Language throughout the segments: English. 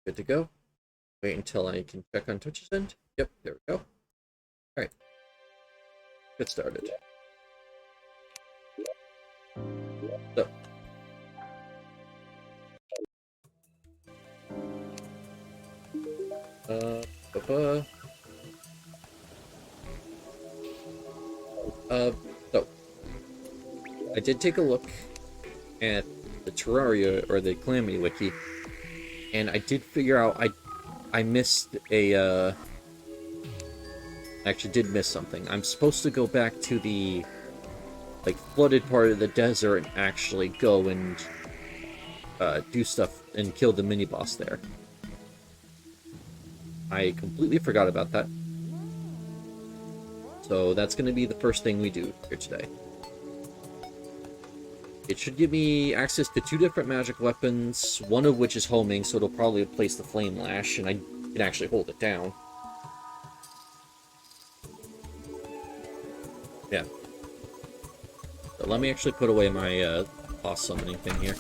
Good to go. Wait until I can check on Twitch's end. Yep, there we go. Alright. Get started. So. So. So. I did take a look at the Terraria, or the Calamity wiki, and I did figure out I missed a, I actually did miss something. I'm supposed to go back to the, like, flooded part of the desert and actually go and, do stuff and kill the mini-boss there. I completely forgot about that. So that's going to be the first thing we do here today. It should give me access to 2 different magic weapons, one of which is homing, so it'll probably replace the Flame Lash, and I can actually hold it down. Yeah. So let me actually put away my boss summoning thing here.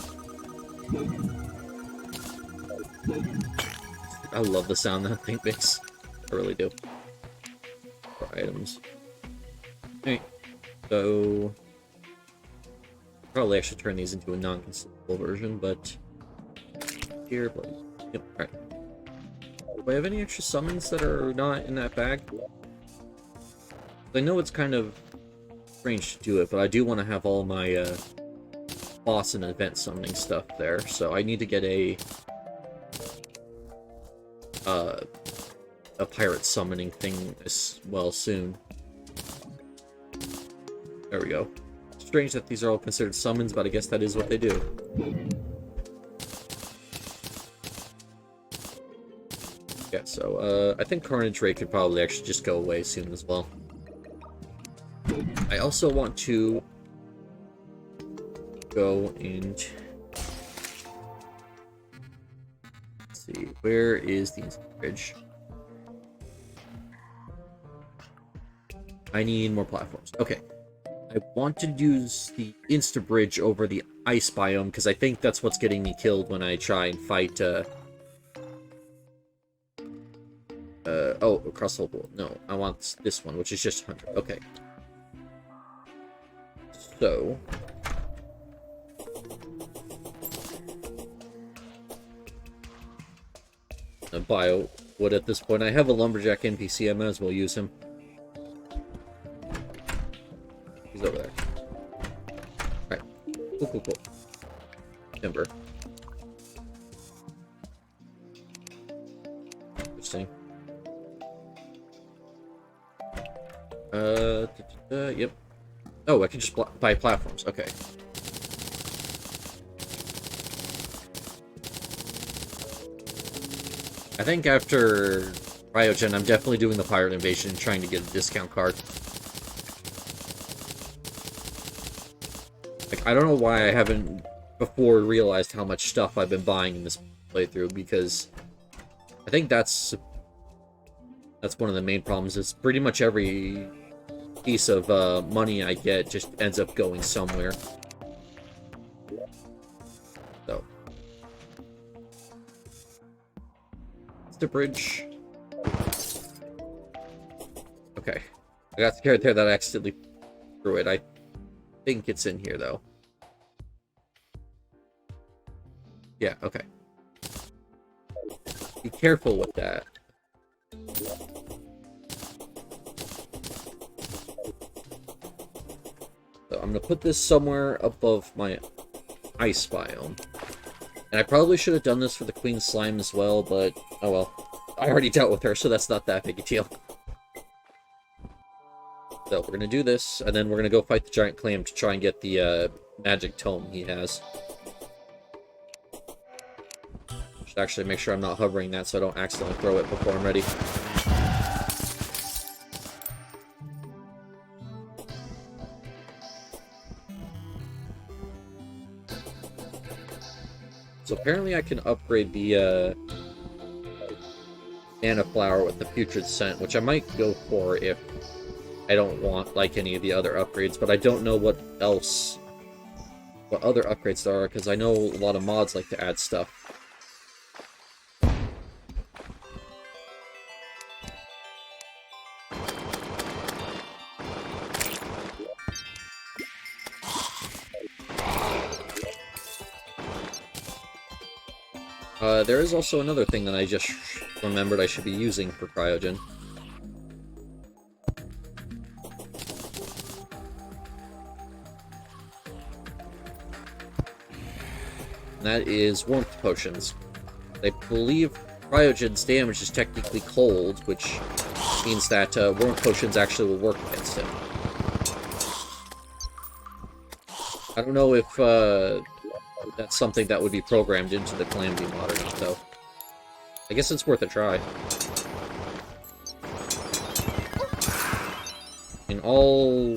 I love the sound that thing makes. I really do. For items. Alright. So probably actually turn these into a non-consumable version, but here, but yep, alright. Do I have any extra summons that are not in that bag? I know it's kind of strange to do it, but I do want to have all my boss and event summoning stuff there, so I need to get a pirate summoning thing as well soon. There we go. Strange that these are all considered summons, but I guess that is what they do. Yeah, so I think Carnage Ray could probably actually just go away soon as well. I also want to go and let's see, where is the instant bridge? I need more platforms. Okay. I want to use the insta-bridge over the ice biome, because I think that's what's getting me killed when I try and fight, oh, across the whole world. No, I want this one, which is just 100. Okay. So a bio wood at this point. I have a lumberjack NPC, I might as well use him. He's over there. Alright. Cool. Timber. Interesting. Yep. Oh, I can just buy platforms. Okay. I think after Biogen, I'm definitely doing the Pirate Invasion and trying to get a discount card. Like, I don't know why I haven't before realized how much stuff I've been buying in this playthrough, because I think that's one of the main problems. Is pretty much every piece of money I get just ends up going somewhere. So, it's the bridge. Okay, I got scared there that I accidentally threw it. I think it's in here though. Yeah, okay. Be careful with that. So I'm gonna put this somewhere above my ice biome. And I probably should have done this for the Queen Slime as well, but oh well. I already dealt with her, so that's not that big a deal. So we're gonna do this, and then we're gonna go fight the giant clam to try and get the magic tome he has. Should actually make sure I'm not hovering that so I don't accidentally throw it before I'm ready. So apparently I can upgrade the Mana Flower with the Putrid Scent, which I might go for if I don't want, like, any of the other upgrades, but I don't know what other upgrades there are, because I know a lot of mods like to add stuff. There is also another thing that I just remembered I should be using for cryogen. And that is warmth potions. I believe cryogen's damage is technically cold, which means that warmth potions actually will work against him. I don't know if that's something that would be programmed into the Calamity mod or not, though. I guess it's worth a try. In all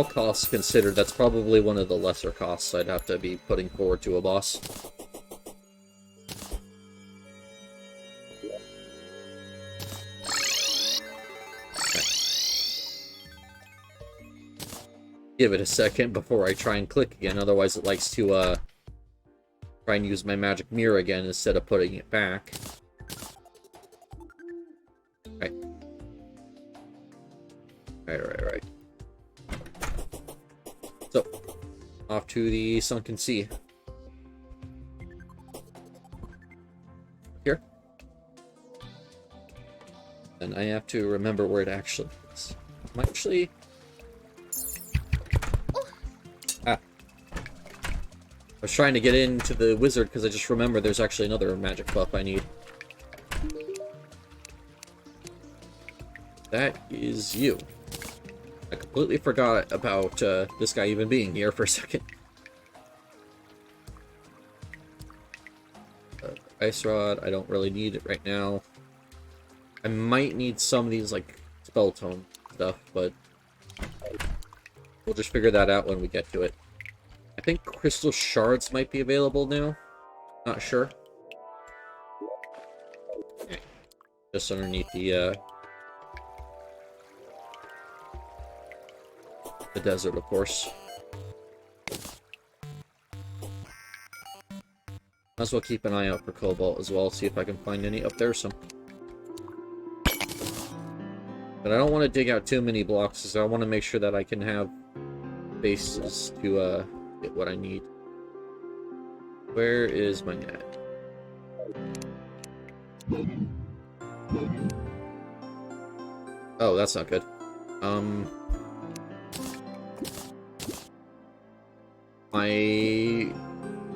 costs considered, that's probably one of the lesser costs I'd have to be putting forward to a boss. Give it a second before I try and click again, otherwise it likes to try and use my magic mirror again instead of putting it back. Right. Right. So, off to the sunken sea. Here. And I have to remember where it actually is. I'm actually... I was trying to get into the wizard because I just remembered there's actually another magic buff I need. That is you. I completely forgot about this guy even being here for a second. Ice Rod, I don't really need it right now. I might need some of these, like, spell tome stuff, but we'll just figure that out when we get to it. I think crystal shards might be available now. Not sure. Okay. Just underneath the desert, of course. Might as well keep an eye out for cobalt as well, see if I can find any up there some. But I don't want to dig out too many blocks, because I want to make sure that I can have bases to get what I need. Where is my net? Oh, that's not good.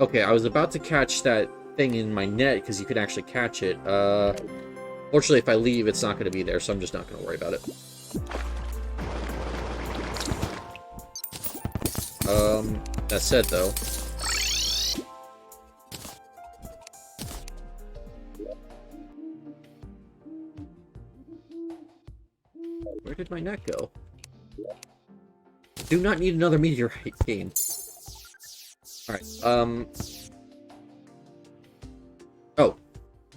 Okay, I was about to catch that thing in my net, because you can actually catch it. Fortunately, if I leave, it's not going to be there, so I'm just not going to worry about it. That said, though... Where did my net go? Do not need another meteorite game. Alright, Oh.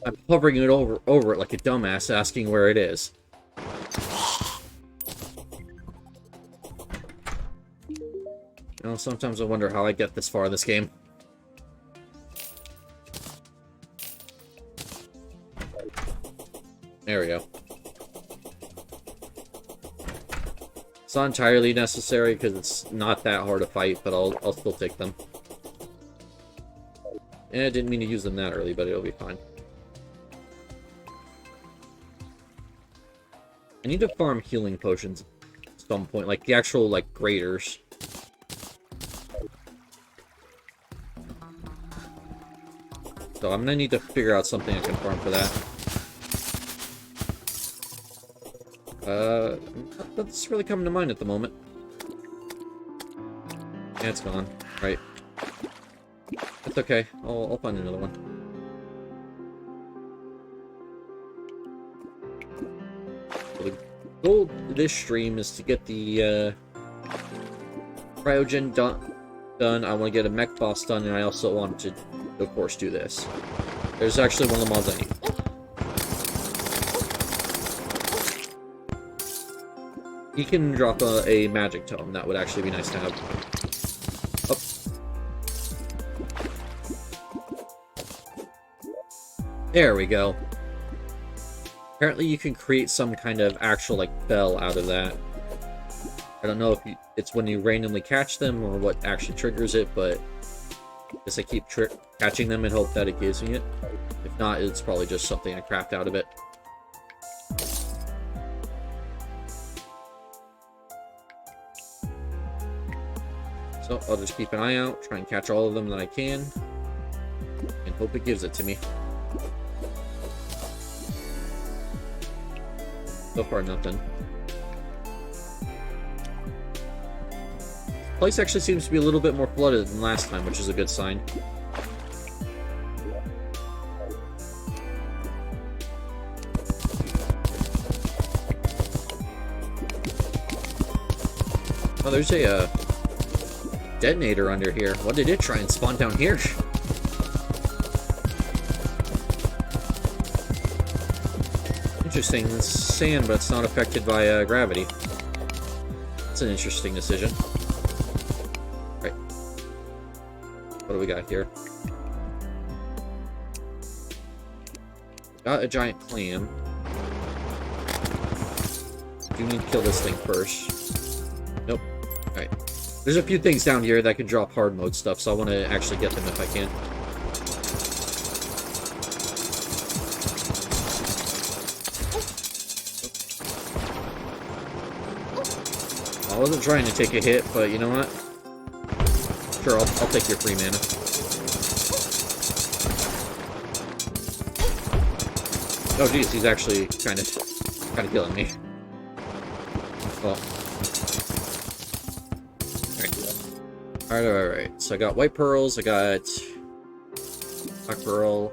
I'm hovering it over it like a dumbass, asking where it is. You know, sometimes I wonder how I get this far in this game. There we go. It's not entirely necessary because it's not that hard to fight, but I'll still take them. And I didn't mean to use them that early, but it'll be fine. I need to farm healing potions at some point, like the actual, like, graders. So I'm gonna need to figure out something I can farm for that. Nothing's really coming to mind at the moment. Yeah, it's gone. Right. That's okay. I'll find another one. So the goal of this stream is to get the cryogen done. I want to get a mech boss done, and I also want to, of course, do this. There's actually one of the mods I need. He can drop a magic tome. That would actually be nice to have. Oh. There we go. Apparently you can create some kind of actual, like, bell out of that. I don't know if it's when you randomly catch them or what actually triggers it, but I guess I keep catching them and hope that it gives me it. If not, it's probably just something I craft out of it. So I'll just keep an eye out, try and catch all of them that I can, and hope it gives it to me. So far, nothing. This place actually seems to be a little bit more flooded than last time, which is a good sign. Oh, there's a detonator under here. What did it try and spawn down here? Interesting. It's sand, but it's not affected by gravity. That's an interesting decision. Right. What do we got here? Got a giant clam. Do need to kill this thing first. Nope. Alright. There's a few things down here that can drop hard mode stuff, so I want to actually get them if I can. I wasn't trying to take a hit, but you know what? Sure, I'll take your free mana. Oh geez, he's actually kind of killing me. Well. Alright. So I got white pearls, I got black pearl.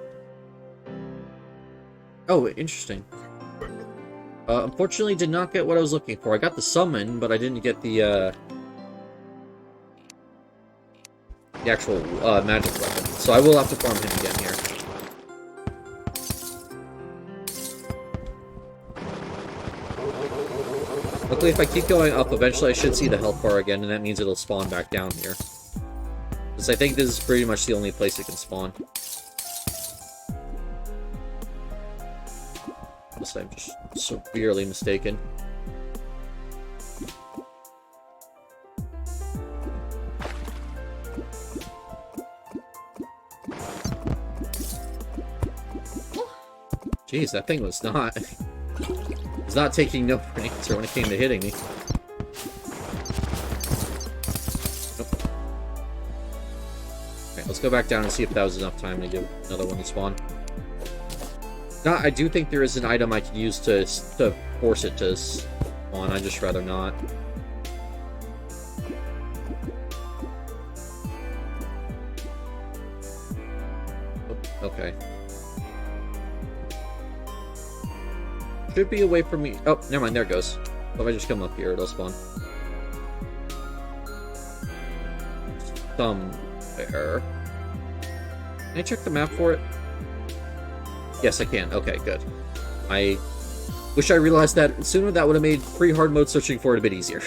Oh, interesting. Unfortunately, did not get what I was looking for. I got the summon, but I didn't get the actual magic weapon. So I will have to farm him again here. Luckily, if I keep going up, eventually I should see the health bar again, and that means it'll spawn back down here. Because I think this is pretty much the only place it can spawn. Unless I'm just severely mistaken. Jeez, that thing was not... was not taking no for an answer when it came to hitting me. Nope. Alright, let's go back down and see if that was enough time to give another one to spawn. No, I do think there is an item I could use to force it to spawn. I'd just rather not. Oh, okay. Should be a way for me. Oh, never mind. There it goes. If I just come up here, it'll spawn. Somewhere. Can I check the map for it? Yes, I can. Okay, good. I wish I realized that sooner. That would have made free hard mode searching for it a bit easier.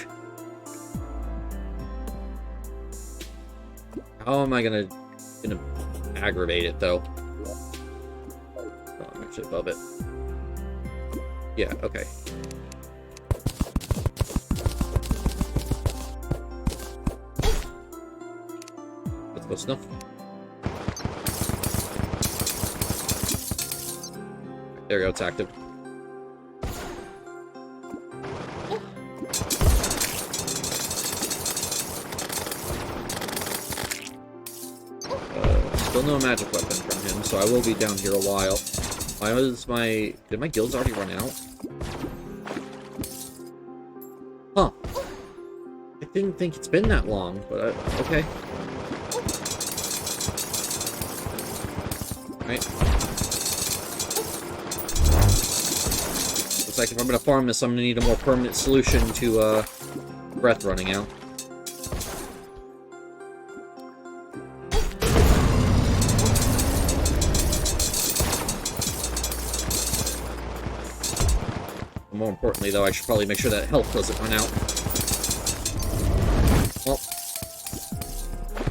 How am I gonna aggravate it, though? Oh, I'm actually above it. Yeah, okay. That's close enough. There we go, it's active. Still no magic weapon from him, so I will be down here a while. Why was my... Did my guilds already run out? Huh. I didn't think it's been that long, but okay. Alright. Looks like if I'm gonna farm this, I'm gonna need a more permanent solution to, breath running out. More importantly, though, I should probably make sure that health doesn't run out. Well,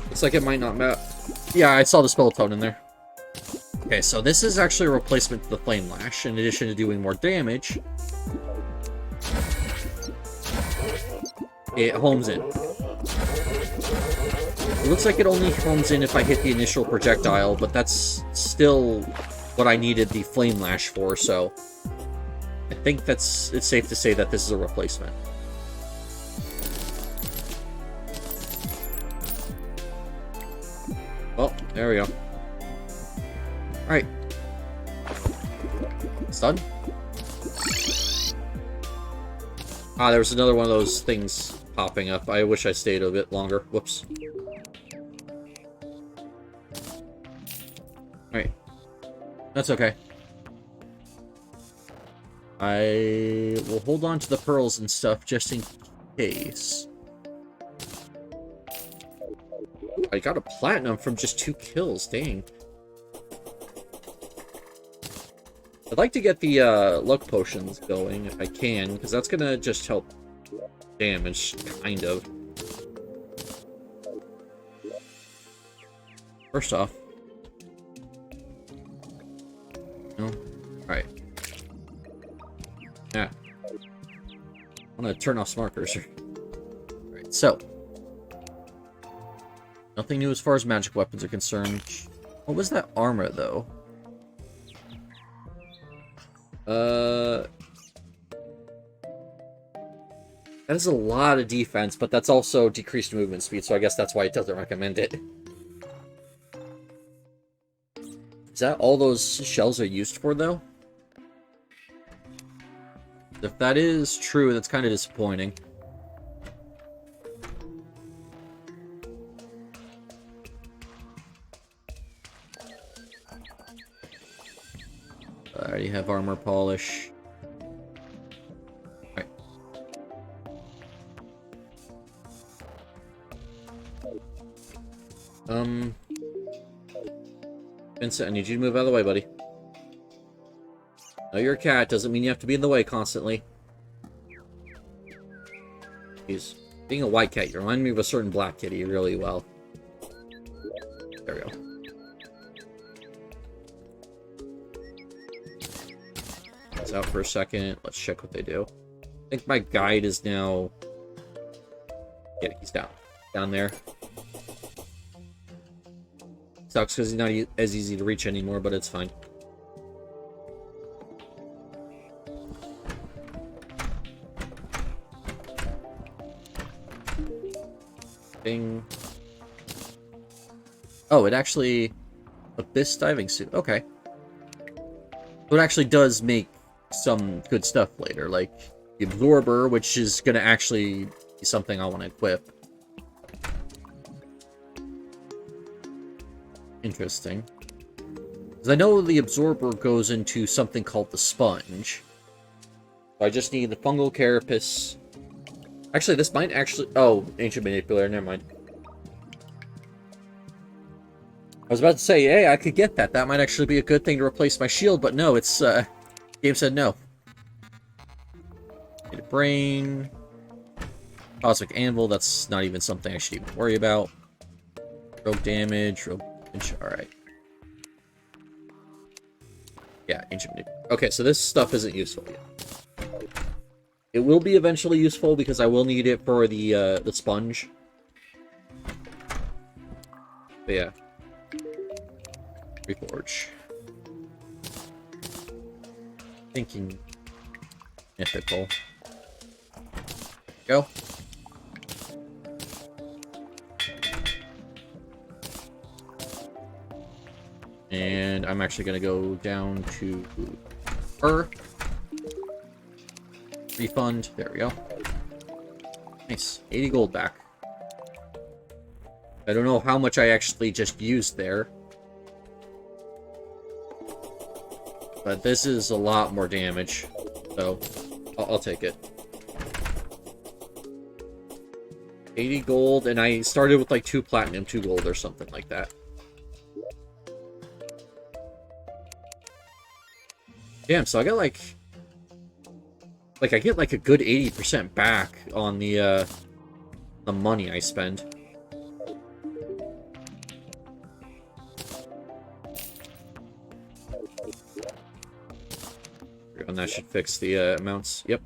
looks like it might not matter. Yeah, I saw the spell tone in there. Okay, so this is actually a replacement to the Flame Lash. In addition to doing more damage, it homes in. It looks like it only homes in if I hit the initial projectile, but that's still what I needed the Flame Lash for, so I think it's safe to say that this is a replacement. Well, there we go. Alright. It's done. Ah, there was another one of those things popping up. I wish I stayed a bit longer. Whoops. Alright. That's okay. I will hold on to the pearls and stuff just in case. I got a platinum from just 2 kills, dang. I'd like to get the luck potions going if I can, because that's gonna just help damage, kind of. First off. No? Alright. Yeah. I'm gonna turn off Smart Cursor. Alright, so. Nothing new as far as magic weapons are concerned. What was that armor, though? That is a lot of defense, but that's also decreased movement speed, so I guess that's why it doesn't recommend it. Is that all those shells are used for, though? If that is true, that's kind of disappointing. I already have armor polish. Alright. Vincent, I need you to move out of the way, buddy. No, you're a cat. Doesn't mean you have to be in the way constantly. Jeez. Being a white cat, you remind me of a certain black kitty really well. There we go. It's out for a second. Let's check what they do. I think my guide is now... Yeah, he's down. Down there. Sucks because he's not as easy to reach anymore, but it's fine. Bing. Oh, it actually... Abyss diving suit. Okay. So it actually does make some good stuff later, like the absorber, which is going to actually be something I want to equip. Interesting. Because I know the absorber goes into something called the sponge. So I just need the fungal carapace. Actually, this might actually... Oh, ancient manipulator, never mind. I was about to say, hey, I could get that. That might actually be a good thing to replace my shield, but no, it's, game said no. Need a brain. Cosmic Anvil, that's not even something I should even worry about. Rogue damage, alright. Yeah, ancient manipulator. Okay, so this stuff isn't useful yet. It will be eventually useful because I will need it for the sponge. But yeah. Reforge. Thinking mythical. Go. And I'm actually gonna go down to her. Refund. There we go. Nice. 80 gold back. I don't know how much I actually just used there. But this is a lot more damage. So, I'll take it. 80 gold, and I started with like 2 platinum, 2 gold, or something like that. Damn, so I got like I get like a good 80% back on the money I spend. And that should fix the amounts. Yep.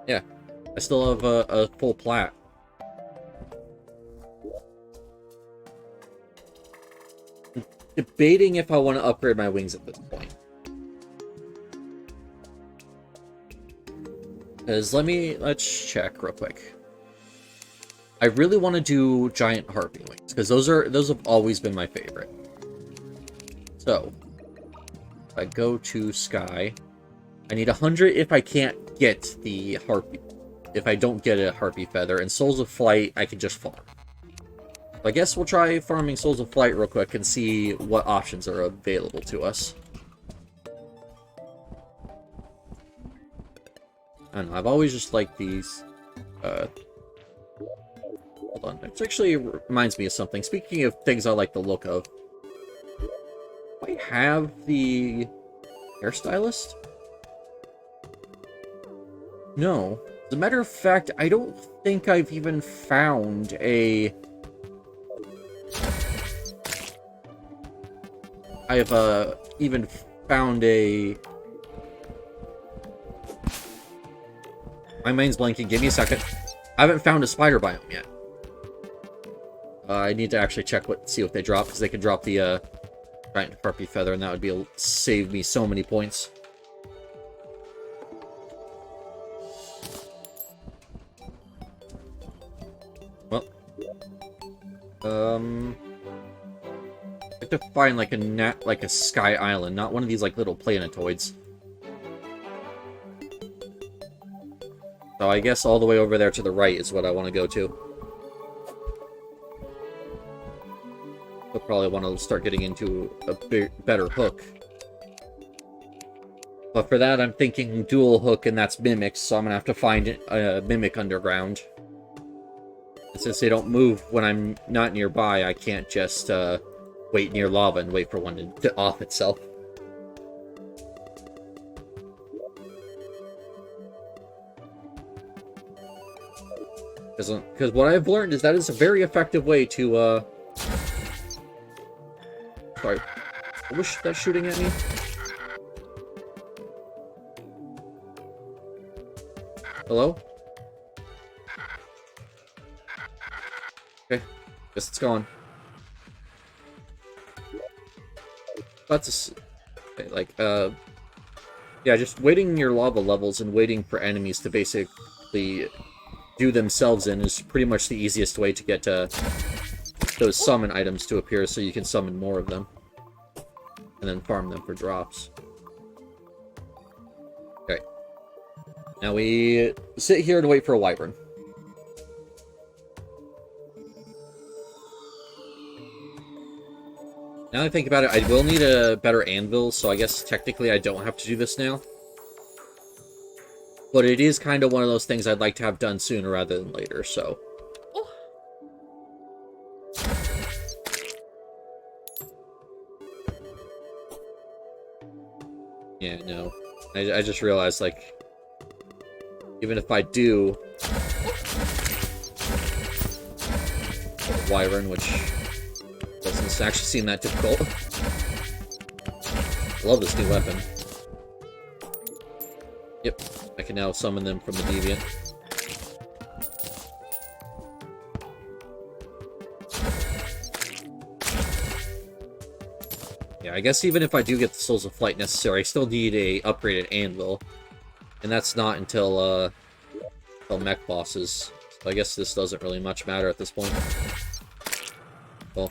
Yeah. I still have a full plat. debating if I want to upgrade my wings at this point. Because let's check real quick. I really want to do giant harpy wings, because those have always been my favorite. So, if I go to Sky, I need 100 if I can't get the harpy. If I don't get a harpy feather, and Souls of Flight, I can just farm. I guess we'll try farming Souls of Flight real quick and see what options are available to us. I don't know, I've always just liked these. Hold on, it actually reminds me of something. Speaking of things I like the look of, do I have the hairstylist? No. As a matter of fact, I don't think I've even found a... I've even found a... My mind's blanking. Give me a second. I haven't found a spider biome yet. I need to actually see what they drop, because they could drop the giant harpy feather, and that would save me so many points. Well, I have to find like a sky island, not one of these like little planetoids. So I guess all the way over there to the right is what I want to go to. I'll probably want to start getting into a better hook. But for that, I'm thinking dual hook, and that's mimics, so I'm going to have to find a mimic underground. And since they don't move when I'm not nearby, I can't just wait near lava and wait for one to off itself. Because what I've learned is that is a very effective way to, Sorry. What was that shooting at me? Hello? Okay. Guess it's gone. That's okay, like, yeah, just waiting near lava levels and waiting for enemies to basically do themselves in is pretty much the easiest way to get those summon items to appear, so you can summon more of them. And then farm them for drops. Okay. Now we sit here to wait for a wyvern. Now that I think about it, I will need a better anvil, so I guess technically I don't have to do this now. But it is kind of one of those things I'd like to have done sooner rather than later, so... Yeah, no. I just realized, like, even if I do wyvern, which doesn't actually seem that difficult. I love this new weapon. Yep, I can now summon them from the deviant. Yeah, I guess even if I do get the Souls of Flight necessary, I still need a upgraded anvil. And that's not until mech bosses. So I guess this doesn't really much matter at this point. Well,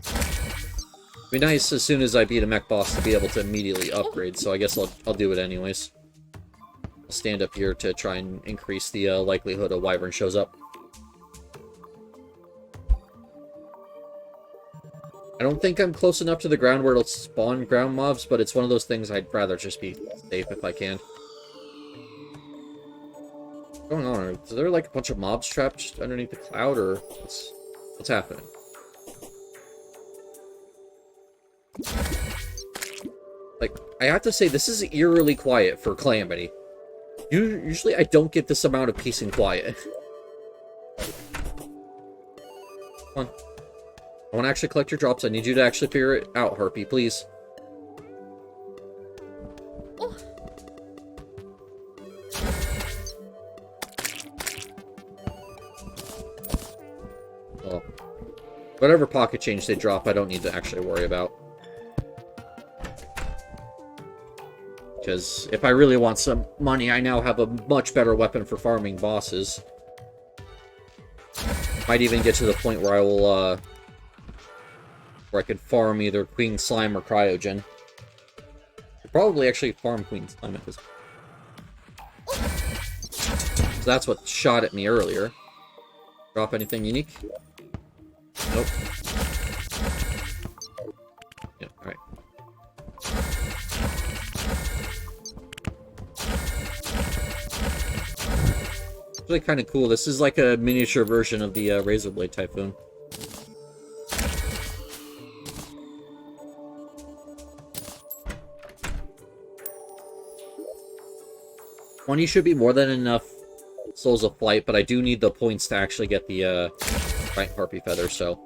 it'd be nice as soon as I beat a mech boss to be able to immediately upgrade, so I guess I'll do it anyways. I'll stand up here to try and increase the likelihood a wyvern shows up. I don't think I'm close enough to the ground where it'll spawn ground mobs, but it's one of those things I'd rather just be safe if I can. What's going on? Is there like a bunch of mobs trapped underneath the cloud, or what's happening? Like, I have to say, this is eerily quiet for Calamity. Usually I don't get this amount of peace and quiet. Come on. I want to actually collect your drops. I need you to actually figure it out, Harpy, please. Oh. Oh. Whatever pocket change they drop, I don't need to actually worry about. Because if I really want some money, I now have a much better weapon for farming bosses. Might even get to the point where I will, where I could farm either Queen Slime or Cryogen. I'd probably actually farm Queen Slime at this point. So that's what shot at me earlier. Drop anything unique? Nope. Yeah, alright. It's really kind of cool. This is like a miniature version of the Razor Blade Typhoon. $20 should be more than enough Souls of Flight, but I do need the points to actually get the Giant Harpy Feather, so...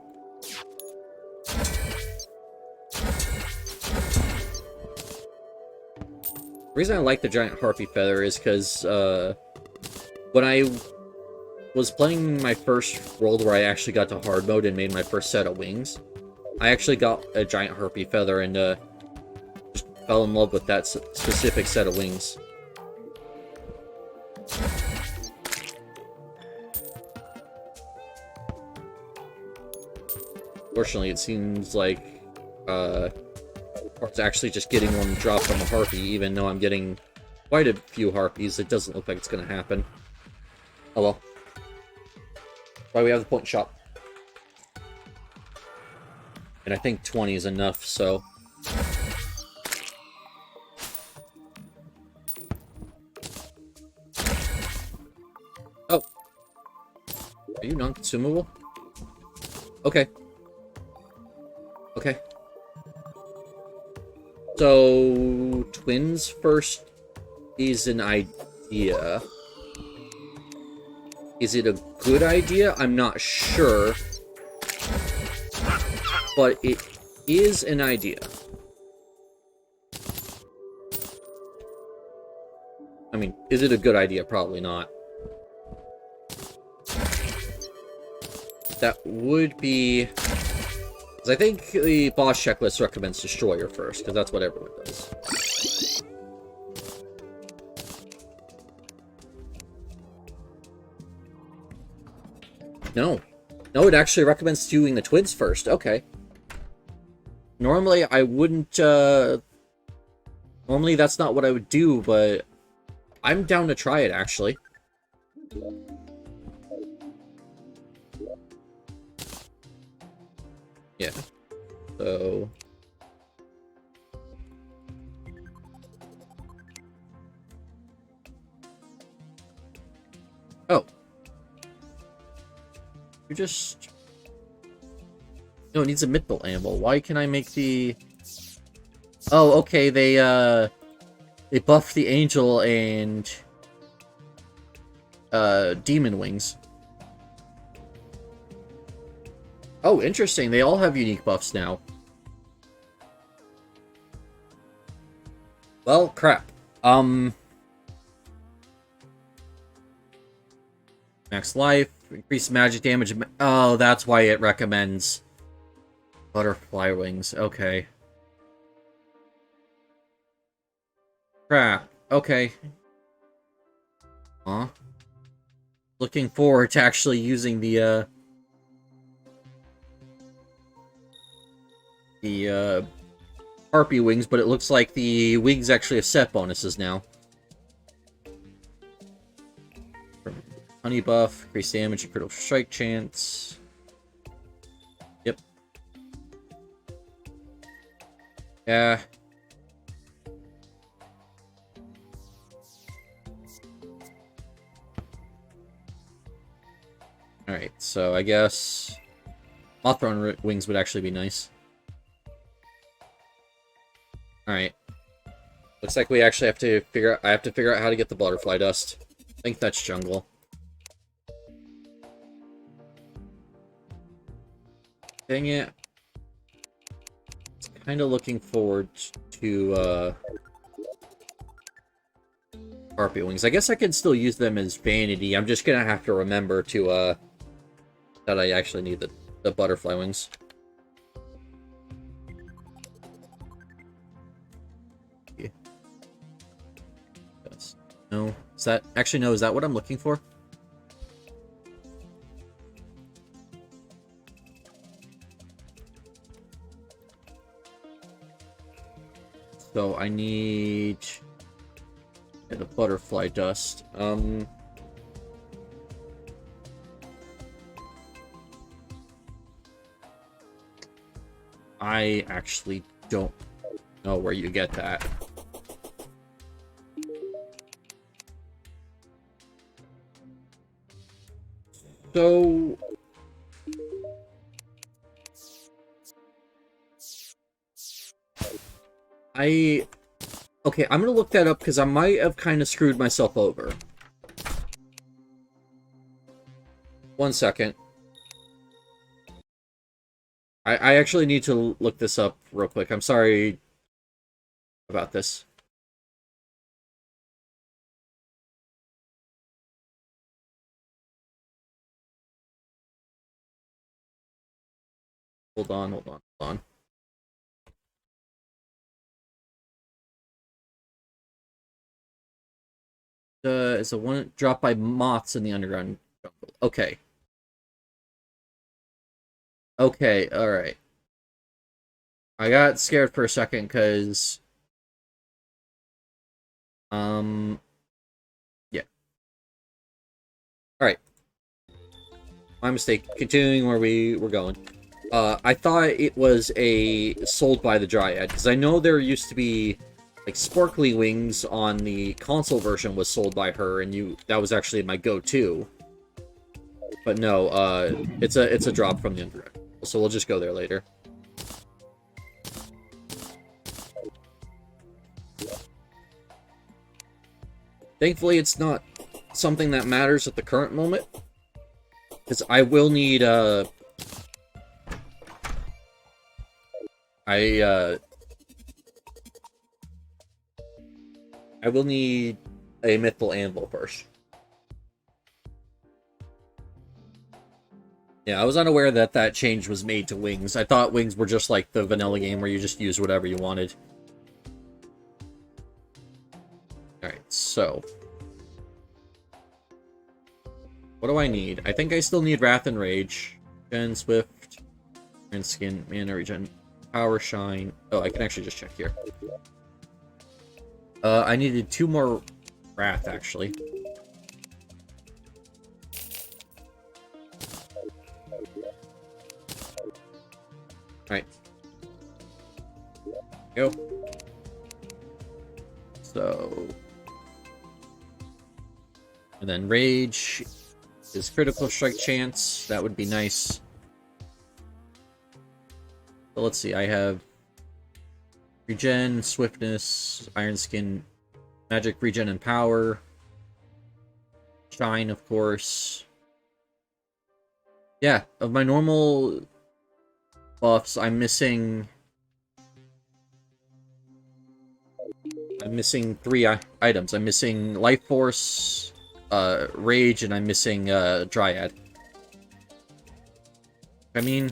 The reason I like the Giant Harpy Feather is because, when I was playing my first world where I actually got to hard mode and made my first set of wings, I actually got a Giant Harpy Feather and, just fell in love with that specific set of wings. Fortunately, it seems like, it's actually just getting one drop from a Harpy, even though I'm getting quite a few Harpies. It doesn't look like it's gonna happen. Oh well. Why we have the point shop. And I think 20 is enough, so... Oh. Are you non-consumable? Okay. Okay. So, twins first is an idea. Is it a good idea? I'm not sure. But it is an idea. I mean, is it a good idea? Probably not. That would be... Because I think the boss checklist recommends Destroyer first, because that's what everyone does. No. No, it actually recommends doing the twins first. Okay. Normally, I wouldn't, Normally, that's not what I would do, but... I'm down to try it, actually. Yeah. So... Oh. You just... No, it needs a Mythal Anvil. Why can I make the... Oh, okay, they buffed the Angel and... Demon Wings. Oh, interesting. They all have unique buffs now. Well, crap. Max life, increase magic damage. Oh, that's why it recommends butterfly wings. Okay. Crap. Okay. Huh? Looking forward to actually using the Harpy wings, but it looks like the wings actually have set bonuses now. Honey buff, increase damage, and critical strike chance. Yep. Yeah. Alright, so I guess Mothron wings would actually be nice. Alright. Looks like we actually have to figure out... I have to figure out how to get the butterfly dust. I think that's jungle. Dang it. Kind of looking forward to, Harpy wings. I guess I can still use them as vanity. I'm just gonna have to remember to, that I actually need the the butterfly wings. Yeah. Yes. No. Is that... Actually, no. Is that what I'm looking for? So I need... Yeah, the butterfly dust. I actually don't know where you get that. So... Okay, I'm gonna look that up because I might have kind of screwed myself over. One second. I actually need to look this up real quick. I'm sorry about this. Hold on, hold on, hold on. It's a one dropped by moths in the underground jungle. Okay. Okay, alright. I got scared for a second because... Yeah. Alright. My mistake. Continuing where we were going. I thought it was sold by the Dryad, because I know there used to be, like, sparkly wings on the console version was sold by her, and that was actually my go-to. But no, it's a drop from the underground. So we'll just go there later. Thankfully, it's not something that matters at the current moment, because I will need, I will need a mythical anvil first. Yeah, I was unaware that that change was made to wings. I thought wings were just like the vanilla game where you just use whatever you wanted. Alright, so... What do I need? I think I still need Wrath and Rage. Gen, Swift, and Skin, Mana, Regen, Power, Shine. Oh, I can actually just check here. I needed 2 more Wrath, actually. Alright. Go. So... And then Rage is critical strike chance. That would be nice. So let's see, I have Regen, Swiftness, Iron Skin, Magic, Regen, and Power. Shine, of course. Yeah, of my normal buffs, I'm missing 3 items. I'm missing Life Force, Rage, and I'm missing Dryad. I mean...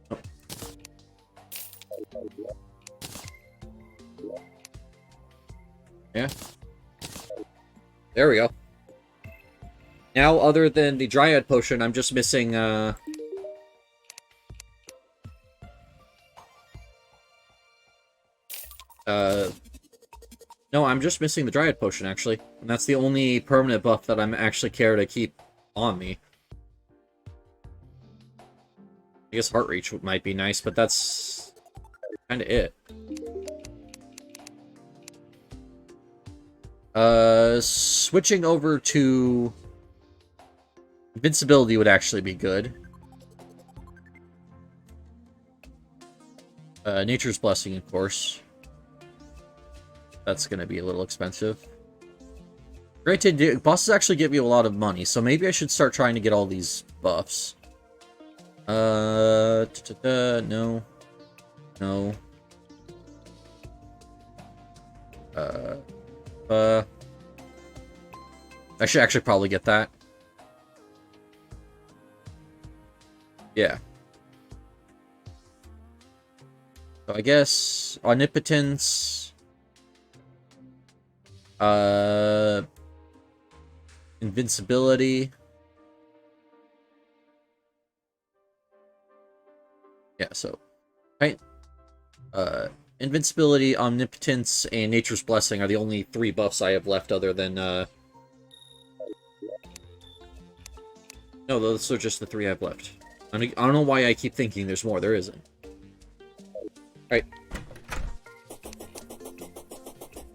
Oh. Yeah. There we go. Now, other than the Dryad Potion, I'm just missing, no, I'm just missing the Dryad Potion, actually. And that's the only permanent buff that I'm actually care to keep on me. I guess Heart Reach might be nice, but that's kind of it. Switching over to Invincibility would actually be good. Nature's Blessing, of course. That's going to be a little expensive. Granted, bosses actually give you a lot of money, so maybe I should start trying to get all these buffs. No. No. I should actually probably get that. Yeah. So I guess omnipotence, invincibility. Yeah, so right. Invincibility, omnipotence, and nature's blessing are the only 3 buffs I have left other than no, those are just the 3 I've left. I don't know why I keep thinking there's more. There isn't. Alright.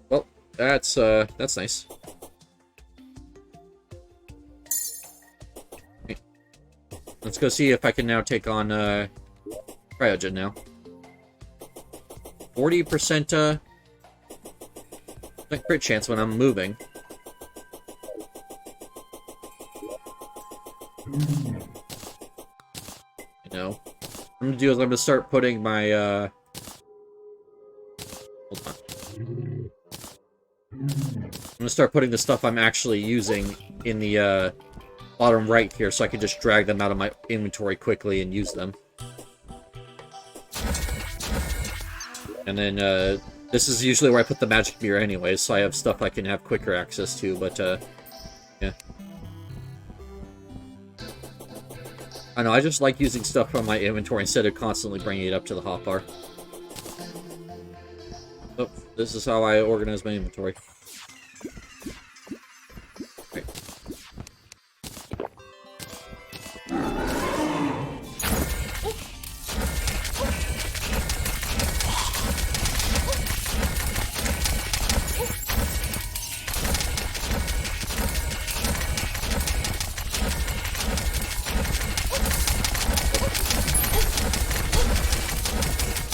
Well, that's nice. Okay. Let's go see if I can now take on, Cryogen now. 40%, crit chance when I'm moving. You know, what I'm gonna do is I'm gonna start putting my, hold on. I'm gonna start putting the stuff I'm actually using in the, bottom right here, so I can just drag them out of my inventory quickly and use them. And then, this is usually where I put the magic mirror anyways, so I have stuff I can have quicker access to, but, yeah. I know, I just like using stuff from my inventory instead of constantly bringing it up to the hotbar. Oh, this is how I organize my inventory. Okay.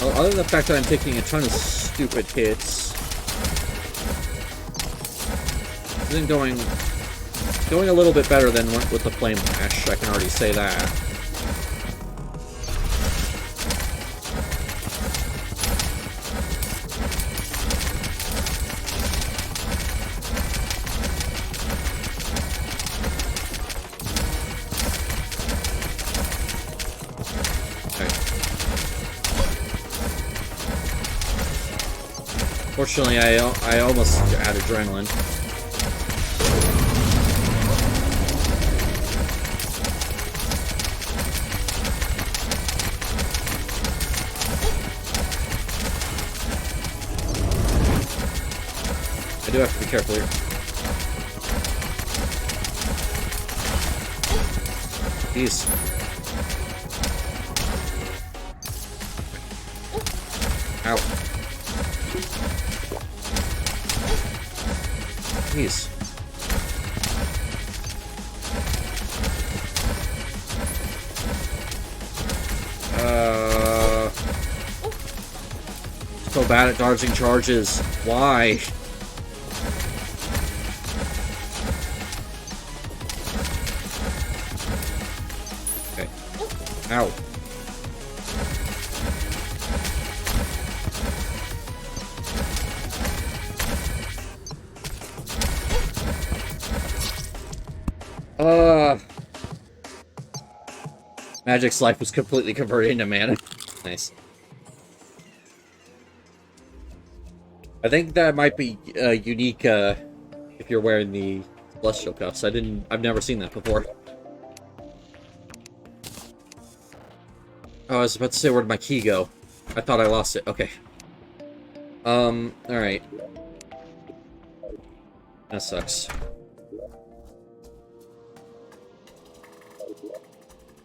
Well, other than the fact that I'm taking a ton of stupid hits, this isn't going a little bit better than with the Flame Lash, I can already say that. Fortunately, I almost had adrenaline. I do have to be careful here. Jeez. Ow. Jeez. So bad at dodging charges. Why? Okay. Ow. Magic's life was completely converted into mana. Nice. I think that might be unique if you're wearing the celestial cuffs. I've never seen that before. Oh, I was about to say, where'd my key go? I thought I lost it. Okay. Alright. That sucks.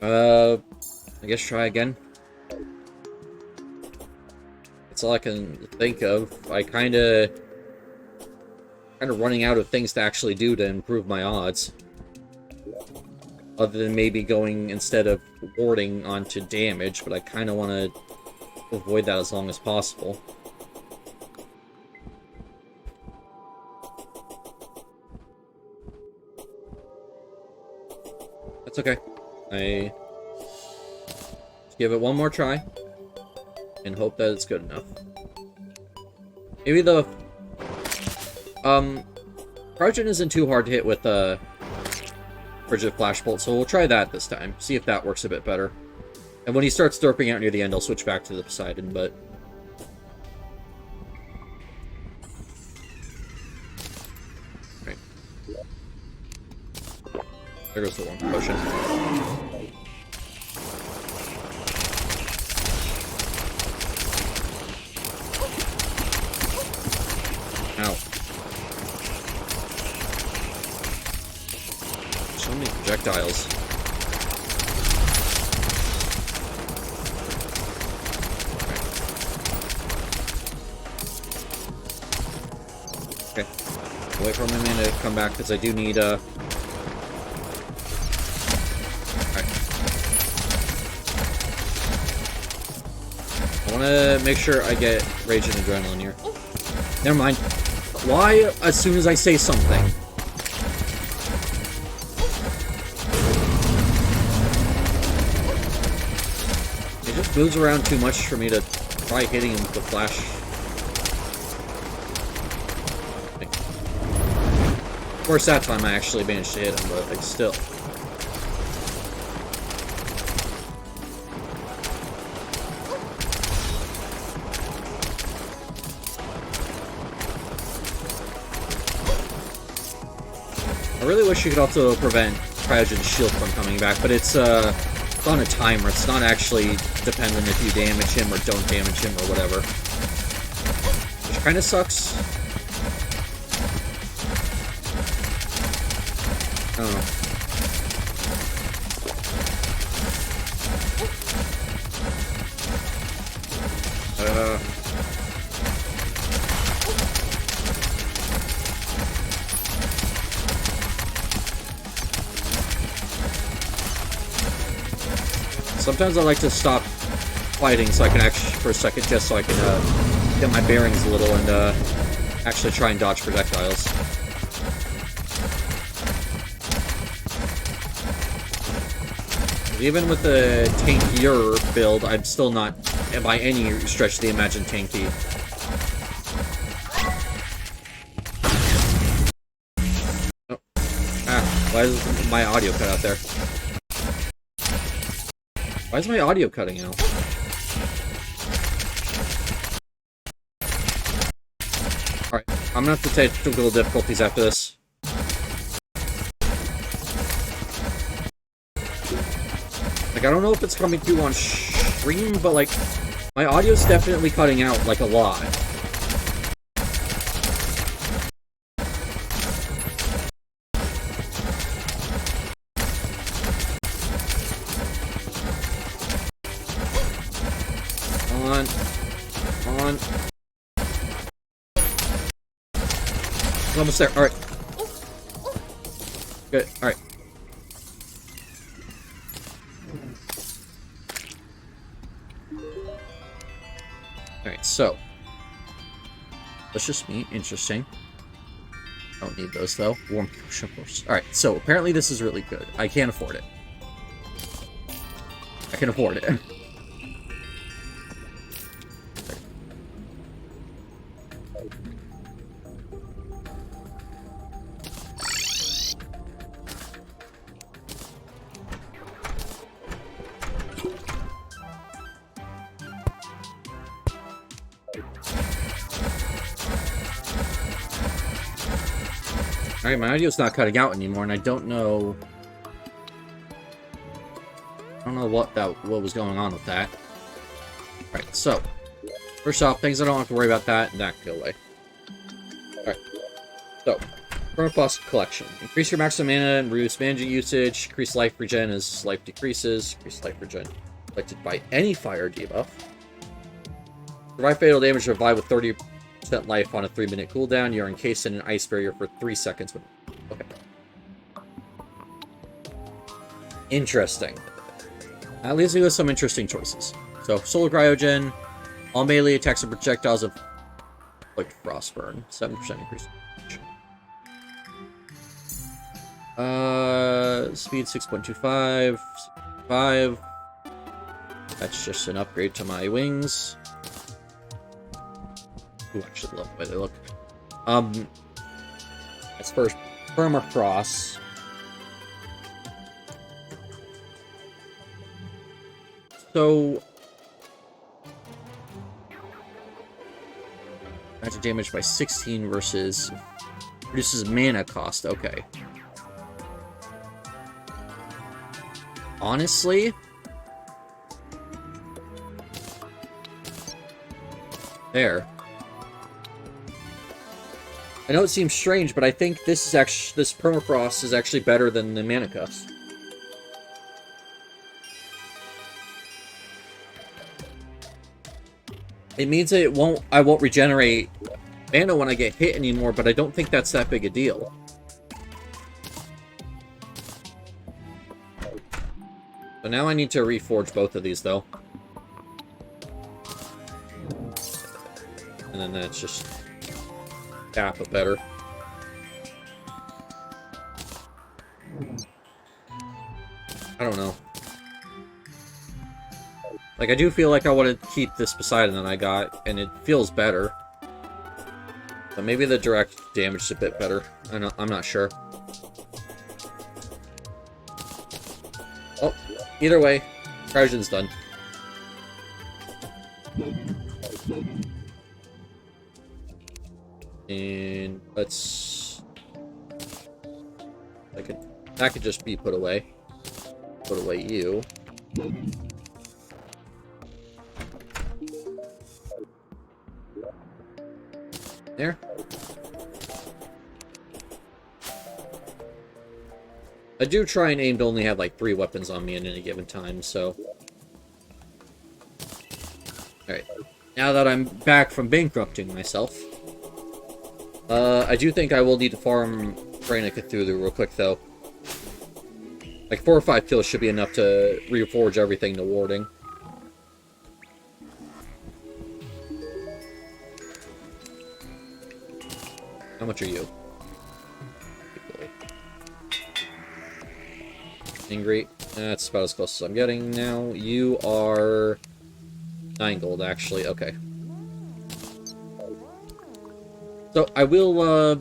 I guess try again. That's all I can think of. I kinda running out of things to actually do to improve my odds. Other than maybe going, instead of warding, onto damage, but I kinda wanna avoid that as long as possible. That's okay. Just give it one more try, and hope that it's good enough. Maybe the Cryogen isn't too hard to hit with Frigid Flash Bolt, so we'll try that this time. See if that works a bit better. And when he starts derping out near the end, I'll switch back to the Poseidon, but... Right. There goes the one potion. Ow. So many projectiles. Okay. Wait for my mana to come back, because I do need, Alright. I want to make sure I get Rage and Adrenaline here. Never mind. Why, as soon as I say something? It just moves around too much for me to try hitting him with the flash. Of course, that time I actually managed to hit him, but like, still. I really wish you could also prevent Cryogen's shield from coming back, but it's on a timer. It's not actually dependent if you damage him or don't damage him or whatever. Which kind of sucks. I don't know. Sometimes I like to stop fighting so I can actually, for a second, just so I can get my bearings a little and actually try and dodge projectiles. Even with the tankier build, I'm still not, by any stretch of the imagined, tanky. Oh. Ah, why is my audio cut out there? Why is my audio cutting out? Alright, I'm gonna have to take technical difficulties after this. Like, I don't know if it's coming through on stream, but, like, my audio's definitely cutting out, like, a lot. Come on. Come on. I'm almost there. Alright. Good. Alright. Alright, so. That's just me. Interesting. I don't need those, though. Warm potion, of course. Alright, so apparently this is really good. I can't afford it. I can afford it. Alright, my audio's not cutting out anymore, and I don't know... what was going on with that. Alright, so... First off, things I don't have to worry about that, and that can go away. Alright. So, Chronoplus Collection. Increase your maximum mana and reduce mana usage. Increase life regen as life decreases. Increase life regen affected by any fire debuff. Provide fatal damage, revive with 30% life on a 3-minute cooldown. You're encased in an ice barrier for 3 seconds. Okay. Interesting. That leaves me with some interesting choices. So, Solar Cryogen. All melee attacks and projectiles of like Frostburn. 7% increase. Speed 6.25. 5. That's just an upgrade to my wings. Ooh, actually love the way they look. That's first permafrost. So magic damage by 16 versus reduces mana cost. Okay. Honestly, there. I know it seems strange, but I think this permafrost is actually better than the mana cost. It means that I won't regenerate mana when I get hit anymore, but I don't think that's that big a deal. So now I need to reforge both of these, though. And then that's just half a better. I don't know. Like, I do feel like I want to keep this Poseidon that I got, and it feels better. But maybe the direct damage is a bit better. I'm not sure. Oh, either way, cryogen's done. And let's... That could just be put away. Put away you. There. I do try and aim to only have like 3 weapons on me at any given time, so... Alright. Now that I'm back from bankrupting myself, I do think I will need to farm Brain of Cthulhu real quick, though. Like, 4 or 5 kills should be enough to reforge everything to warding. How much are you? Angry. That's about as close as I'm getting now. You are 9 gold, actually. Okay. So I will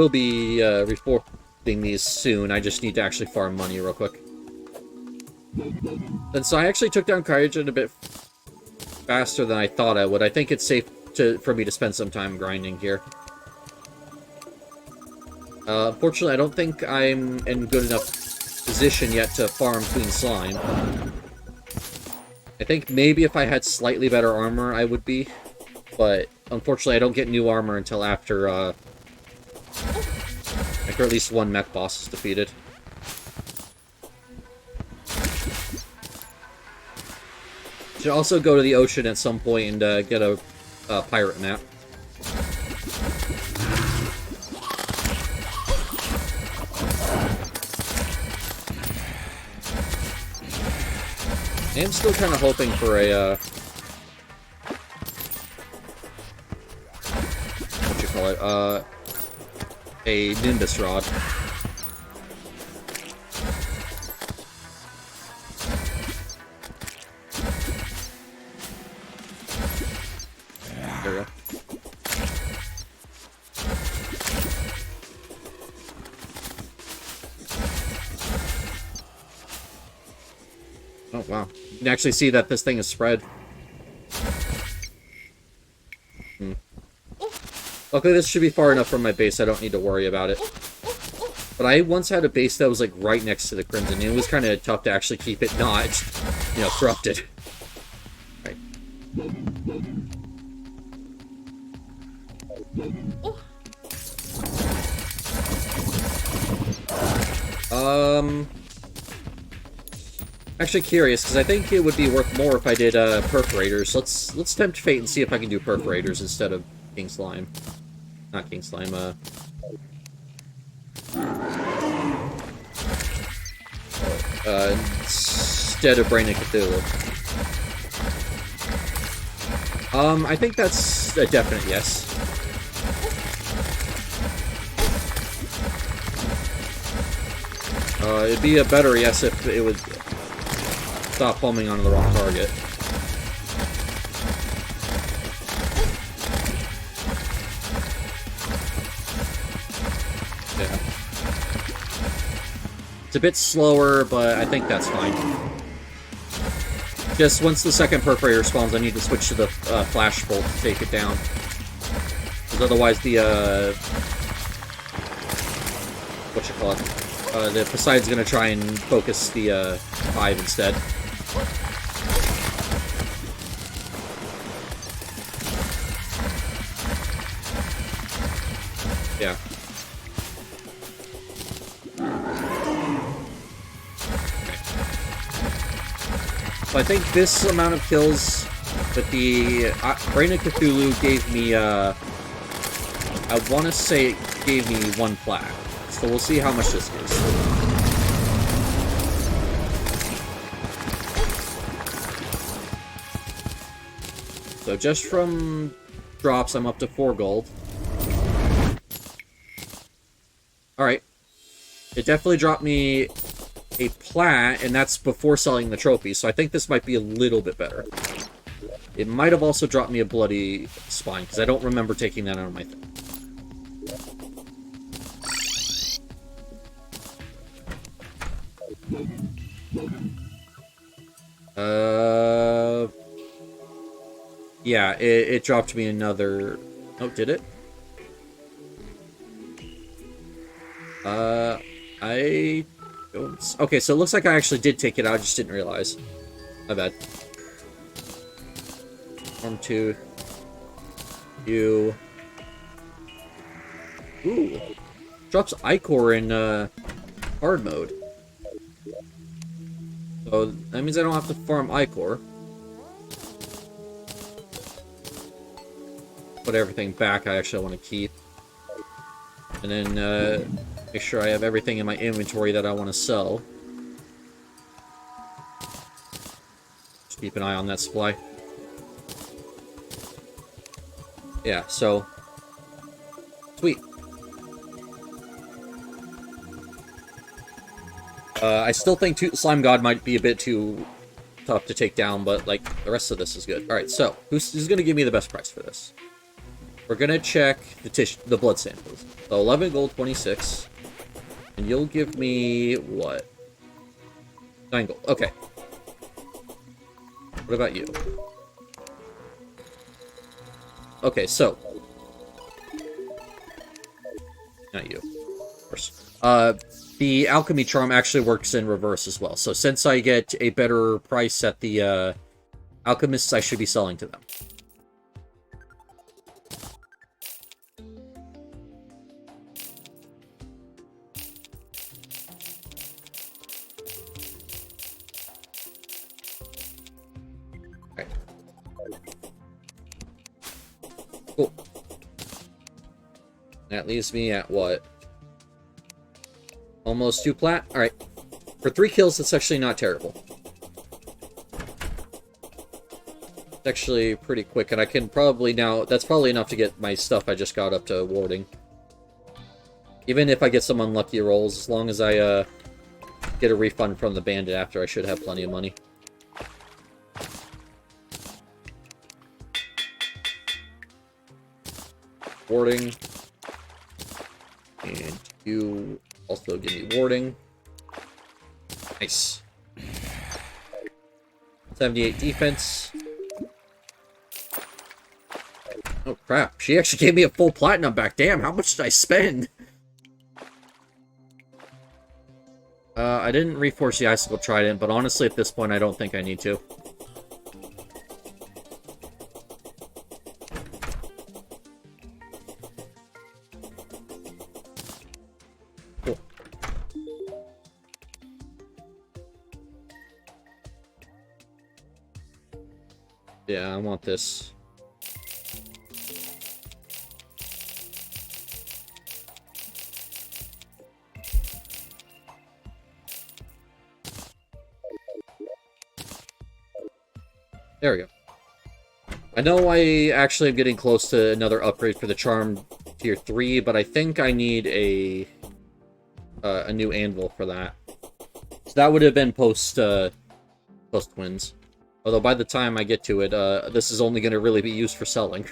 be reforming these soon. I just need to actually farm money real quick. And so I actually took down Cryogen a bit faster than I thought I would. I think it's safe for me to spend some time grinding here. Unfortunately, I don't think I'm in good enough position yet to farm Queen Slime. I think maybe if I had slightly better armor, I would be. But, unfortunately, I don't get new armor until after at least one mech boss is defeated. Should also go to the ocean at some point and get a pirate map. I'm still kind of hoping for a, what you call it, a Nimbus Rod. There we go. Oh, wow. You can actually see that this thing is spread. Luckily, this should be far enough from my base, I don't need to worry about it. But I once had a base that was, like, right next to the Crimson, and it was kind of tough to actually keep it not, you know, corrupted. Right. Actually curious, because I think it would be worth more if I did, perforators. Let's tempt fate and see if I can do perforators instead of King Slime. Not King Slime, instead of Brain of Cthulhu. I think that's a definite yes. It'd be a better yes if it would stop homing onto the wrong target. Yeah. It's a bit slower, but I think that's fine. Just once the second perforator spawns, I need to switch to the flash bolt to take it down. Because otherwise the, the Poseidon's gonna try and focus the, 5 instead. Yeah. So I think this amount of kills with the Brain of Cthulhu gave me, I want to say it gave me 1 plat. So we'll see how much this gives. So just from drops, I'm up to 4 gold. Alright. It definitely dropped me a plat, and that's before selling the trophy, so I think this might be a little bit better. It might have also dropped me a bloody spine, because I don't remember taking that out of my thing. Yeah, it dropped me another... Oh, did it? I don't... Okay, so it looks like I actually did take it out, I just didn't realize. My bad. Arm 2. You. Ooh. Drops Ichor in, hard mode. So, that means I don't have to farm Ichor. Put everything back I actually want to keep. And then, make sure I have everything in my inventory that I want to sell. Just keep an eye on that supply. Yeah, so... Sweet. I still think Slime God might be a bit too tough to take down, but, like, the rest of this is good. Alright, so, who's going to give me the best price for this? We're going to check the blood samples. So, 11 gold, 26. And you'll give me, what? 9 gold. Okay. What about you? Okay, so. Not you. Of course. The alchemy charm actually works in reverse as well. So since I get a better price at the alchemists, I should be selling to them. Okay. Cool. That leaves me at what? Almost 2 plat? Alright. For 3 kills, that's actually not terrible. It's actually pretty quick, and I can probably now... That's probably enough to get my stuff I just got up to warding. Even if I get some unlucky rolls, as long as I get a refund from the bandit after, I should have plenty of money. Warding. And you... also give me warding. Nice. 78 defense. Oh crap, she actually gave me a full platinum back. Damn, how much did I spend? I didn't reforce the icicle trident, but honestly at this point I don't think I need to. Yeah, I want this. There we go. I know I actually am getting close to another upgrade for the charm tier 3, but I think I need a new anvil for that. So that would have been post twins. Although by the time I get to it, this is only going to really be used for selling.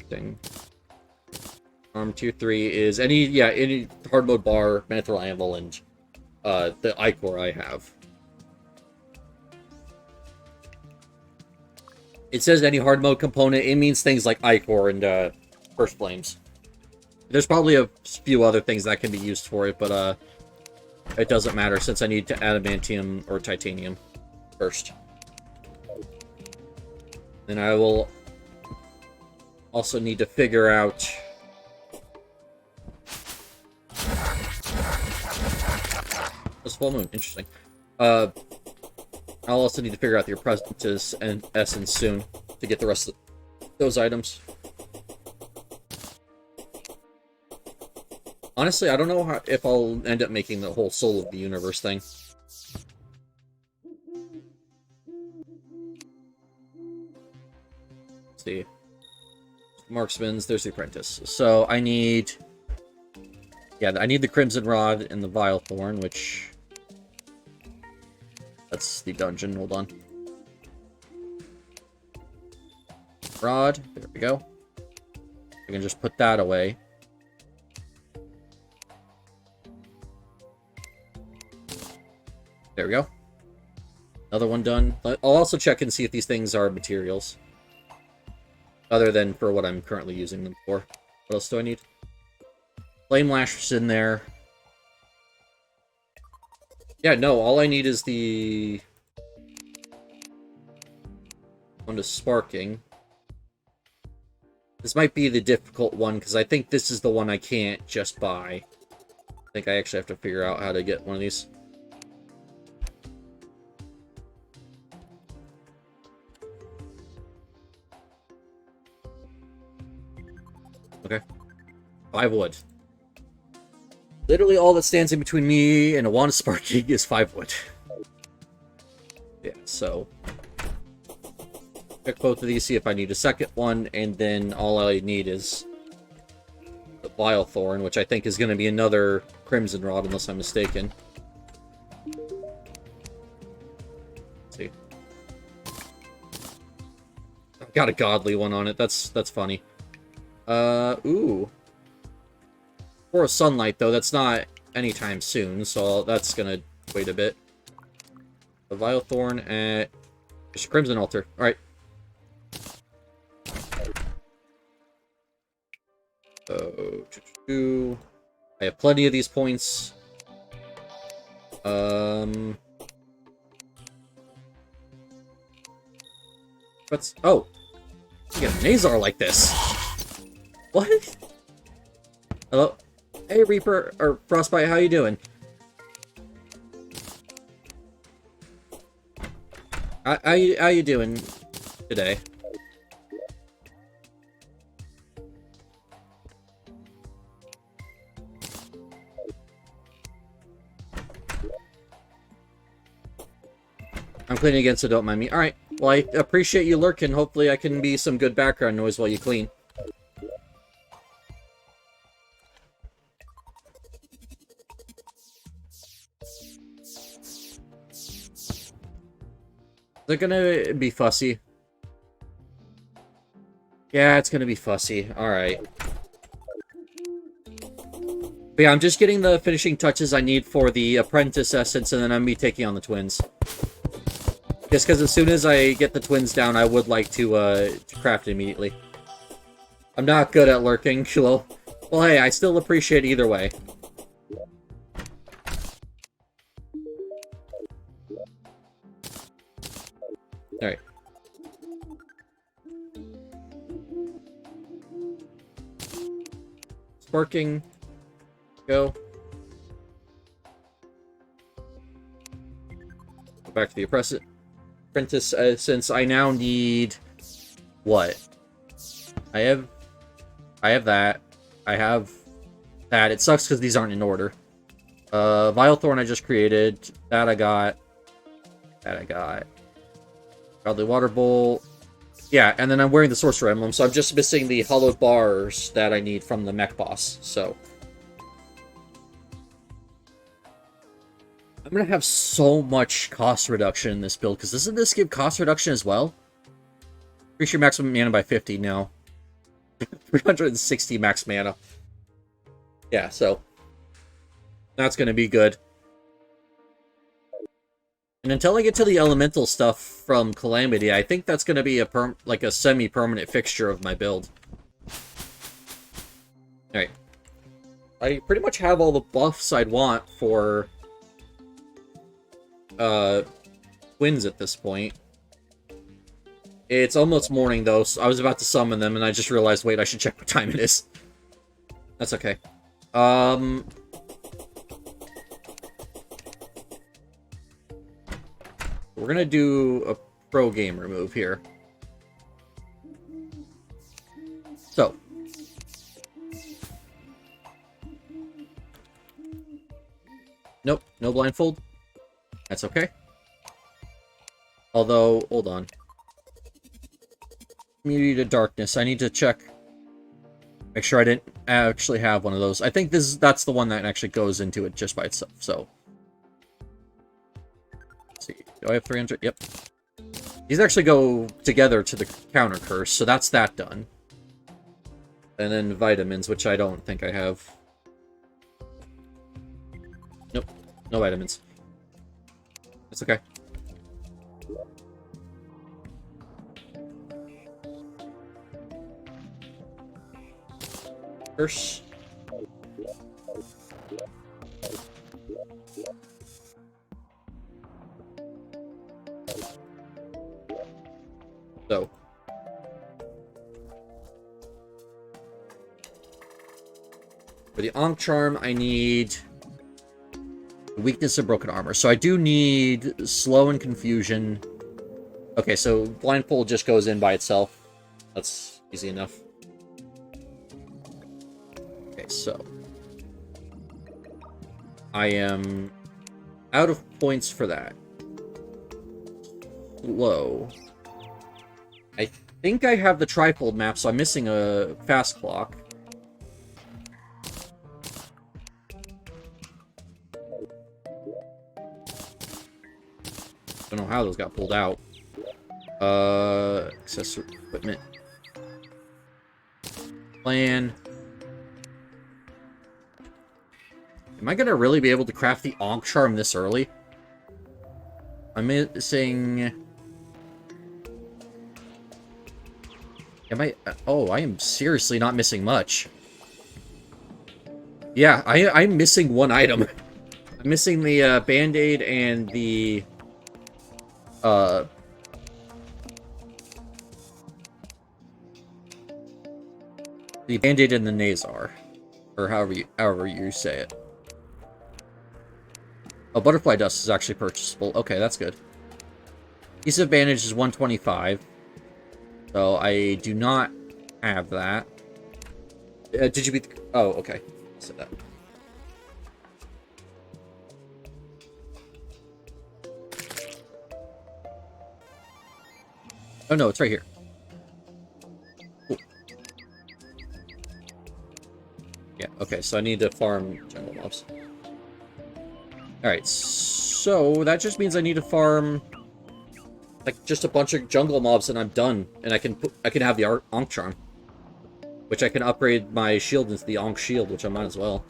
thing. Tier 3 is any hard mode bar, Manthral Anvil, and the Ichor I have. It says any hard mode component. It means things like Ichor and First Flames. There's probably a few other things that can be used for it, but it doesn't matter since I need to adamantium or titanium first. Then I will also need to figure out this full moon. Interesting. I'll also need to figure out the apprentice and essence soon to get the rest of those items. Honestly, I don't know if I'll end up making the whole Soul of the Universe thing. Let's see. Marksman's, there's the apprentice. So I need... Yeah, I need the Crimson Rod and the Vile Thorn, which... That's the dungeon, hold on. Rod, there we go. I can just put that away. There we go. Another one done. I'll also check and see if these things are materials. Other than for what I'm currently using them for. What else do I need? Flame Lasher's in there. Yeah, no, all I need is the one to sparking. This might be the difficult one, because I think this is the one I can't just buy. I think I actually have to figure out how to get one of these. Okay. 5 wood. Literally all that stands in between me and a wand of sparking is 5 wood. Yeah, so... Check both of these, see if I need a second one, and then all I need is the Vile Thorn, which I think is going to be another Crimson Rod, unless I'm mistaken. Let's see. I've got a godly one on it, that's funny. Ooh. For a sunlight, though, that's not anytime soon, so that's gonna wait a bit. The Vile Thorn at... There's a Crimson Altar. Alright. So... I have plenty of these points. What's... Oh! You get a Nazar like this! What? Hello? Hey, Reaper, or Frostbite, how you doing? How you doing today? I'm cleaning again, so don't mind me. Alright, well, I appreciate you lurking. Hopefully I can be some good background noise while you clean. They're gonna be fussy. Yeah, it's gonna be fussy. Alright. But yeah, I'm just getting the finishing touches I need for the Apprentice Essence, and then I'm gonna be taking on the Twins. Just because as soon as I get the Twins down, I would like to craft it immediately. I'm not good at lurking. Well, hey, I still appreciate it either way. Alright. Sparking. Go. Go back to the apprentice, since I now need... What? I have that. I have that. It sucks because these aren't in order. Vile Thorn I just created. That I got. That I got. Godly Water Bowl. Yeah, and then I'm wearing the Sorcerer Emblem, so I'm just missing the hollowed bars that I need from the mech boss, so... I'm gonna have so much cost reduction in this build, because doesn't this give cost reduction as well? Increase your maximum mana by 50, no. 360 max mana. Yeah, so that's going to be good. And until I get to the elemental stuff from Calamity, I think that's going to be a semi-permanent fixture of my build. Alright. I pretty much have all the buffs I'd want for twins at this point. It's almost morning, though, so I was about to summon them, and I just realized, wait, I should check what time it is. That's okay. We're gonna do a pro gamer move here. So. Nope, no blindfold. That's okay. Although, hold on. Immunity to darkness. I need to check. Make sure I didn't actually have one of those. I think that's the one that actually goes into it just by itself, so. Let's see. Do I have 300? Yep. These actually go together to the counter curse, so that's that done. And then vitamins, which I don't think I have. Nope. No vitamins. It's okay. Curse. So. For the Ankh Charm, I need weakness of broken armor. So I do need slow and confusion. Okay, so blindfold just goes in by itself. That's easy enough. Okay, so I am out of points for that. Slow. I think I have the trifold map, so I'm missing a fast clock. Don't know how those got pulled out. Accessory equipment. Plan. Am I gonna really be able to craft the Ankh Charm this early? I'm missing... Am I... Oh, I am seriously not missing much. Yeah, I'm missing one item. I'm missing the Band-Aid and the... the Band-Aid and the Nazar. Or however you say it. Oh, Butterfly Dust is actually purchasable. Okay, that's good. Adhesive Bandage is 125. So I do not have that. Did you beat the... Oh, okay. I'll say that. Oh no, it's right here. Cool. Yeah, okay, so I need to farm jungle mobs. Alright, so that just means I need to farm like just a bunch of jungle mobs and I'm done. And I can have the Ankh Charm. Which I can upgrade my shield into the Ankh Shield, which I might as well.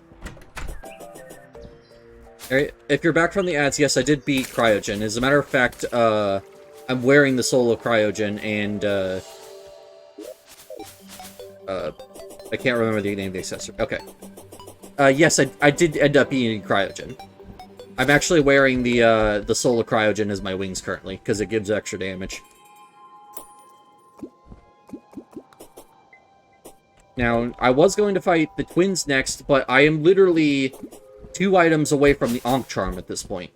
Alright, if you're back from the ads, yes, I did beat Cryogen. As a matter of fact, I'm wearing the Soul of Cryogen, and, I can't remember the name of the accessory. Okay. Yes, I did end up beating Cryogen. I'm actually wearing the Soul of Cryogen as my wings currently, because it gives extra damage. Now, I was going to fight the twins next, but I am literally 2 items away from the Ankh Charm at this point.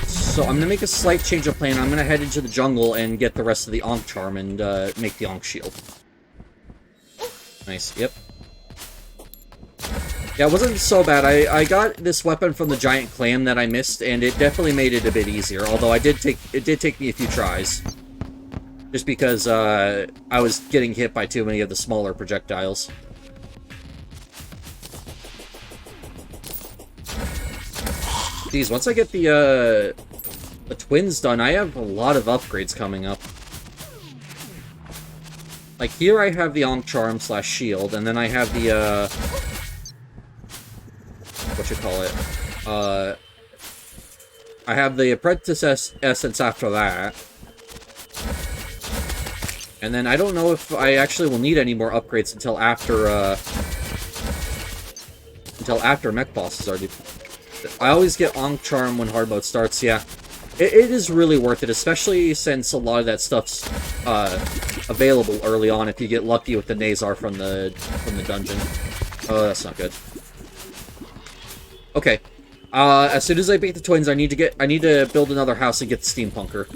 So I'm going to make a slight change of plan. I'm going to head into the jungle and get the rest of the Ankh Charm and make the Ankh Shield. Nice, yep. Yeah, it wasn't so bad. I got this weapon from the giant clam that I missed, and it definitely made it a bit easier. Although it did take me a few tries. Just because I was getting hit by too many of the smaller projectiles. Geez, once I get the twins done, I have a lot of upgrades coming up. Like, here I have the Ankh Charm / shield, and then I have the, I have the Apprentice Essence after that. And then I don't know if I actually will need any more upgrades until after mech bosses are I always get Ankh Charm when hard mode starts, yeah. It is really worth it, especially since a lot of that stuff's available early on if you get lucky with the Nazar from the dungeon. Oh, that's not good. Okay. As soon as I beat the twins, I need to build another house and get the Steampunker.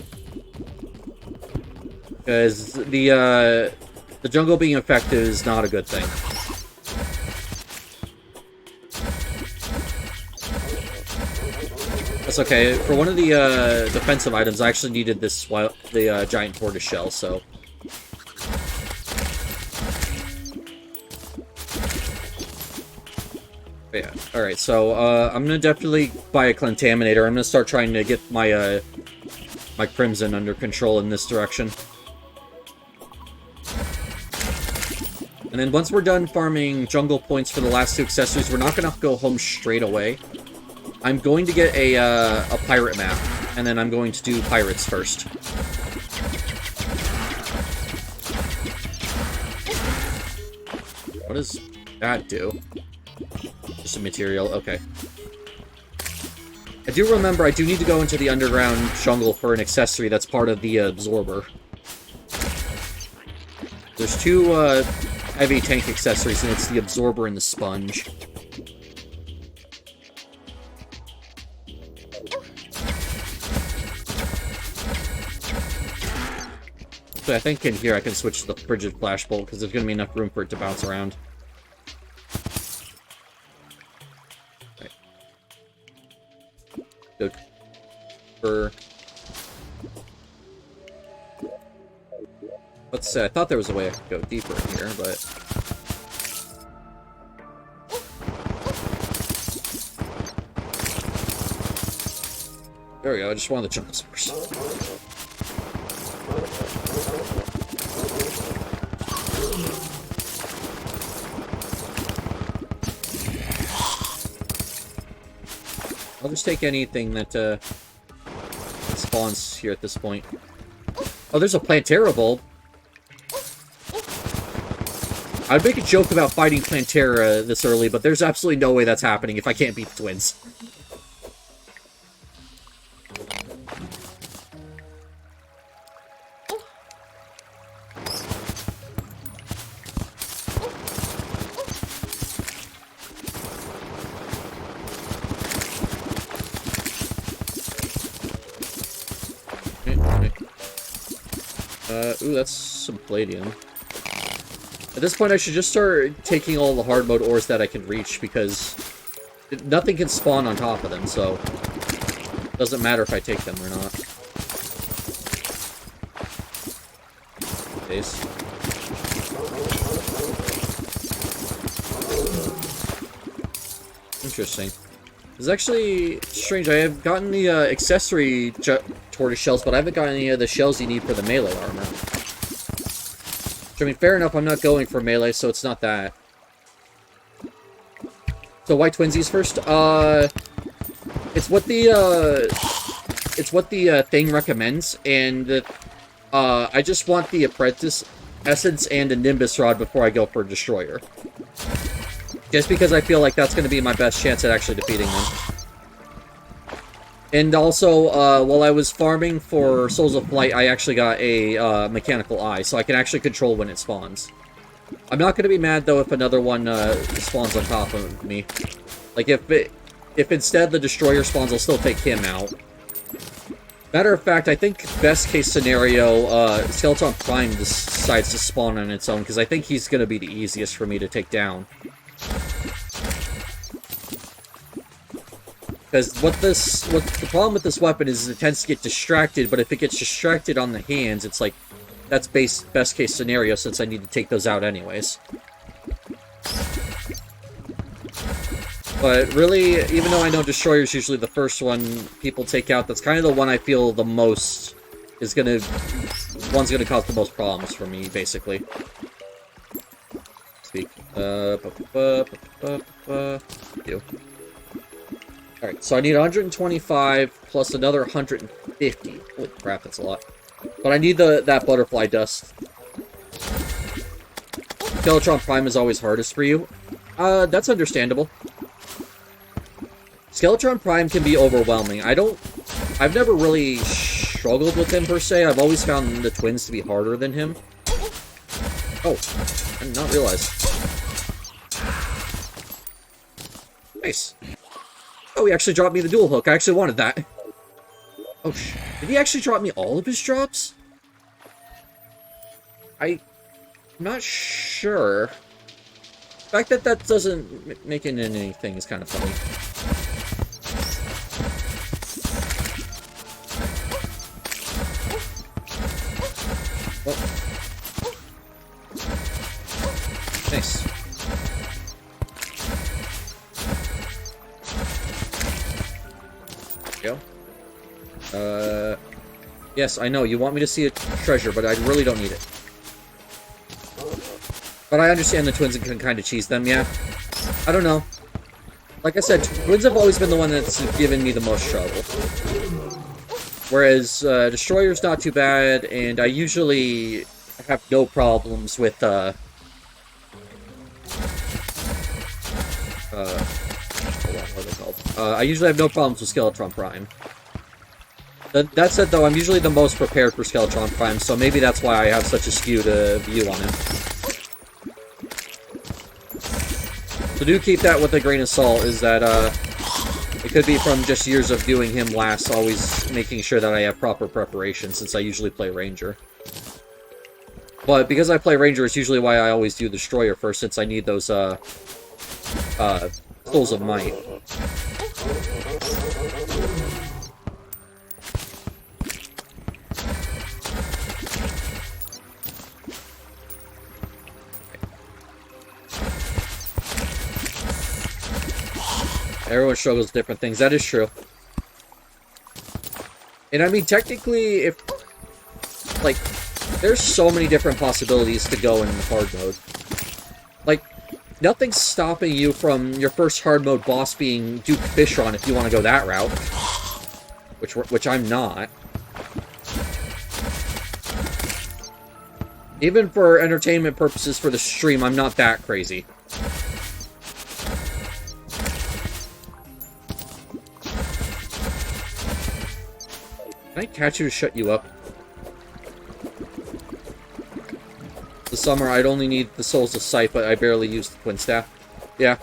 Because the jungle being effective is not a good thing. That's okay. For one of the defensive items, I actually needed the giant tortoise shell, so. But yeah. Alright, so I'm gonna definitely buy a Contaminator. I'm gonna start trying to get my my Crimson under control in this direction. And then once we're done farming jungle points for the last 2 accessories, we're not gonna go home straight away. I'm going to get a pirate map, and then I'm going to do pirates first. What does that do? Just a material, okay. I do remember I do need to go into the underground jungle for an accessory that's part of the absorber. There's 2 heavy tank accessories, and it's the absorber and the sponge. So I think in here I can switch to the frigid flashbolt because there's going to be enough room for it to bounce around. Right. Good. Let's say I thought there was a way I could go deeper in here, but there we go. I just wanted the jungle source. I'll just take anything that spawns here at this point. Oh, there's a Plantera bulb. I'd make a joke about fighting Plantera this early, but there's absolutely no way that's happening if I can't beat the twins. Ooh, that's some palladium. At this point, I should just start taking all the hard mode ores that I can reach, because nothing can spawn on top of them, so it doesn't matter if I take them or not. Base. Interesting. It's actually strange. I have gotten the accessory tortoise shells, but I haven't gotten any of the shells you need for the melee armor. Which, I mean, fair enough, I'm not going for melee, so it's not that. So why twinsies first? It's what the thing recommends, and I just want the Apprentice Essence and a Nimbus Rod before I go for a Destroyer. Just because I feel like that's going to be my best chance at actually defeating them. And also, while I was farming for Souls of Flight, I actually got a mechanical eye, so I can actually control when it spawns. I'm not going to be mad, though, if another one spawns on top of me. Like, if instead the Destroyer spawns, I'll still take him out. Matter of fact, I think best case scenario, Skeleton Prime decides to spawn on its own, because I think he's going to be the easiest for me to take down. Because what the problem with this weapon is it tends to get distracted, but if it gets distracted on the hands, it's like, that's best case scenario since I need to take those out anyways. But really, even though I know Destroyer is usually the first one people take out, that's kind of the one I feel the most is one's gonna cause the most problems for me, basically. speak. You. Alright, so I need 125 plus another 150. Holy crap, that's a lot. But I need that butterfly dust. Skeletron Prime is always hardest for you. That's understandable. Skeletron Prime can be overwhelming. I've never really struggled with him per se. I've always found the twins to be harder than him. Oh, I did not realize. Nice. Oh, he actually dropped me the dual hook. I actually wanted that. Oh, did he actually drop me all of his drops? I'm not sure. The fact that that doesn't make it in anything is kind of funny. Oh. Nice. There we go. Yes, I know, you want me to see a treasure, but I really don't need it. But I understand the twins can kind of cheese them, yeah. I don't know. Like I said, twins have always been the one that's given me the most trouble. Whereas, Destroyer's not too bad, and I usually have no problems with, hold on, what are they called? I usually have no problems with Skeletron Prime. That said, though, I'm usually the most prepared for Skeletron Prime, so maybe that's why I have such a skewed view on him. So do keep that with a grain of salt, is that, it could be from just years of doing him last, always making sure that I have proper preparation, since I usually play Ranger. But because I play Ranger, it's usually why I always do Destroyer first, since I need those, Souls of Might. Everyone struggles with different things. That is true. And I mean, technically, if... like, there's so many different possibilities to go in hard mode. Like, nothing's stopping you from your first hard mode boss being Duke Fishron if you want to go that route. Which I'm not. Even for entertainment purposes for the stream, I'm not that crazy. Can I catch you to shut you up? The summer, I'd only need the Souls of Sight, but I barely use the Twin Staff. Yeah.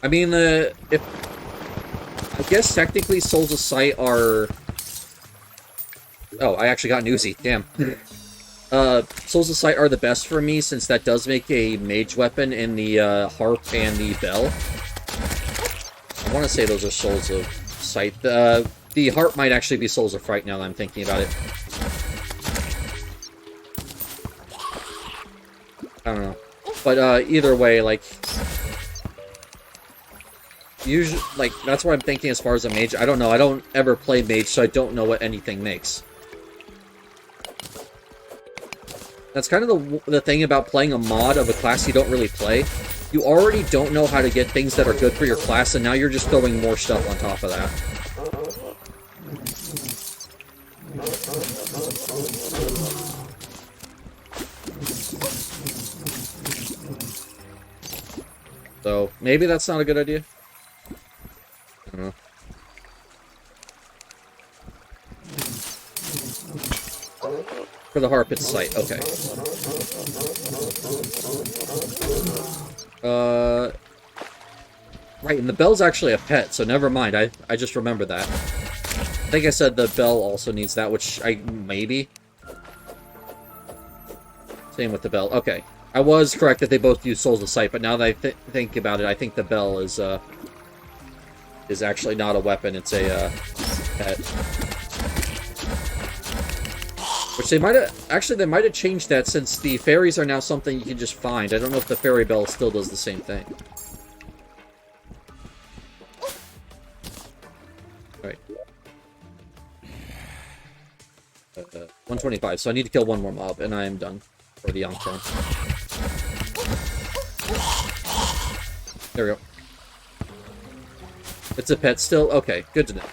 I mean, I guess technically Souls of Sight are... Oh, I actually got an Uzi. Damn. Souls of Sight are the best for me, since that does make a mage weapon in the harp and the bell. I want to say those are Souls of Sight. The harp might actually be Souls of Fright now that I'm thinking about it. I don't know. But either way, like... usually, like, that's what I'm thinking as far as a mage. I don't know. I don't ever play mage, so I don't know what anything makes. That's kind of the thing about playing a mod of a class you don't really play. You already don't know how to get things that are good for your class, and now you're just throwing more stuff on top of that. So, maybe that's not a good idea. I don't know. For the harp, it's sight. Okay. Right, and the bell's actually a pet, so never mind. I just remember that. I think I said the bell also needs that, which maybe. Same with the bell. Okay. I was correct that they both use Souls of Sight, but now that I think about it, I think the bell is actually not a weapon, it's a pet. Which they might have... actually, they might have changed that, since the fairies are now something you can just find. I don't know if the fairy bell still does the same thing. Alright. 125, so I need to kill one more mob, and I am done for the Youngstone. There we go. It's a pet still? Okay, good to know.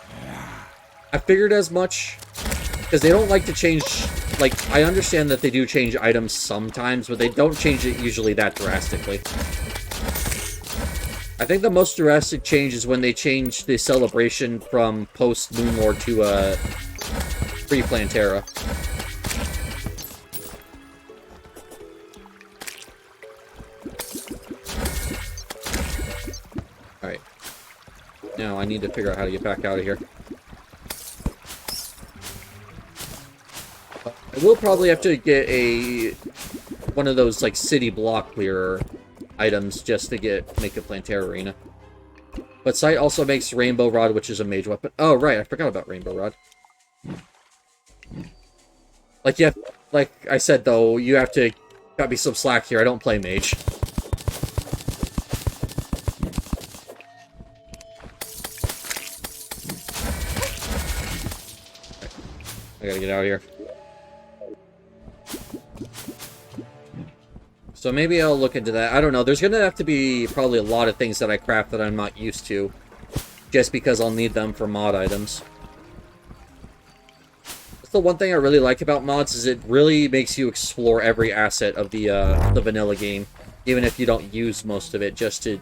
I figured as much, because they don't like to change, like, I understand that they do change items sometimes, but they don't change it usually that drastically. I think the most drastic change is when they change the celebration from post-Moonlord to, pre-Plantera. Alright. Now I need to figure out how to get back out of here. I will probably have to get one of those, like, city block clearer items just to make a Plantera arena. But Sight also makes Rainbow Rod, which is a mage weapon. Oh, right, I forgot about Rainbow Rod. Like, yeah, like I said, though, you have to cut me some slack here. I don't play mage. I gotta get out of here. So maybe I'll look into that. I don't know. There's going to have to be probably a lot of things that I craft that I'm not used to. Just because I'll need them for mod items. That's the one thing I really like about mods, is it really makes you explore every asset of the vanilla game. Even if you don't use most of it, just to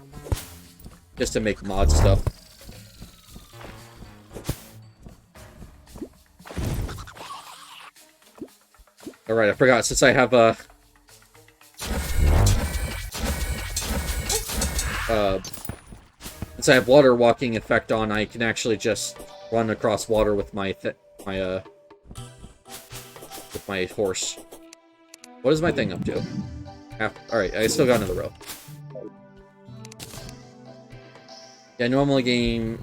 make mod stuff. Alright, I forgot, since I have since I have water walking effect on, I can actually just run across water with my horse. What is my thing up to? Alright, I still got another row. Yeah, normal game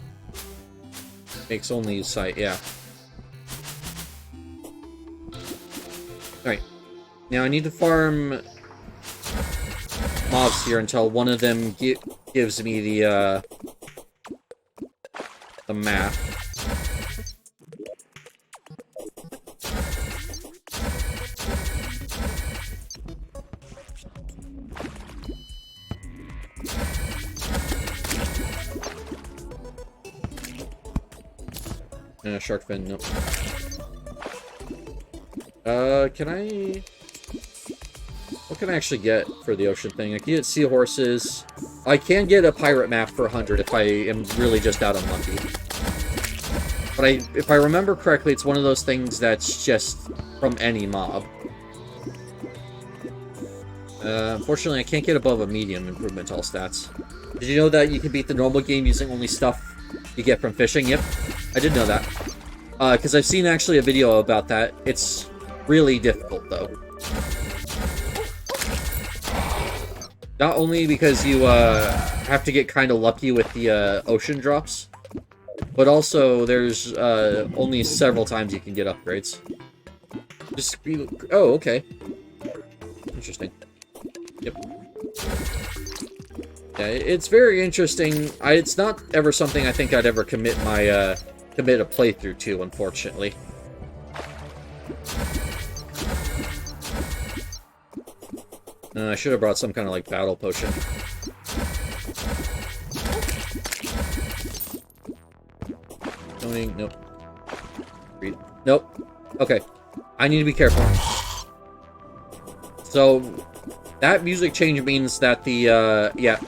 makes only sight, yeah. Alright. Now I need to farm mobs here until one of them gives me the map. Shark fin, nope. Can I... What can I actually get for the ocean thing? I can get seahorses. I can get a pirate map for 100 if I am really just out unlucky. But if I remember correctly, it's one of those things that's just from any mob. Unfortunately, I can't get above a medium improvement all stats. Did you know that you can beat the normal game using only stuff you get from fishing? Yep, I did know that. Because I've seen actually a video about that. It's really difficult, though. Not only because you have to get kind of lucky with the ocean drops, but also there's only several times you can get upgrades. Oh, okay. Interesting. Yep. Yeah, it's very interesting. It's not ever something I think I'd ever commit a playthrough to, unfortunately. I should have brought some kind of, like, battle potion. Nope. Read. Nope. Okay. I need to be careful. So, that music change means that the, yeah.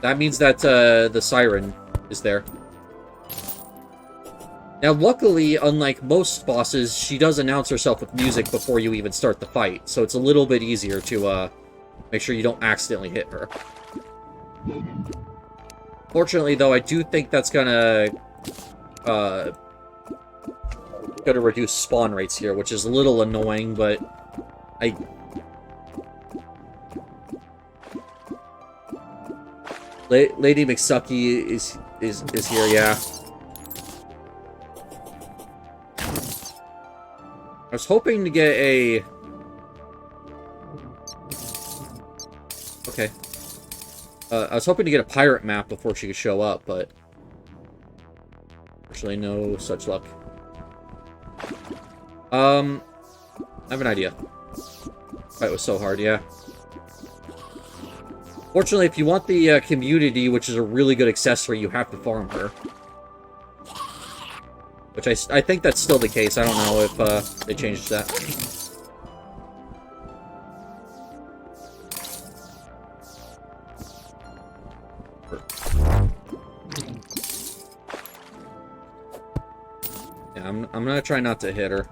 That means that, the siren is there. Now, luckily, unlike most bosses, she does announce herself with music before you even start the fight, so it's a little bit easier to, make sure you don't accidentally hit her. Fortunately, though, I do think that's gonna reduce spawn rates here, which is a little annoying, but Lady McSucky is here, yeah. I was hoping to get a... Okay. I was hoping to get a pirate map before she could show up, but Unfortunately, no such luck. I have an idea. Fight was so hard, yeah. Fortunately, if you want the community, which is a really good accessory, you have to farm her. Which I think that's still the case. I don't know if they changed that. Yeah, I'm gonna try not to hit her.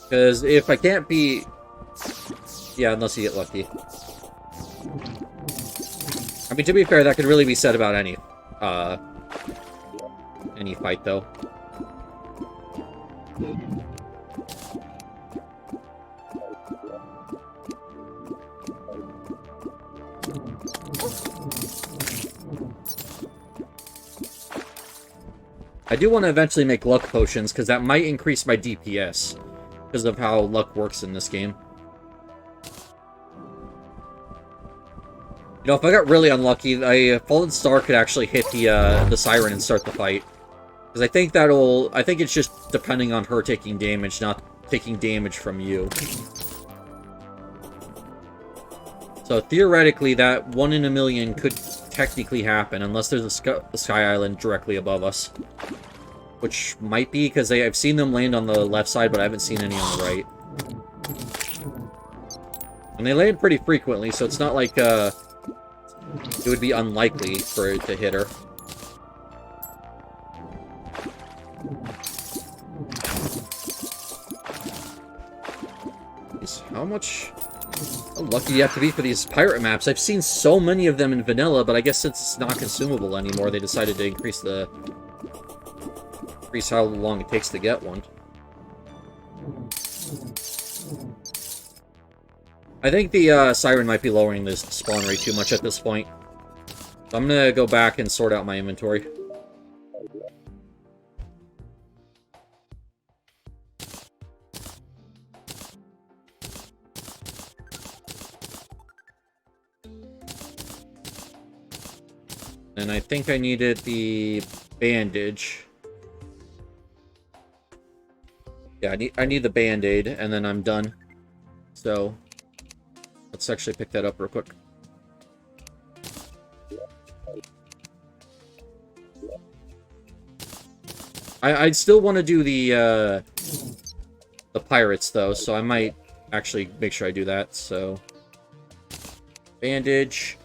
Because if I can't be... Yeah, unless you get lucky. I mean, to be fair, that could really be said about any fight, though. I do want to eventually make luck potions, because that might increase my DPS, because of how luck works in this game. You know, if I got really unlucky, a Fallen Star could actually hit the Siren and start the fight. Because I think I think it's just depending on her taking damage, not taking damage from you. So theoretically, that 1 in a million could technically happen, unless there's a Sky Island directly above us. Which might be, because I've seen them land on the left side, but I haven't seen any on the right. And they land pretty frequently, so it's not like, it would be unlikely for it to hit her. How lucky you have to be for these pirate maps. I've seen so many of them in vanilla, but I guess since it's not consumable anymore, they decided to increase how long it takes to get one. I think the Siren might be lowering this spawn rate too much at this point. So I'm gonna go back and sort out my inventory. And I think I needed the bandage. Yeah, I need the band-aid, and then I'm done. So, let's actually pick that up real quick. I'd still want to do the pirates, though, so I might actually make sure I do that, so... Bandage.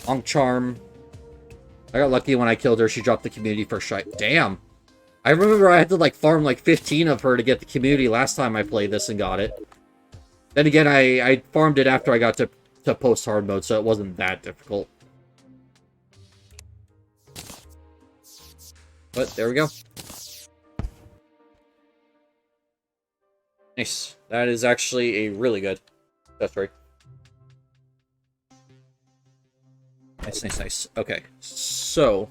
Long Charm. I got lucky when I killed her, she dropped the community first try. Damn! I remember I had to, like, farm, like, 15 of her to get the community last time I played this and got it. Then again, I farmed it after I got to post hard mode, so it wasn't that difficult. But, there we go. Nice. That is actually a really good accessory. Nice, nice, nice. Okay, so...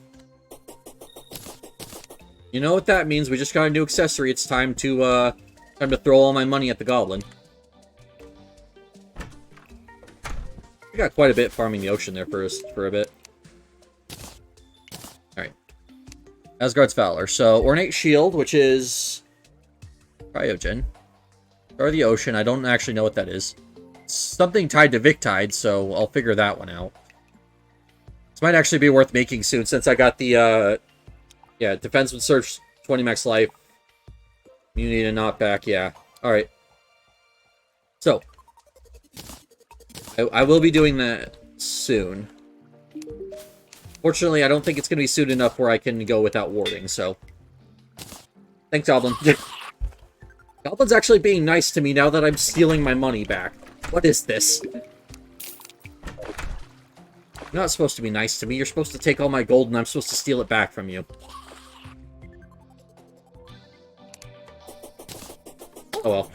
You know what that means? We just got a new accessory. It's time to throw all my money at the goblin. We got quite a bit farming the ocean there for a bit. Alright. Asgard's Valor. So, Ornate Shield, which is... Cryogen. Or the ocean. I don't actually know what that is. It's something tied to Victide, so I'll figure that one out. This might actually be worth making soon, since I got the, yeah, defense with Surge, 20 max life. Immunity to knockback, yeah. Alright. So. I will be doing that soon. Fortunately, I don't think it's going to be soon enough where I can go without warding, so. Thanks, Goblin. Goblin's actually being nice to me now that I'm stealing my money back. What is this? You're not supposed to be nice to me. You're supposed to take all my gold and I'm supposed to steal it back from you. Oh well.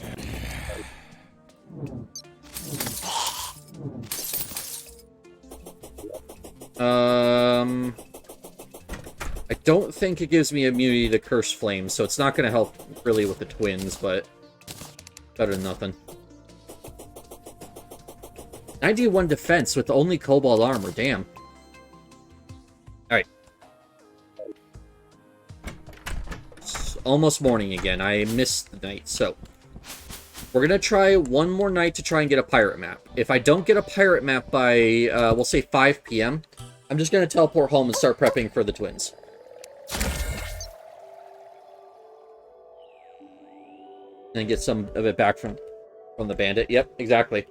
I don't think it gives me immunity to Curse Flames, so it's not going to help really with the twins, but better than nothing. 91 defense with only Cobalt armor, damn. almost morning again. I missed the night, so... We're gonna try one more night to try and get a pirate map. If I don't get a pirate map by, we'll say 5 p.m., I'm just gonna teleport home and start prepping for the twins. And get some of it back from the bandit. Yep, exactly.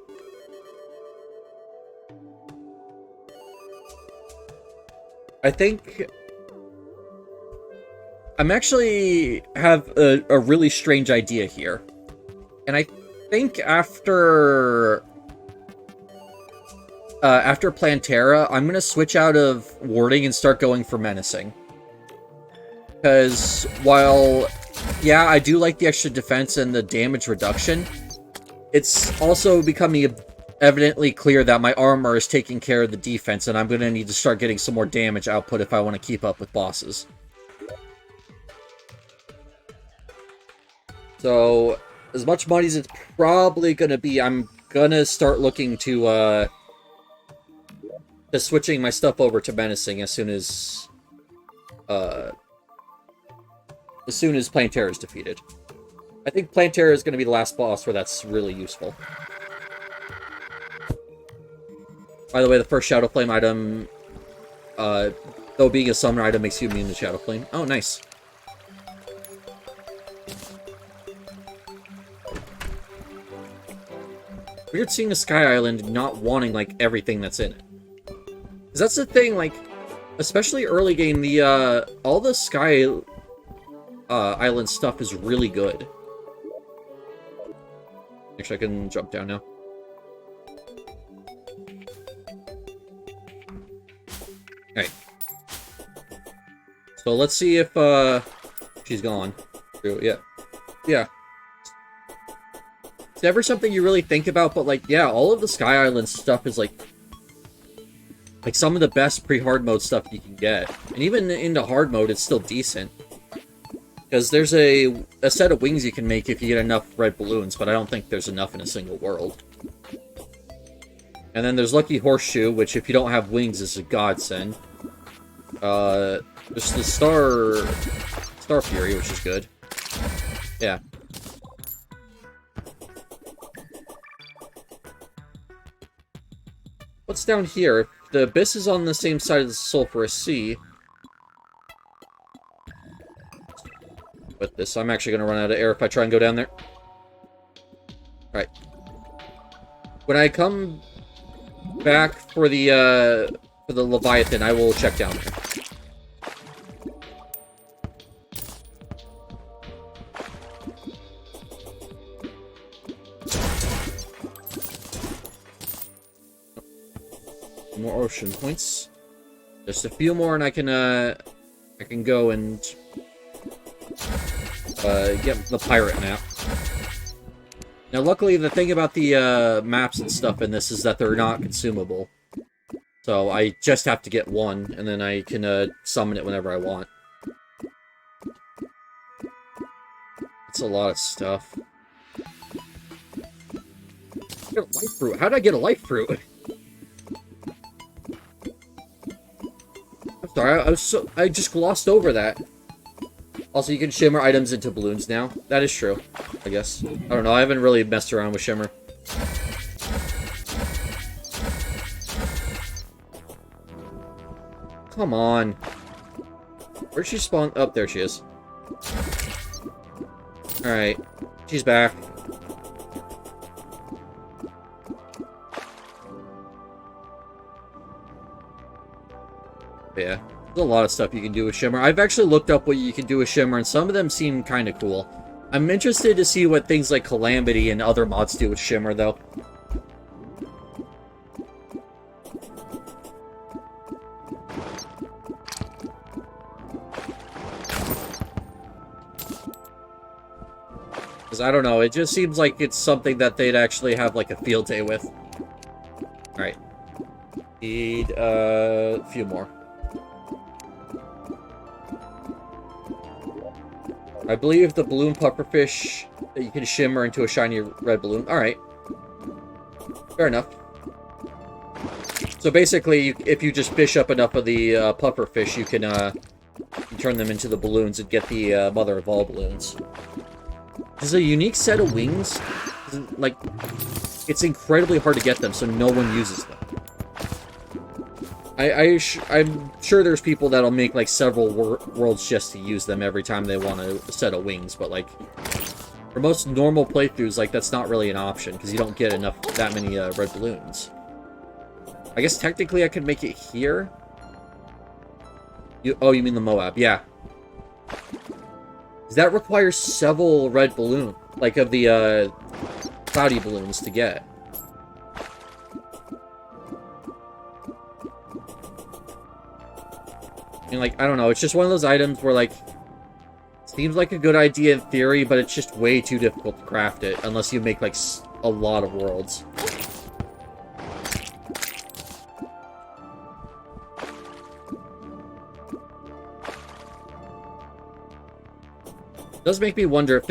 I think... I'm actually have a really strange idea here. And I think after Plantera, I'm gonna switch out of warding and start going for menacing. Because while, yeah, I do like the extra defense and the damage reduction, it's also becoming evidently clear that my armor is taking care of the defense, and I'm gonna need to start getting some more damage output if I want to keep up with bosses. So, as much money as it's probably gonna be, I'm gonna start looking to switching my stuff over to menacing as soon as Plantera is defeated. I think Plantera is gonna be the last boss where that's really useful. By the way, the first Shadow Flame item, though being a summoner item, makes you immune to Shadow Flame. Oh, nice. Weird seeing a Sky Island and not wanting, like, everything that's in it. Because that's the thing, like, especially early game, the, all the Sky Island stuff is really good. Actually, I can jump down now. Alright. So let's see if, she's gone. Yeah. Yeah. It's never something you really think about, but, like, yeah, all of the Sky Island stuff is, like some of the best pre-hard mode stuff you can get. And even into hard mode, it's still decent. Because there's a set of wings you can make if you get enough red balloons, but I don't think there's enough in a single world. And then there's Lucky Horseshoe, which if you don't have wings is a godsend. There's the Star Fury, which is good. Yeah. What's down here? If the Abyss is on the same side of the Sulphurous Sea. With this, I'm actually going to run out of air if I try and go down there. Alright. When I come back for the Leviathan, I will check down there. More ocean points. Just a few more, and I can go and get the pirate map. Now, luckily, the thing about the maps and stuff in this is that they're not consumable. So I just have to get one, and then I can summon it whenever I want. It's a lot of stuff. Get a life fruit. How did I get a life fruit? I'm sorry, I just glossed over that. Also, you can shimmer items into balloons now. That is true, I guess. I don't know, I haven't really messed around with shimmer. Come on. Where'd she spawn? Oh, there she is. Alright. She's back. Yeah. There's a lot of stuff you can do with shimmer. I've actually looked up what you can do with shimmer, and some of them seem kind of cool. I'm interested to see what things like Calamity and other mods do with shimmer, though. Because I don't know, it just seems like it's something that they'd actually have like a field day with. Alright. Need a few more. I believe the balloon pufferfish that you can shimmer into a shiny red balloon. Alright. Fair enough. So basically, if you just fish up enough of the pufferfish, you can and turn them into the balloons and get the mother of all balloons. There's a unique set of wings. Like, it's incredibly hard to get them, so no one uses them. I'm sure there's people that'll make, like, several worlds just to use them every time they want a set of wings, but, like, for most normal playthroughs, like, that's not really an option, because you don't get that many red balloons. I guess technically I could make it here. Oh, you mean the Moab? Yeah. That requires several red balloons, like of the cloudy balloons to get. And like, I don't know, it's just one of those items where like, seems like a good idea in theory, but it's just way too difficult to craft it, unless you make like a lot of worlds. It does make me wonder if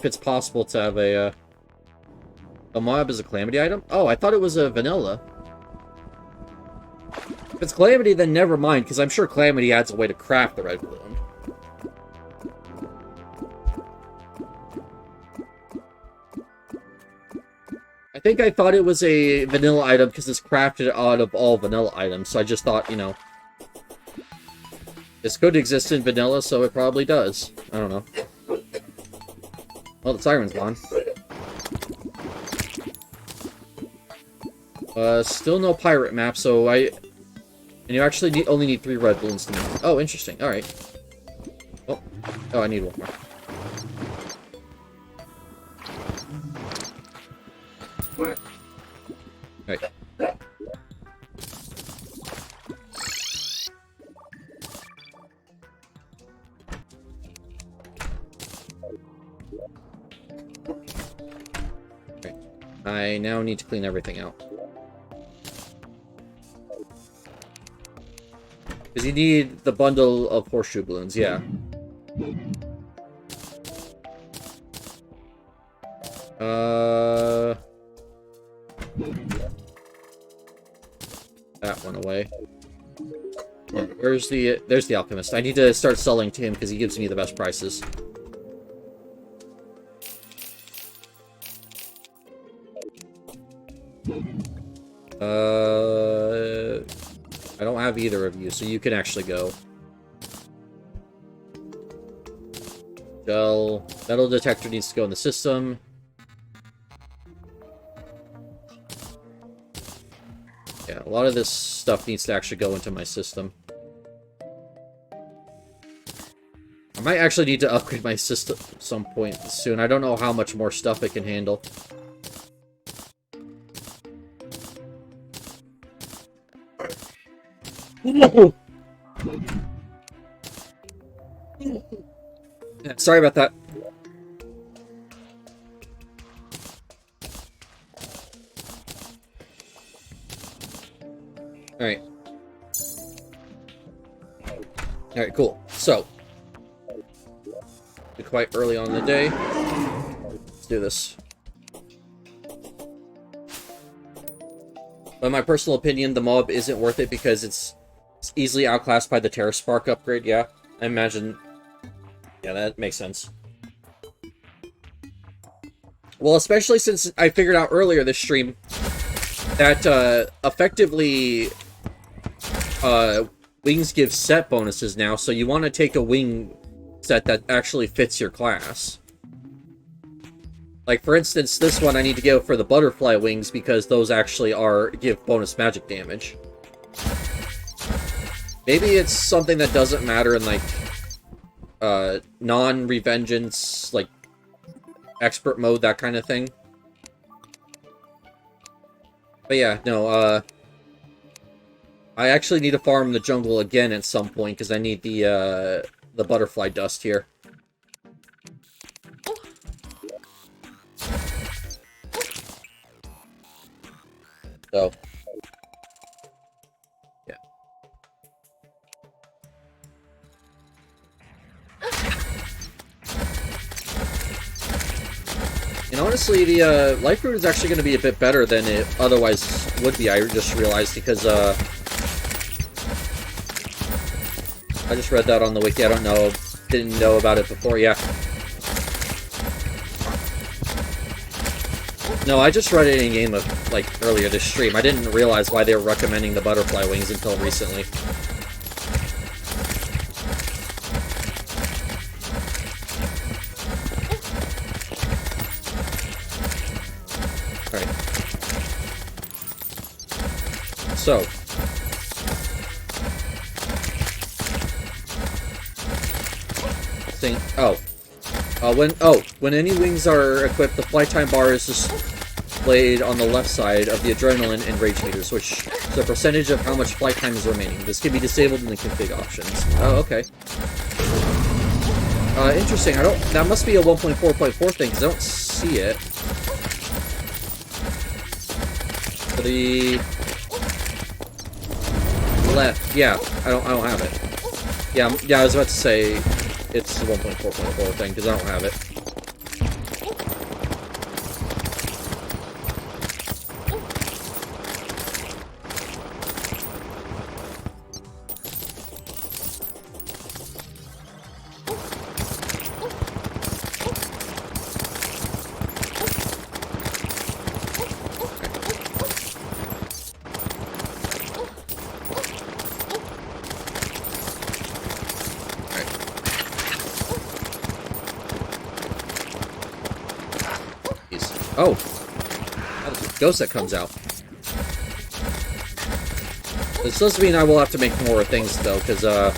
it's possible to have a Moab as a Calamity item. Oh, I thought it was a vanilla. If it's Calamity, then never mind, because I'm sure Calamity adds a way to craft the red balloon. I think I thought it was a vanilla item because it's crafted out of all vanilla items, so I just thought, you know, this could exist in vanilla, so it probably does. I don't know. Well, the siren's gone. Still no pirate map, so and you actually only need 3 red balloons to make. Oh, interesting. Alright. Oh, I need one more. Alright. I now need to clean everything out. Because you need the bundle of horseshoe balloons, yeah. That one away. There's the alchemist. I need to start selling to him because he gives me the best prices. I don't have either of you, so you can actually go. Metal detector needs to go in the system. Yeah, a lot of this stuff needs to actually go into my system. I might actually need to upgrade my system at some point soon. I don't know how much more stuff it can handle. Yeah, sorry about that. Alright. Alright, cool. So, quite early on in the day. Let's do this. But in my personal opinion, the mob isn't worth it because it's easily outclassed by the Terra Spark upgrade, yeah. I imagine... Yeah, that makes sense. Well, especially since I figured out earlier this stream that, effectively, wings give set bonuses now, so you want to take a wing set that actually fits your class. Like, for instance, this one I need to go for the butterfly wings because those actually give bonus magic damage. Maybe it's something that doesn't matter in, like, non-revengeance, like, expert mode, that kind of thing. But yeah, no, I actually need to farm the jungle again at some point, because I need the butterfly dust here. So, yeah. And honestly, the life root is actually going to be a bit better than it otherwise would be, I just realized, because I just read that on the wiki. I don't know. Didn't know about it before. Yeah. No, I just read it in game of, like, earlier this stream. I didn't realize why they were recommending the butterfly wings until recently. Alright. So. When any wings are equipped, the flight time bar is displayed on the left side of the adrenaline and rage meters, which is a percentage of how much flight time is remaining. This can be disabled in the config options. Oh, okay. Interesting. That must be a 1.4.4 thing, because I don't see it. For the left, yeah, I don't have it. Yeah, I was about to say it's a 1.4.4 thing, because I don't have it. Oh! That's a ghost that comes out. This does mean I will have to make more things, though, because, the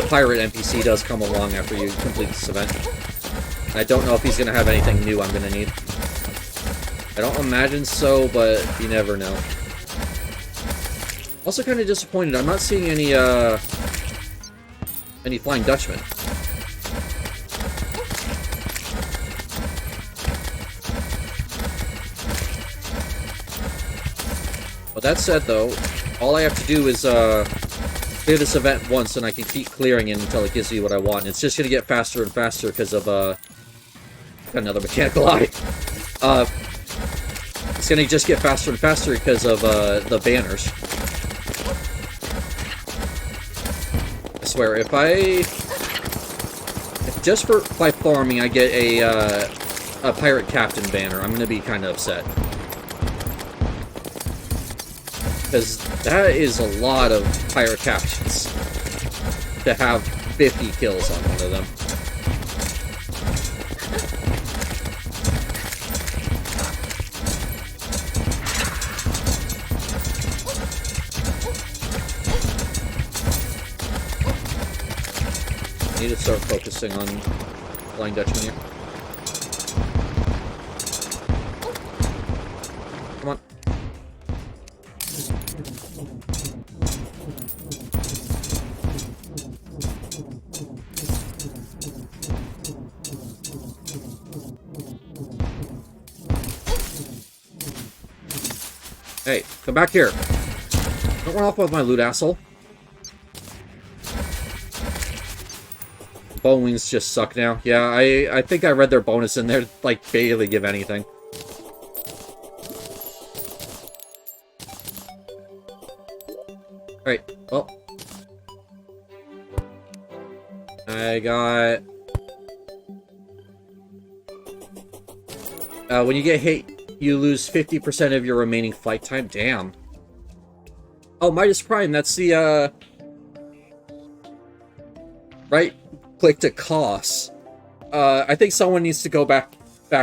pirate NPC does come along after you complete this event. I don't know if he's gonna have anything new I'm gonna need. I don't imagine so, but you never know. Also kind of disappointed, I'm not seeing any Flying Dutchmen. That said, though, all I have to do is clear this event once, and I can keep clearing it until it gives me what I want. And it's just going to get faster and faster because of got another mechanical eye. It's going to just get faster and faster because of the banners. I swear, if just by farming I get a pirate captain banner, I'm going to be kind of upset. Because that is a lot of pirate captains to have 50 kills on one of them. I need to start focusing on Flying Dutchman here. Come on. Hey, come back here. Don't run off with my loot, asshole. Bone wings just suck now. Yeah, I think I read their bonus in there, like, barely give anything. Alright, well. I got... when you get hit, you lose 50% of your remaining flight time. Damn. Oh, Midas Prime, that's the, right click to cost. I think someone needs to go back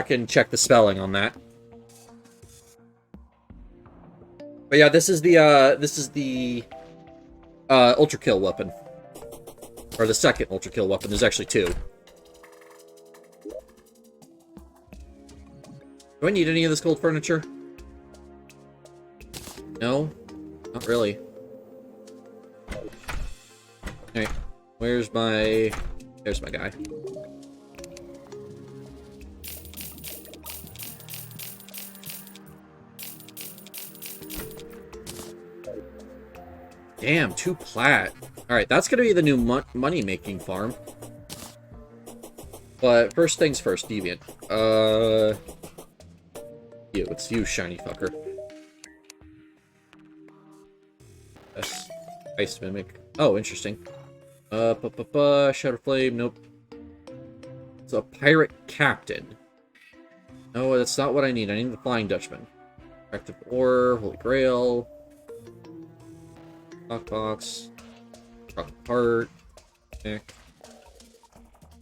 and check the spelling on that. But yeah, this is the Ultra Kill weapon. Or the second Ultra Kill weapon. There's actually two. Do I need any of this gold furniture? No? Not really. Alright. Where's my... There's my guy. Damn, 2 plat. Alright, that's gonna be the new money-making farm. But first things first, Deviant. It's you, shiny fucker. Ice Mimic. Oh, interesting. Shadow Flame, nope. It's a Pirate Captain. No, that's not what I need. I need the Flying Dutchman. Active Ore, Holy Grail. Lockbox. Chocolate Heart. Nick.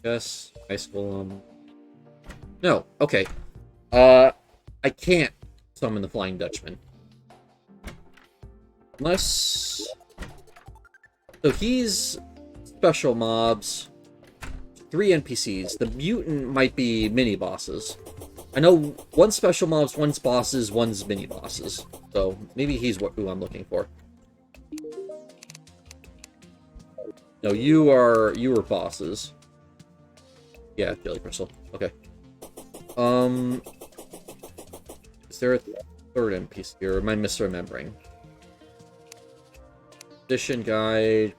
Yes. Ice Golem. No, okay. I can't summon the Flying Dutchman. Unless... So he's special mobs. 3 NPCs. The mutant might be mini-bosses. I know one's special mobs, one's bosses, one's mini-bosses. So maybe he's who I'm looking for. No, you were bosses. Yeah, Jelly Crystal. Okay. Is there a third NPC here? Or am I misremembering? Edition guide.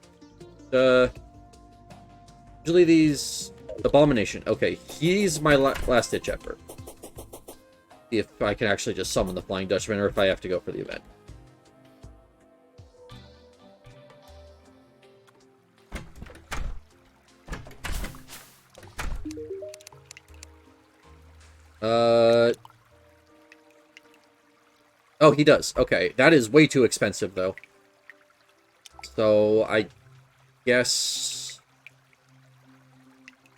Usually these... Abomination. Okay, he's my last-ditch effort. See if I can actually just summon the Flying Dutchman, or if I have to go for the event. Oh, he does. Okay, that is way too expensive, though. So, I guess...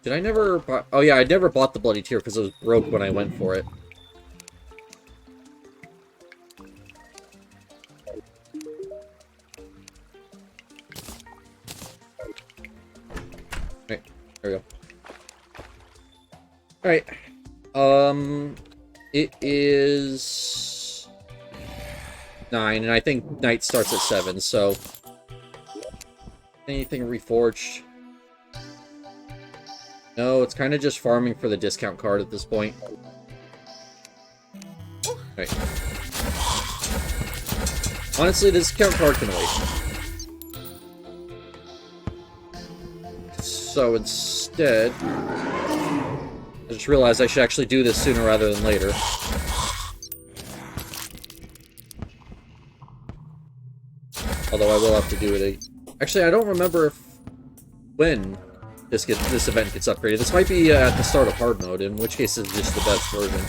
Did I never buy... Oh, yeah, I never bought the Bloody Tear because it was broke when I went for it. Okay, there we go. Alright. It is... 9, and I think night starts at 7, so... Anything reforged? No, it's kind of just farming for the discount card at this point. Right. Honestly, the discount card can wait. So instead... I just realized I should actually do this sooner rather than later. Although I will have to do it. Actually, I don't remember when this event gets upgraded. This might be at the start of hard mode, in which case it's just the best version.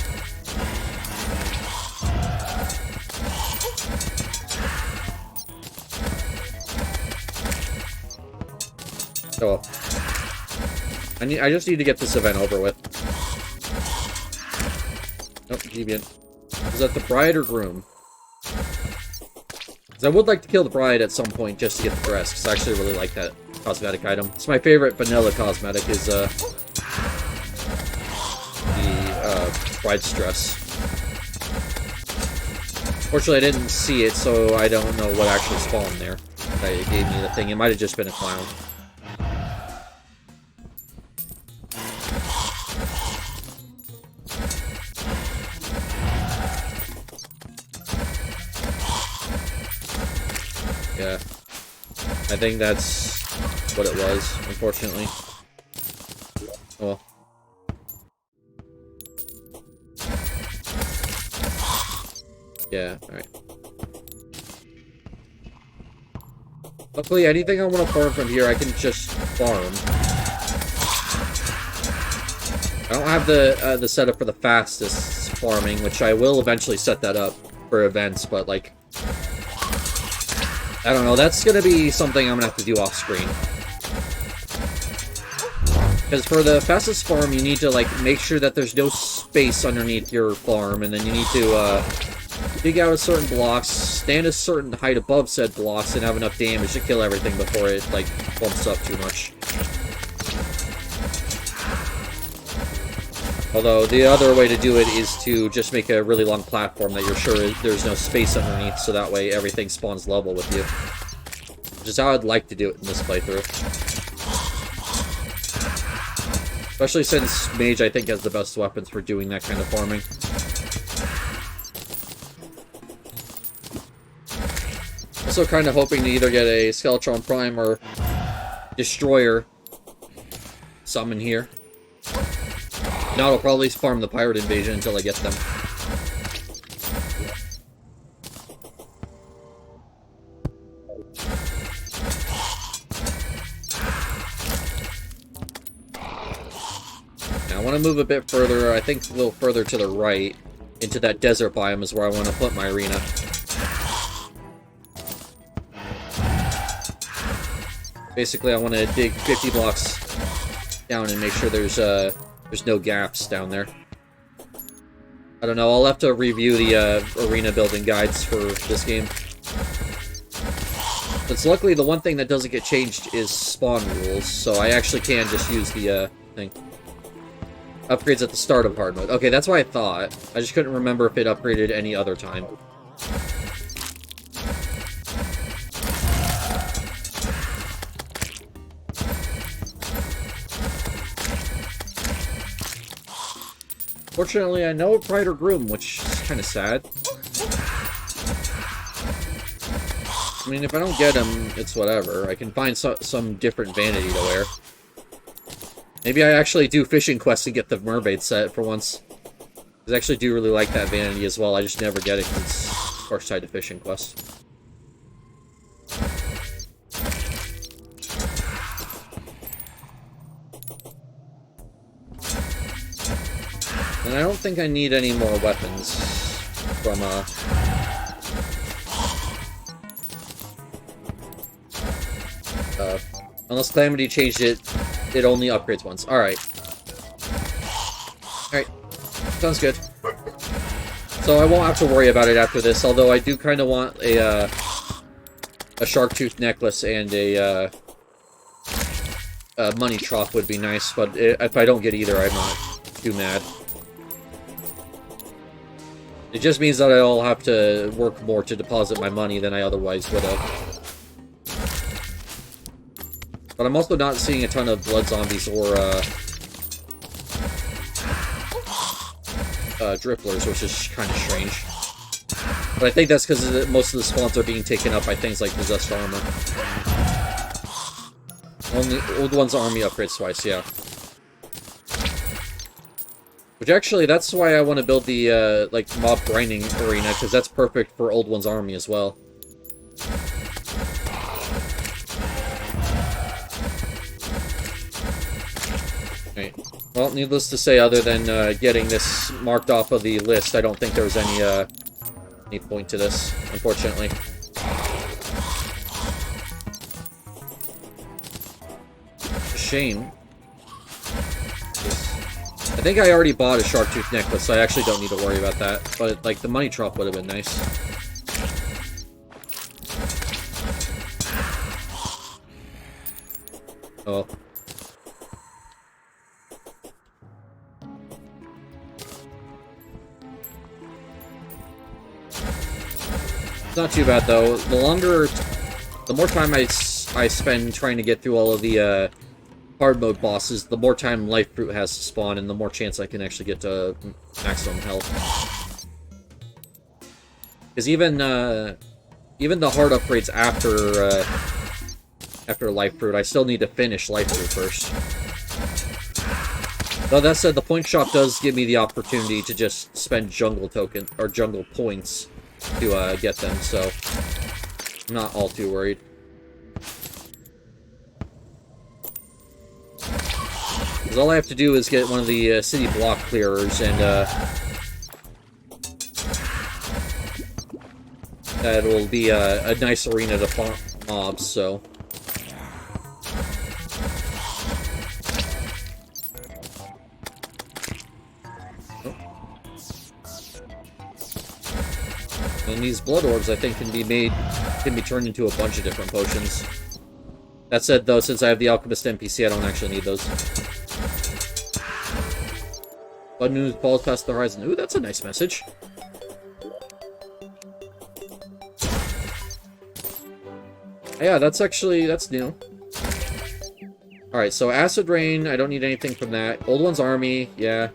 Oh well. I just need to get this event over with. Nope, deviant. Is that the bride or groom? I would like to kill the bride at some point just to get the dress, because I actually really like that cosmetic item. It's my favorite vanilla cosmetic, is the bride's dress. Fortunately, I didn't see it, so I don't know what actually spawned there. It gave me the thing. It might have just been a clown. Yeah, I think that's what it was, unfortunately. Oh well. Yeah, alright. Luckily, anything I want to farm from here, I can just farm. I don't have the setup for the fastest farming, which I will eventually set that up for events, but, like... I don't know, that's gonna be something I'm gonna have to do off-screen. Because for the fastest farm, you need to, like, make sure that there's no space underneath your farm, and then you need to, dig out a certain blocks, stand a certain height above said blocks, and have enough damage to kill everything before it, like, bumps up too much. Although, the other way to do it is to just make a really long platform that you're sure there's no space underneath, so that way everything spawns level with you. Which is how I'd like to do it in this playthrough. Especially since Mage, I think, has the best weapons for doing that kind of farming. Also kind of hoping to either get a Skeletron Prime or Destroyer summon here. Now I'll probably farm the Pirate Invasion until I get them. want to move a bit further, I think a little further to the right, into that desert biome is where I want to put my arena. Basically, I want to dig 50 blocks down and make sure there's no gaps down there. I don't know, I'll have to review the arena building guides for this game. But luckily, the one thing that doesn't get changed is spawn rules, so I actually can just use the thing. Upgrades at the start of hard mode. Okay, that's what I thought. I just couldn't remember if it upgraded any other time. Fortunately, I know a brighter groom, which is kind of sad. I mean, if I don't get him, it's whatever. I can find some different vanity to wear. Maybe I actually do fishing quests and get the mermaid set for once. Because I actually do really like that vanity as well. I just never get it because it's, of course, tied to fishing quests. And I don't think I need any more weapons from, unless Calamity changed it, it only upgrades once. Alright. Alright. Sounds good. So I won't have to worry about it after this, although I do kind of want a shark tooth necklace and a money trough would be nice, but if I don't get either, I'm not too mad. It just means that I'll have to work more to deposit my money than I otherwise would have. But I'm also not seeing a ton of blood zombies or dripplers, which is kind of strange. But I think that's because most of the spawns are being taken up by things like possessed armor. Only Old One's army upgrades twice, yeah. Which actually, that's why I want to build the, like, mob grinding arena, because that's perfect for Old One's army as well. Right. Well, needless to say, other than getting this marked off of the list, I don't think there was any point to this, unfortunately. Shame. I think I already bought a shark tooth necklace, so I actually don't need to worry about that. But, like, the money trough would have been nice. Oh. It's not too bad, though. The more time I spend trying to get through all of the, hard mode bosses, the more time life fruit has to spawn, and the more chance I can actually get to maximum health. Because even the hard upgrades after life fruit, I still need to finish life fruit first. Though that said, the point shop does give me the opportunity to just spend jungle token or jungle points to get them, so I'm not all too worried. Because all I have to do is get one of the city block clearers, and that will be a nice arena to farm mobs, so. Oh. And these blood orbs, I think, can be turned into a bunch of different potions. That said, though, since I have the Alchemist NPC, I don't actually need those. Blood moon falls past the horizon. Ooh, that's a nice message. Yeah, that's new. Alright, so Acid Rain, I don't need anything from that. Old One's Army, yeah.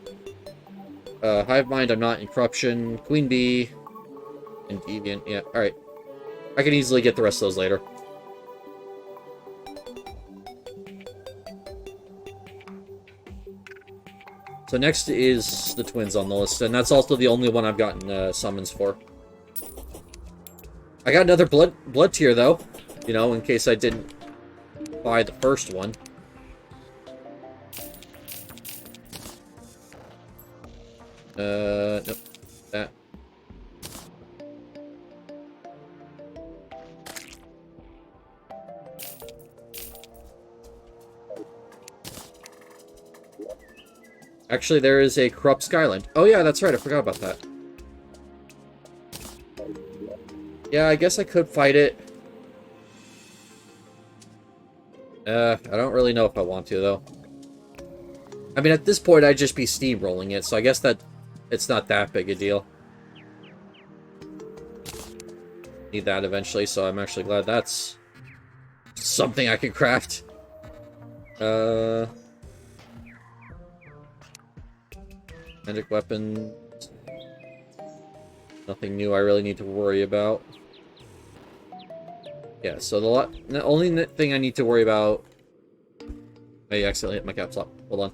Hive Mind, I'm not in Corruption. Queen Bee, and Deviant, yeah, alright. I can easily get the rest of those later. So next is the twins on the list, and that's also the only one I've gotten summons for. I got another blood tier, though, you know, in case I didn't buy the first one. Nope. That. Actually, there is a corrupt Skyland. Oh yeah, that's right, I forgot about that. Yeah, I guess I could fight it. I don't really know if I want to, though. I mean, at this point, I'd just be steamrolling it, so I guess that it's not that big a deal. Need that eventually, so I'm actually glad that's something I can craft. Magic weapons. Nothing new I really need to worry about. Yeah, so the only thing I need to worry about... I accidentally hit my caps lock. Hold on.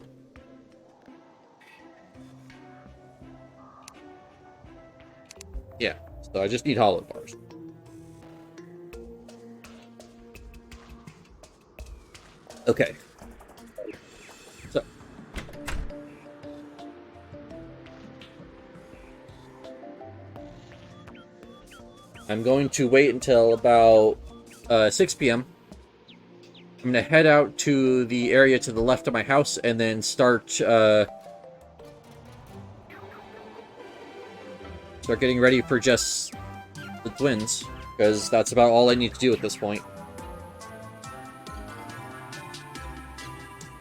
Yeah, so I just need hollow bars. Okay. So. I'm going to wait until about 6 p.m. I'm going to head out to the area to the left of my house and then start getting ready for just the twins, because that's about all I need to do at this point.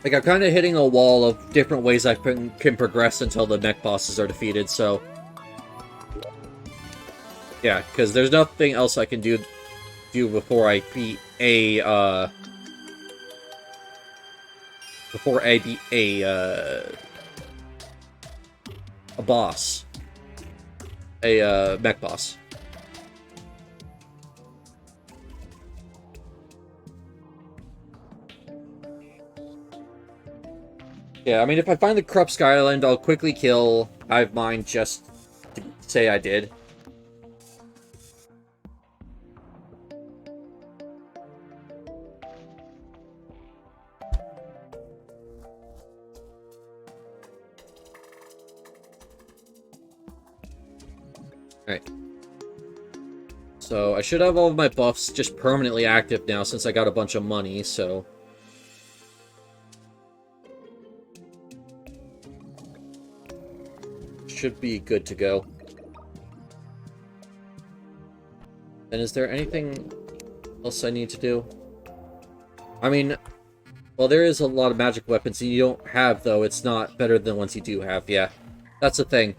Like, I'm kind of hitting a wall of different ways I can progress until the mech bosses are defeated, so... Yeah, because there's nothing else I can do before I beat a, before I beat a boss. A, mech boss. Yeah, I mean, if I find the corrupt Skyland, I'll quickly kill Hive Mind just to say I did. Alright. So, I should have all of my buffs just permanently active now since I got a bunch of money, so... Should be good to go. And is there anything else I need to do? I mean, well, there is a lot of magic weapons you don't have, though. It's not better than the ones you do have, yeah. That's the thing.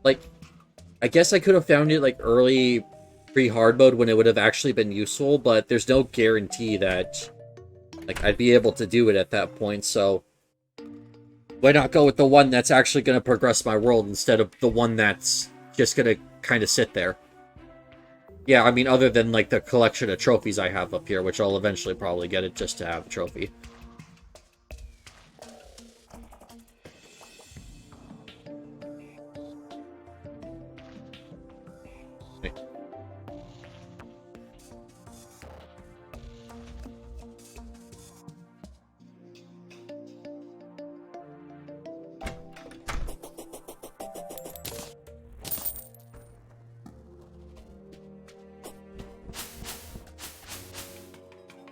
Like, I guess I could have found it, like, early pre-hard mode when it would have actually been useful, but there's no guarantee that, like, I'd be able to do it at that point, so... Why not go with the one that's actually going to progress my world instead of the one that's just going to kind of sit there? Yeah, I mean, other than, like, the collection of trophies I have up here, which I'll eventually probably get it just to have a trophy.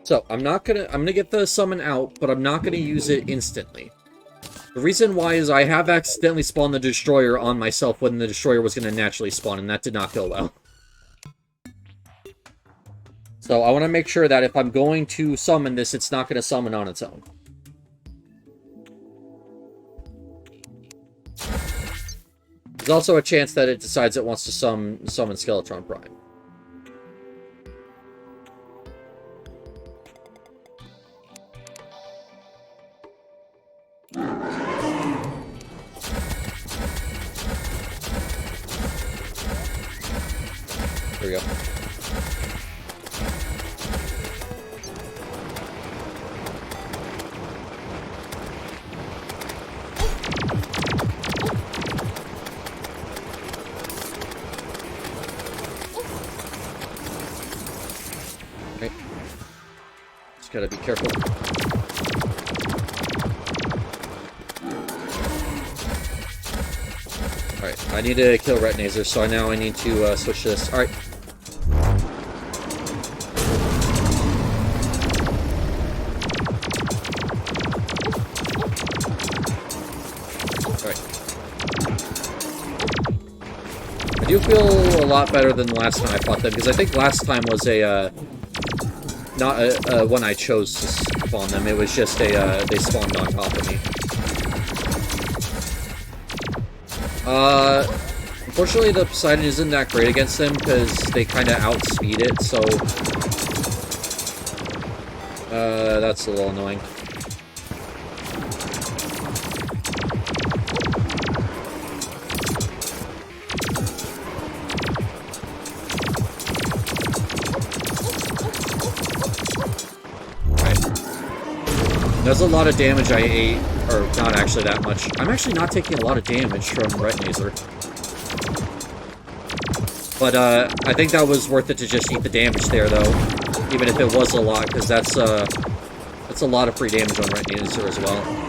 So, I'm gonna get the summon out, but I'm not gonna use it instantly. The reason why is I have accidentally spawned the Destroyer on myself when the Destroyer was gonna naturally spawn, and that did not go well. So, I want to make sure that if I'm going to summon this, it's not gonna summon on its own. There's also a chance that it decides it wants to summon Skeletron Prime. There we go. Okay. Just gotta be careful. Alright, I need to kill Retinazer, so now I need to switch to this. Alright. Alright. I do feel a lot better than the last time I fought them, because I think last time was a, not a one I chose to spawn them, it was just a, they spawned on top of me. Unfortunately, the Poseidon isn't that great against them, because they kind of outspeed it, so... that's a little annoying. Right. That's a lot of damage I ate, or not actually that much. I'm actually not taking a lot of damage from Retinazer. But, I think that was worth it to just eat the damage there, though. Even if it was a lot, because that's a lot of free damage on Retinazer as well.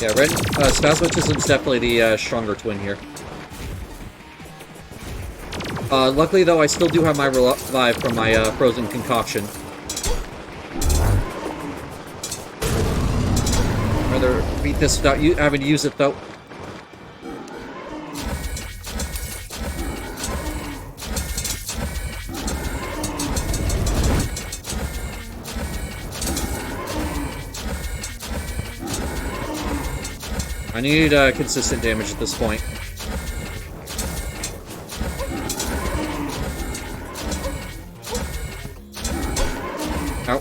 Yeah, Spasmotism's definitely the stronger twin here. Luckily, though, I still do have my revive from my frozen concoction. Rather beat this without having to use it, though. I need consistent damage at this point. Ow.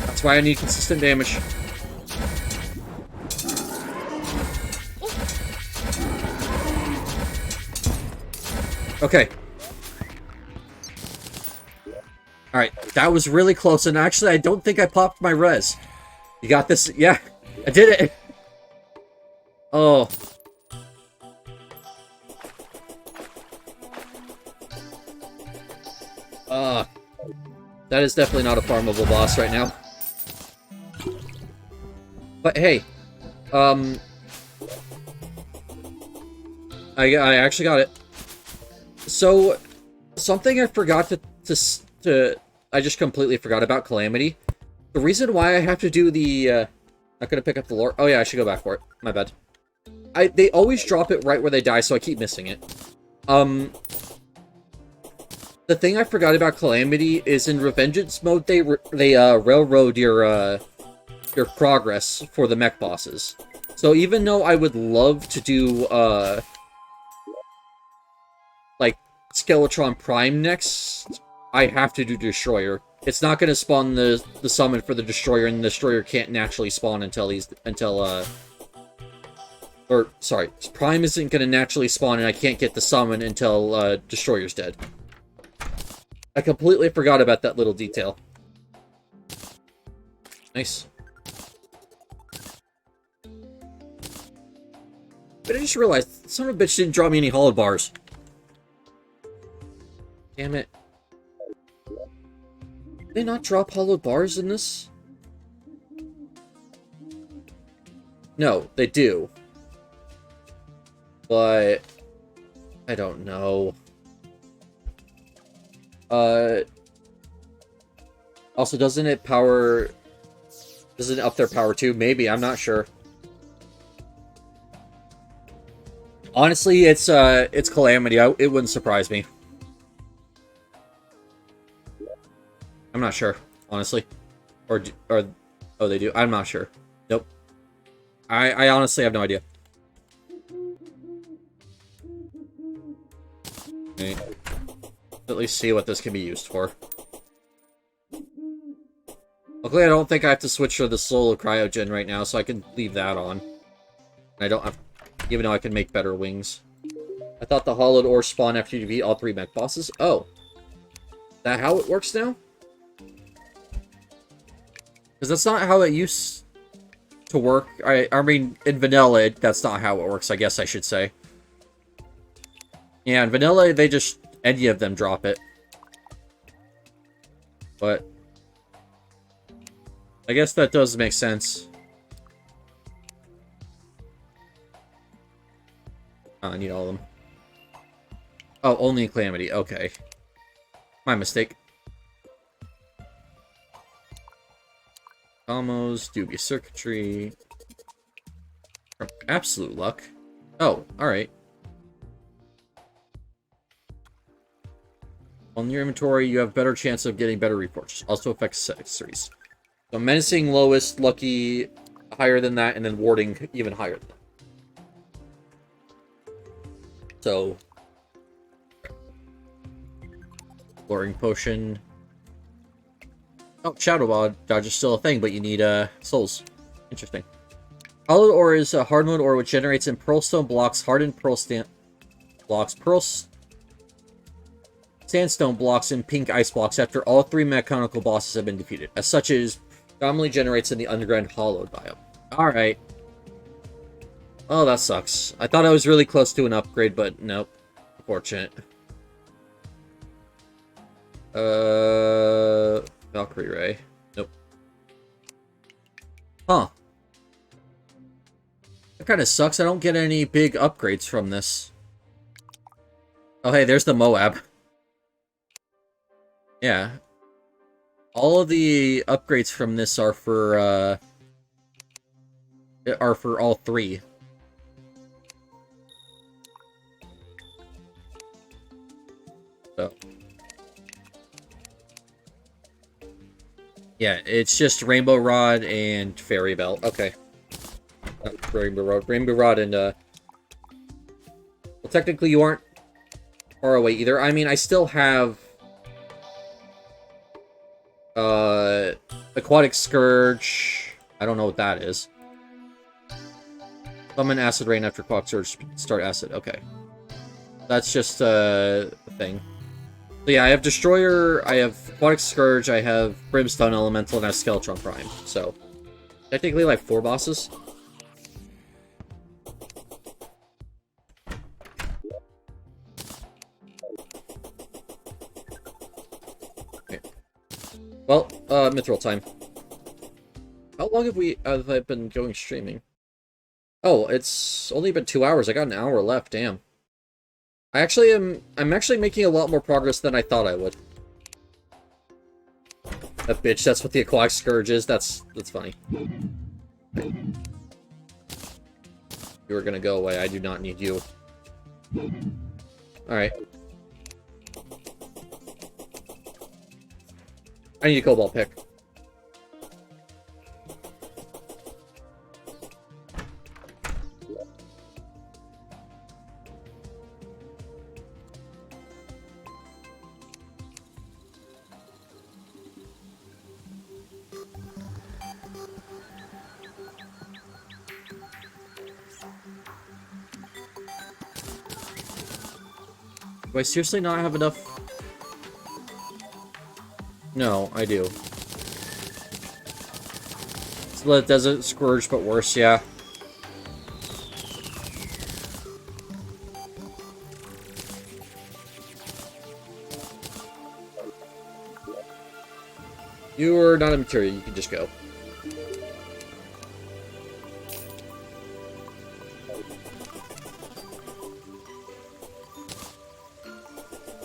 That's why I need consistent damage. Okay. Alright, that was really close, and actually I don't think I popped my res. You got this? Yeah, I did it! Oh. That is definitely not a farmable boss right now. But hey, I actually got it. So, something I forgot to I just completely forgot about Calamity. The reason why I have to do the, not gonna pick up the lore. Oh yeah, I should go back for it. My bad. They always drop it right where they die, so I keep missing it. The thing I forgot about Calamity is in Revengeance mode, they railroad your progress for the mech bosses. So even though I would love to do, like, Skeletron Prime next, I have to do Destroyer. It's not gonna spawn the summon for the Destroyer, and the Destroyer can't naturally spawn until or, sorry, Prime isn't gonna naturally spawn, and I can't get the summon until, Destroyer's dead. I completely forgot about that little detail. Nice. But I just realized, son of a bitch didn't draw me any hollow bars. Damn it. Did they not drop hollow bars in this? No, they do. But I don't know. Also, doesn't it up their power too? Maybe, I'm not sure. Honestly, it's Calamity. It wouldn't surprise me. I'm not sure, honestly. Or oh, they do? I'm not sure. Nope. I honestly have no idea. Okay. At least see what this can be used for. Luckily, I don't think I have to switch to the Soul of Cryogen right now, so I can leave that on. And I don't have... Even though I can make better wings. I thought the Hollowed Ore spawned after you defeat all 3 mech bosses. Oh. that how it works now? Because that's not how it used to work. I mean, in vanilla, that's not how it works, I guess I should say. Yeah, in vanilla, they just, any of them drop it. But I guess that does make sense. Oh, I need all of them. Oh, only in Calamity. Okay. My mistake. Almost. Dubious circuitry. Absolute luck. Oh, alright. On your inventory, you have better chance of getting better reports. Also affects accessories. So menacing, lowest, lucky, higher than that, and then warding even higher than that. So, Luring Potion. Oh, Shadow Dodge is still a thing, but you need souls. Interesting. Hollowed ore is a hardmode ore which generates in pearlstone blocks, hardened pearl blocks, sandstone blocks, and pink ice blocks after all 3 mechanical bosses have been defeated. As such, it is commonly generates in the underground hollowed biome. Alright. Oh, that sucks. I thought I was really close to an upgrade, but nope. Unfortunate. Valkyrie Ray. Nope. Huh. That kind of sucks. I don't get any big upgrades from this. Oh, hey, there's the Moab. Yeah. All of the upgrades from this are for all 3. So. Yeah, it's just Rainbow Rod and Fairy Belt. Okay. Not Rainbow Rod. Rainbow Rod and, well, technically you aren't far away either. I mean, I still have Aquatic Scourge. I don't know what that is. Summon Acid Rain after Aquatic Scourge. Start Acid. Okay. That's just a thing. So yeah, I have Destroyer, I have Aquatic Scourge, I have Brimstone Elemental, and I have Skeletron Prime. So, technically like 4 bosses. Okay. Well, Mithril time. How long have I been going streaming? Oh, it's only been 2 hours. I got an hour left, damn. I'm actually making a lot more progress than I thought I would. That bitch, that's what the Aquatic Scourge is. That's funny. You are gonna go away. I do not need you. Alright. I need a Cobalt pick. Do I seriously not have enough? No, I do. It's the Desert Scourge, but worse, yeah. You are not a material, you can just go.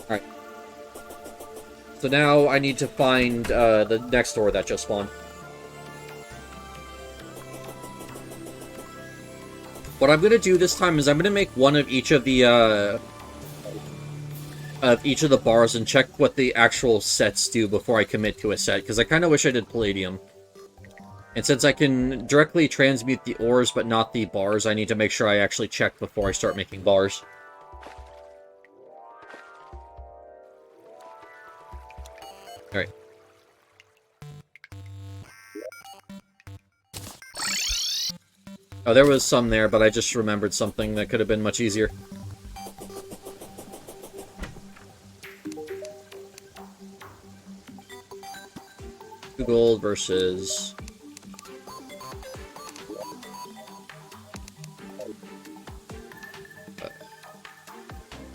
Alright. So now I need to find the next door that just spawned. What I'm gonna do this time is I'm gonna make one of each of the bars and check what the actual sets do before I commit to a set, because I kind of wish I did Palladium. And since I can directly transmute the ores but not the bars, I need to make sure I actually check before I start making bars. Alright. Oh, there was some there, but I just remembered something that could have been much easier. 2 gold versus...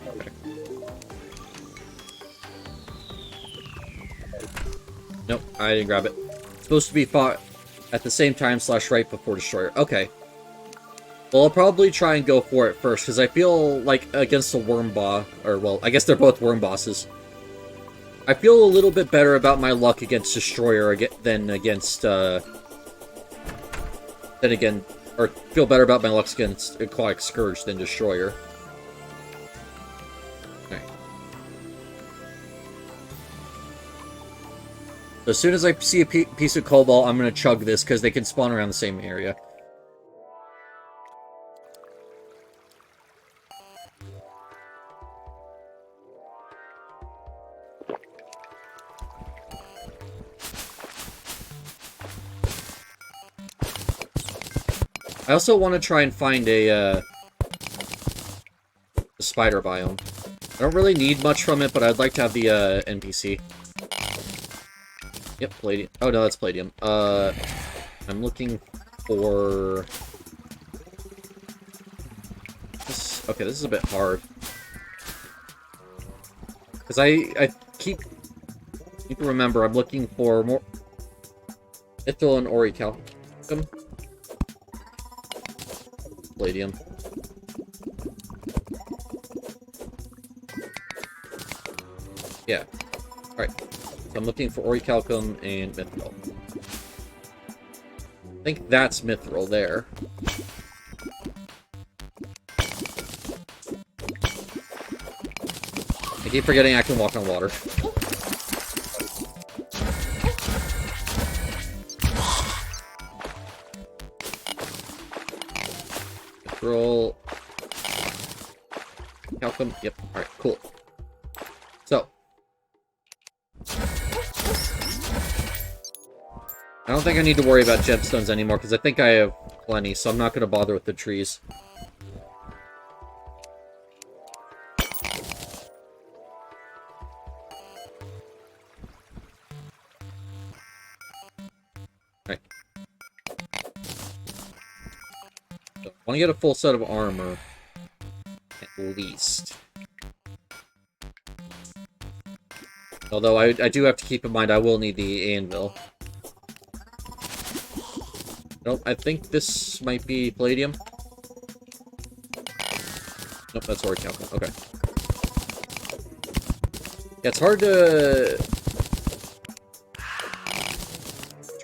Okay. Nope, I didn't grab it. It's supposed to be fought at the same time / right before Destroyer. Okay. Well, I'll probably try and go for it first, because I feel like against the worm boss, or, well, I guess they're both worm bosses. I feel a little bit better about my luck against Destroyer than against, or feel better about my luck against Aquatic Scourge than Destroyer. Alright. So as soon as I see a piece of Cobalt, I'm gonna chug this, because they can spawn around the same area. I also want to try and find a spider biome. I don't really need much from it, but I'd like to have the NPC. Yep, palladium. Oh no, that's palladium. I'm looking for this. Okay, this is a bit hard because I keep need to remember I'm looking for more Ithil and Orichalcum. Palladium. Yeah. Alright. So I'm looking for Orichalcum and Mithril. I think that's Mithril there. I keep forgetting I can walk on water. Mithril. Calcum. Yep. Alright, cool. So. I don't think I need to worry about gemstones anymore, because I think I have plenty, so I'm not going to bother with the trees. Alright. So, I want to get a full set of armor. At least. Although I do have to keep in mind I will need the anvil. Nope, I think this might be palladium. Nope, that's Orichalcum. Okay. Yeah, it's hard to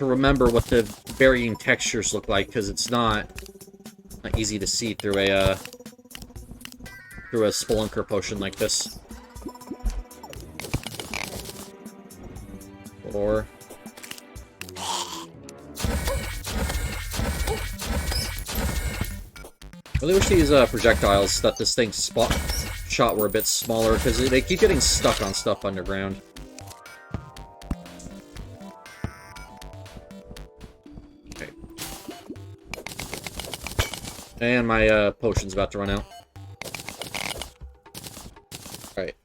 remember what the varying textures look like, because it's not easy to see through a spelunker potion like this. Or I really wish these projectiles that this thing shot were a bit smaller, because they keep getting stuck on stuff underground. Okay. And my potion's about to run out. Alright.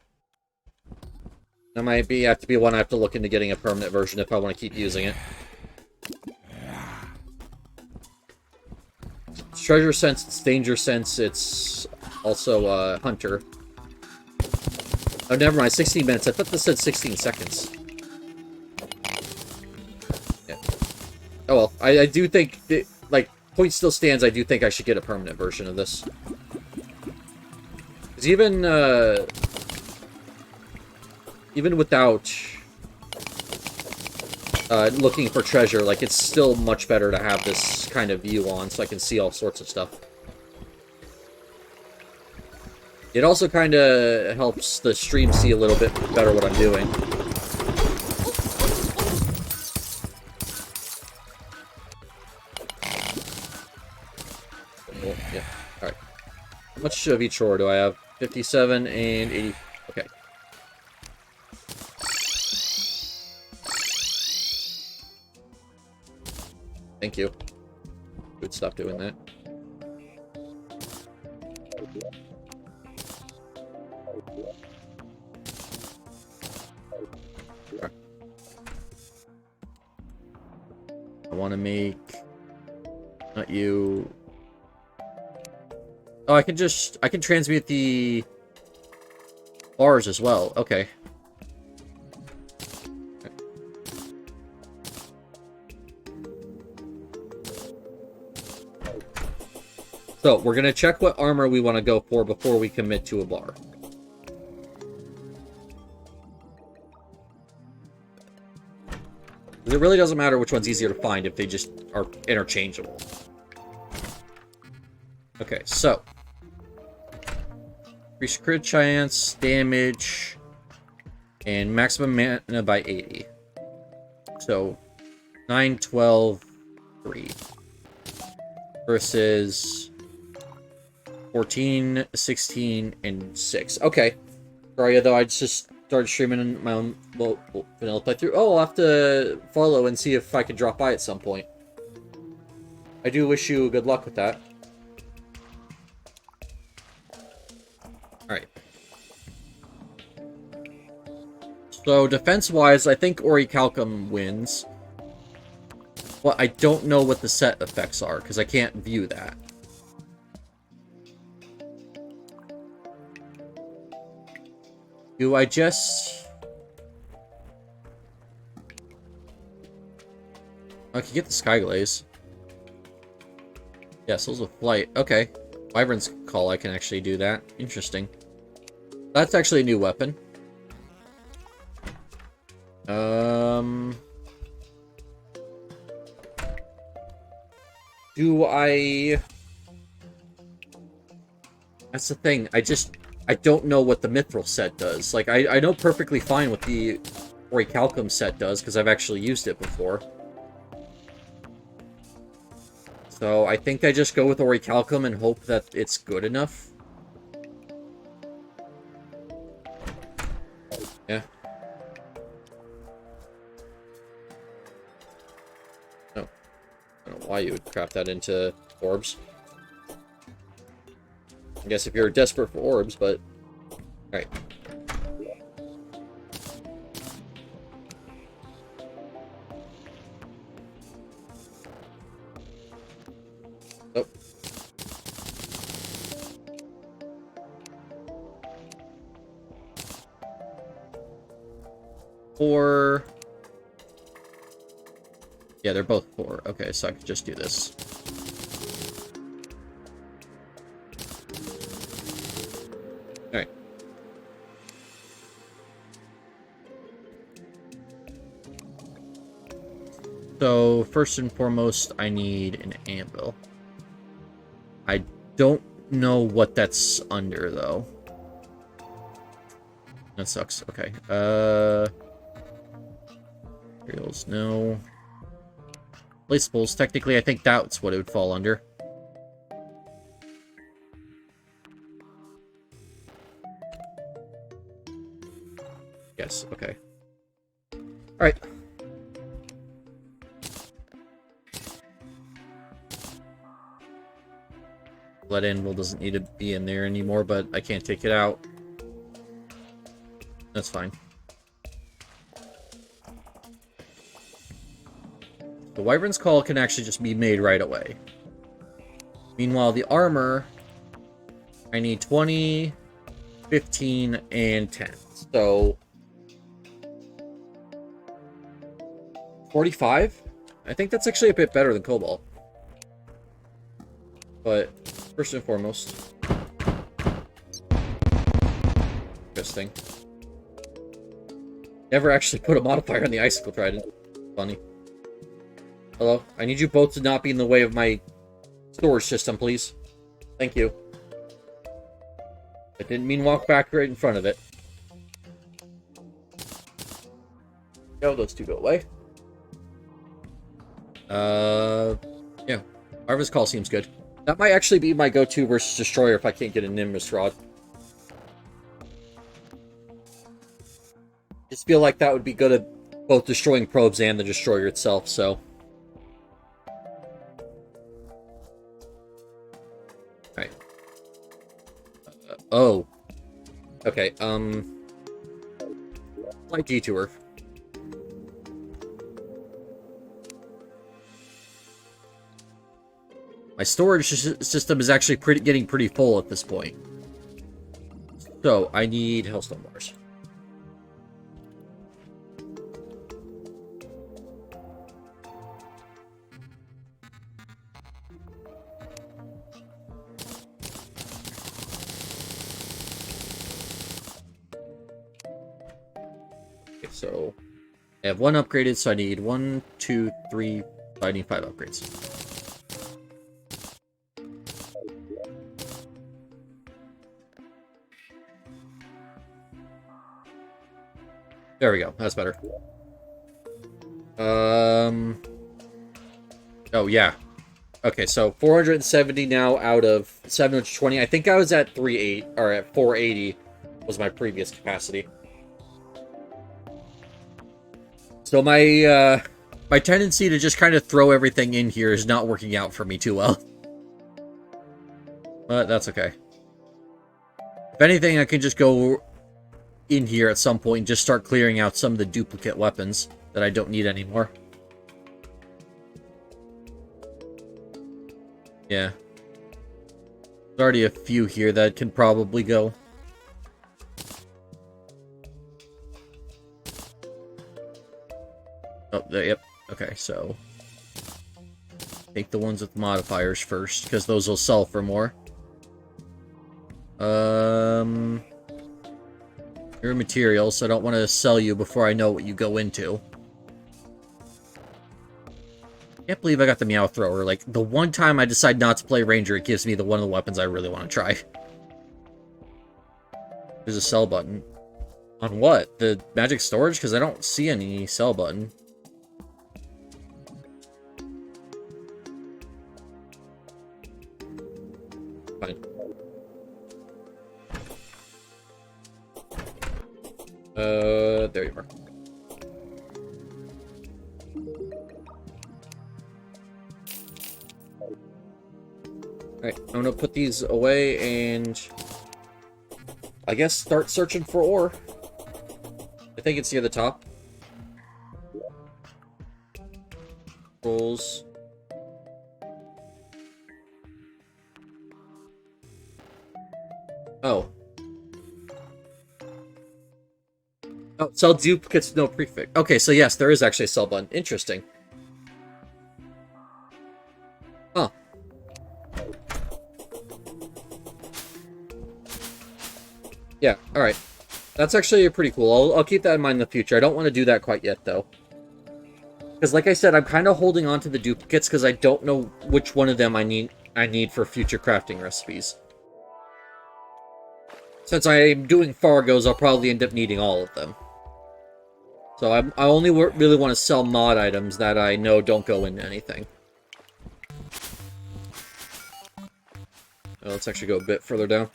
That might have to be one I have to look into getting a permanent version if I want to keep using it. It's treasure sense, it's danger sense, it's also hunter. Oh, never mind, 16 minutes. I thought this said 16 seconds. Yeah. Oh well, I do think, like, point still stands, I do think I should get a permanent version of this. Because even without looking for treasure, like, it's still much better to have this kind of view on, so I can see all sorts of stuff. It also kind of helps the stream see a little bit better what I'm doing. Cool. Yeah. Alright. How much of each ore do I have? 57 and 80. Okay. Thank you. Would stop doing that. want to make... Not you... Oh, I can transmute the bars as well. Okay. So, we're going to check what armor we want to go for before we commit to a bar. It really doesn't matter which one's easier to find if they just are interchangeable. Okay, so. Increase crit chance, damage, and maximum mana by 80. So, 9, 12, 3. Versus 14, 16, and 6. Okay. Sorry, though, I just started streaming my own vanilla playthrough. Oh, I'll have to follow and see if I can drop by at some point. I do wish you good luck with that. Alright. So, defense-wise, I think Orichalcum wins. Well, I don't know what the set effects are, because I can't view that. Do I just... I can get the Skyglaze. Yeah, Souls of Flight. Okay. Wyvern's Call, I can actually do that. Interesting. That's actually a new weapon. Do I... That's the thing. I don't know what the Mithril set does. Like, I know perfectly fine what the Orichalcum set does, because I've actually used it before. So, I think I just go with Orichalcum and hope that it's good enough. Yeah. Oh. I don't know why you would craft that into orbs. I guess if you're desperate for orbs, but... Alright. Oh. Four... Yeah, they're both 4. Okay, so I could just do this. Alright. So, first and foremost, I need an anvil. I don't know what that's under, though. That sucks. Okay. Materials, no. Placeables, technically, I think that's what it would fall under. Yes, okay. Alright. Lead anvil doesn't need to be in there anymore, but I can't take it out. That's fine. The Wyvern's Call can actually just be made right away. Meanwhile, the armor, I need 20, 15, and 10. So, 45? I think that's actually a bit better than Cobalt. But, first and foremost... Interesting. Never actually put a modifier on the Icicle Trident. Funny. Hello? I need you both to not be in the way of my storage system, please. Thank you. I didn't mean walk back right in front of it. No, those two go away. Yeah. Arva's Call seems good. That might actually be my go-to versus Destroyer if I can't get a Nimbus Rod. Just feel like that would be good at both destroying probes and the Destroyer itself, so... Alright. Oh. Okay, Light Detour. My storage system is actually getting pretty full at this point. So, I need Hellstone bars. Okay, so I have 1 upgraded, so I need 1, 2, 3, I need 5 upgrades. There we go. That's better. Oh, yeah. Okay, so 470 now out of 720. I think I was at 380, or at 480 was my previous capacity. So my tendency to just kind of throw everything in here is not working out for me too well. But that's okay. If anything, I can just go in here at some point and just start clearing out some of the duplicate weapons that I don't need anymore. Yeah. There's already a few here that can probably go. Oh, there, yep. Okay, so take the ones with modifiers first, because those will sell for more. Your materials, so I don't want to sell you before I know what you go into. Can't believe I got the Meow Thrower. Like, the one time I decide not to play Ranger, it gives me one of the weapons I really want to try. There's a sell button. On what? The magic storage? Because I don't see any sell button. Fine. There you are. Alright, I'm gonna put these away and I guess start searching for ore. I think it's near the top. Rolls. Oh. Oh, sell duplicates, no prefix. Okay, so yes, there is actually a sell button. Interesting. Huh. Yeah, alright. That's actually pretty cool. I'll keep that in mind in the future. I don't want to do that quite yet, though. Because like I said, I'm kind of holding on to the duplicates because I don't know which one of them I need for future crafting recipes. Since I'm doing Fargos, I'll probably end up needing all of them. So I only really want to sell mod items that I know don't go into anything. Let's actually go a bit further down.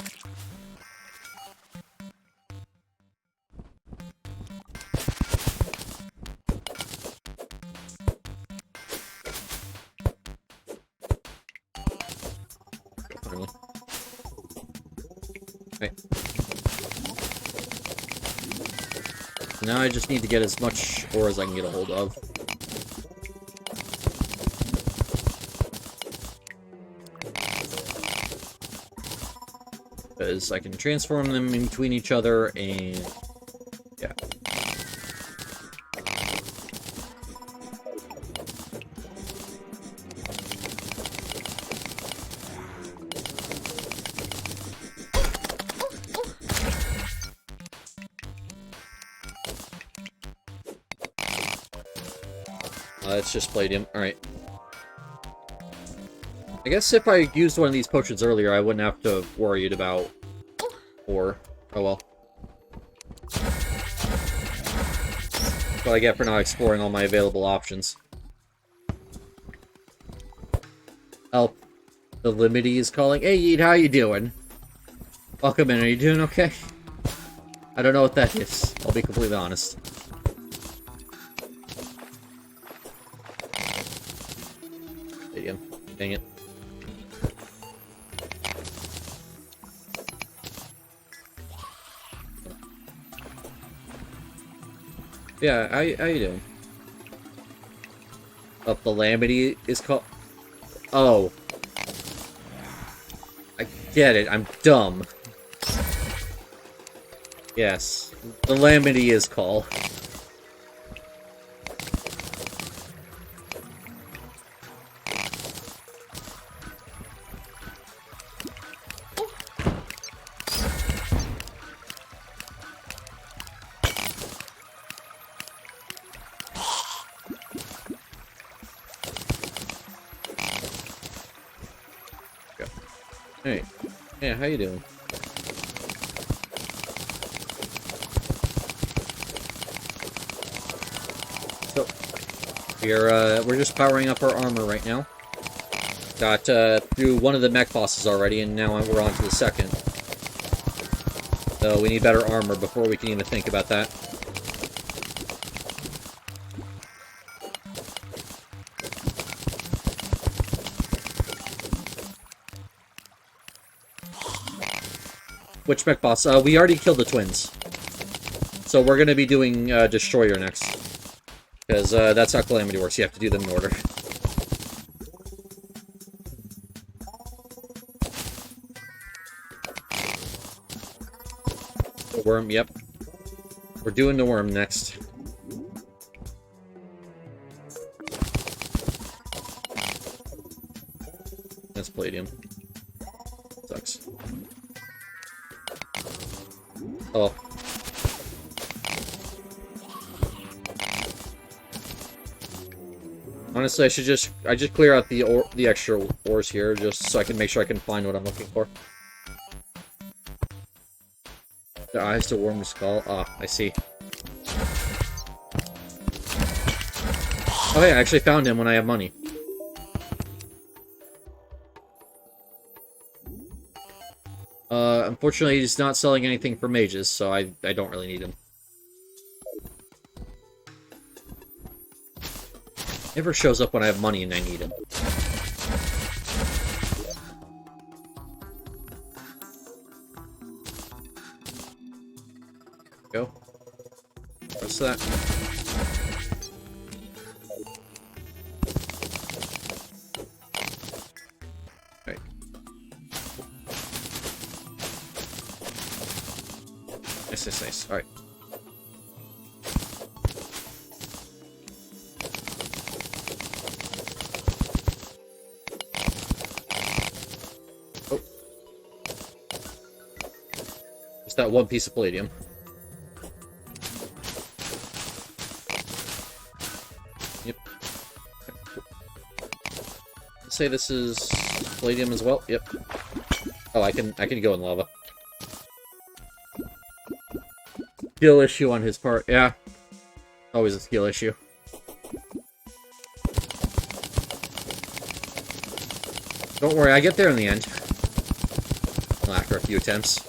Okay. Now I just need to get as much ore as I can get a hold of. Because I can transform them in between each other, and yeah. It's just palladium. Alright. I guess if I used one of these potions earlier, I wouldn't have to worry about ore. Oh well. That's what I get for not exploring all my available options. Help. The Limity is calling. Hey, Yeet, how you doing? Welcome in. Are you doing okay? I don't know what that is. I'll be completely honest. Dang it. Yeah, how you doing? Oh, Calamity is called... Oh. get it. I'm dumb. Yes. Calamity is call. Hey. Yeah, how you doing? So, we're just powering up our armor right now. Got through one of the mech bosses already, and now we're on to the second. So we need better armor before we can even think about that. Which mech boss? We already killed the twins. So we're going to be doing Destroyer next. Because that's how Calamity works. You have to do them in order. The worm, yep. We're doing the worm next. That's palladium. Sucks. Oh. Honestly, I just clear out the extra ores here, just so I can make sure I can find what I'm looking for. The eyes to worm the skull. Ah, I see. Oh, hey, I actually found him when I have money. Unfortunately, he's not selling anything for mages, so I don't really need him. Never shows up when I have money and I need him. Go. What's that? Alright. Nice. Alright. Oh. Just that one piece of palladium. Yep. Let's say this is palladium as well. Yep. Oh, I can go in lava. Skill issue on his part, yeah. Always a skill issue. Don't worry, I get there in the end. Well, after a few attempts.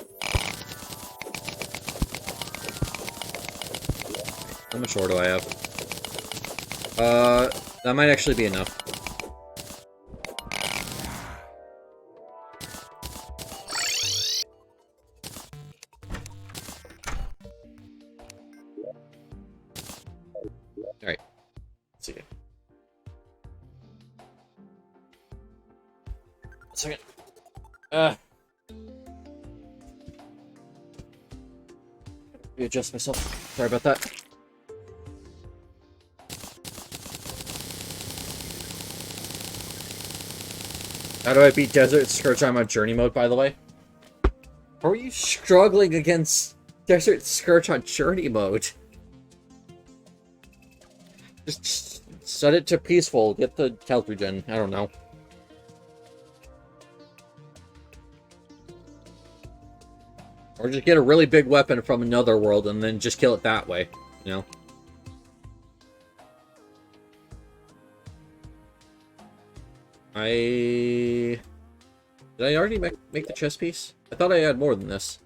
How much ore do I have? That might actually be enough. Alright. Let's see. 1 second. Readjust myself. Sorry about that. How do I beat Desert Scourge? I'm on journey mode, by the way. How are you struggling against Desert Scourge on journey mode? Just set it to peaceful. Get the health regen. I don't know. Or just get a really big weapon from another world and then just kill it that way. You know? Did I already make the chest piece? I thought I had more than this.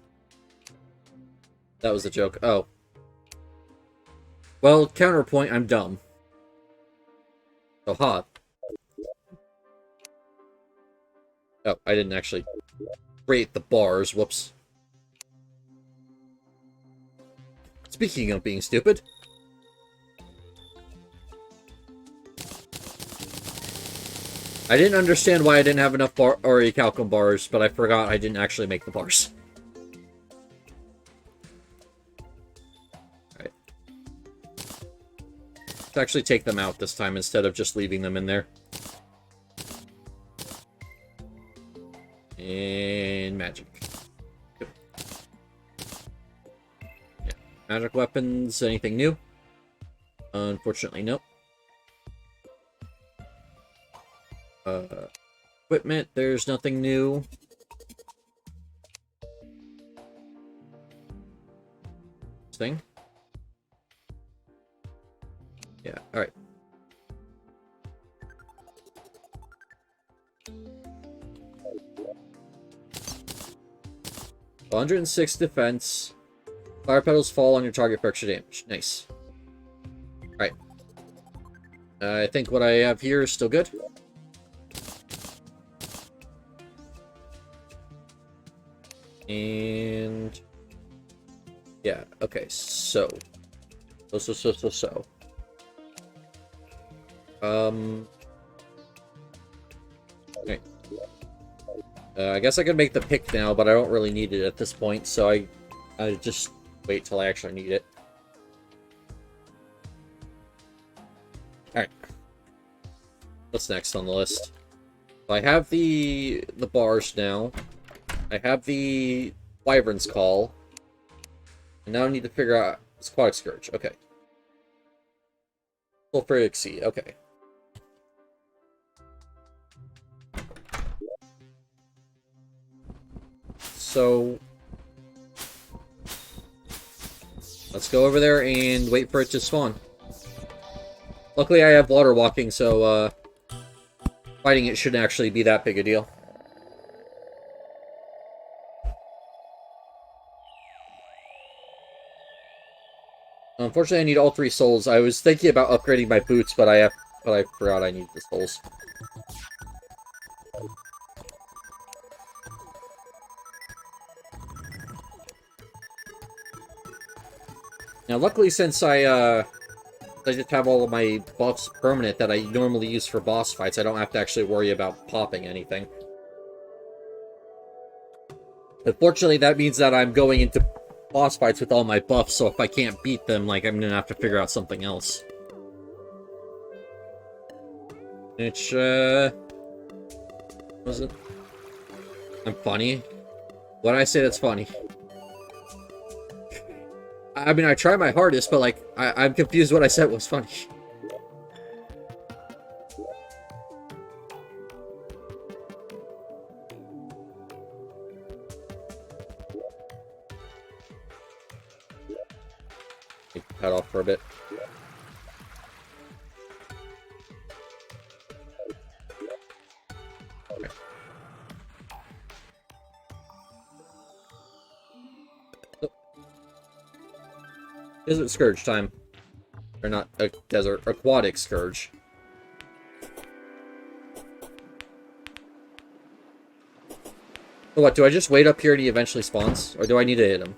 That was the joke. Oh. Well, counterpoint, I'm dumb. So hot. Oh, I didn't actually create the bars. Whoops. Speaking of being stupid. I didn't understand why I didn't have enough orichalcum bars, but I forgot I didn't actually make the bars. Alright. Let's actually take them out this time instead of just leaving them in there. And magic. Yep. Yeah. Magic weapons, anything new? Unfortunately, nope. Equipment, there's nothing new. Thing. Yeah, alright. $106 defense. Fire petals fall on your target for extra damage. Nice. Alright. I think what I have here is still good. And... yeah, okay, so. Okay. I guess I could make the pick now, but I don't really need it at this point, so I just wait till I actually need it. Alright. What's next on the list? So I have the bars now. I have the Wyvern's Call. And now I need to figure out Aquatic Scourge. Okay. Sulfuric Sea. Okay. So let's go over there and wait for it to spawn. Luckily I have water walking, so fighting it shouldn't actually be that big a deal. Unfortunately, I need all 3 souls. I was thinking about upgrading my boots, but I forgot I need the souls. Now, luckily, since I just have all of my buffs permanent that I normally use for boss fights, I don't have to actually worry about popping anything. Unfortunately, that means that I'm going into boss fights with all my buffs, so if I can't beat them, like, I'm gonna have to figure out something else. Which, was it? I'm funny? What did I say that's funny? I mean, I try my hardest, but, like, I'm confused what I said was funny. Take the pad off for a bit. Okay. So, Desert Scourge time. Or not a desert, aquatic scourge. So what, do I just wait up here and he eventually spawns? Or do I need to hit him?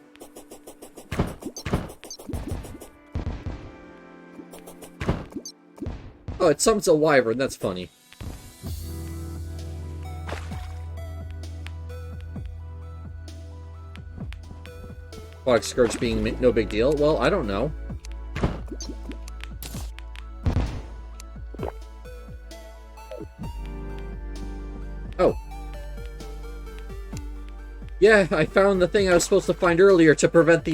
Oh, it summons a wyvern, that's funny. Aquatic Scourge being no big deal? Well, I don't know. Oh. Yeah, I found the thing I was supposed to find earlier to prevent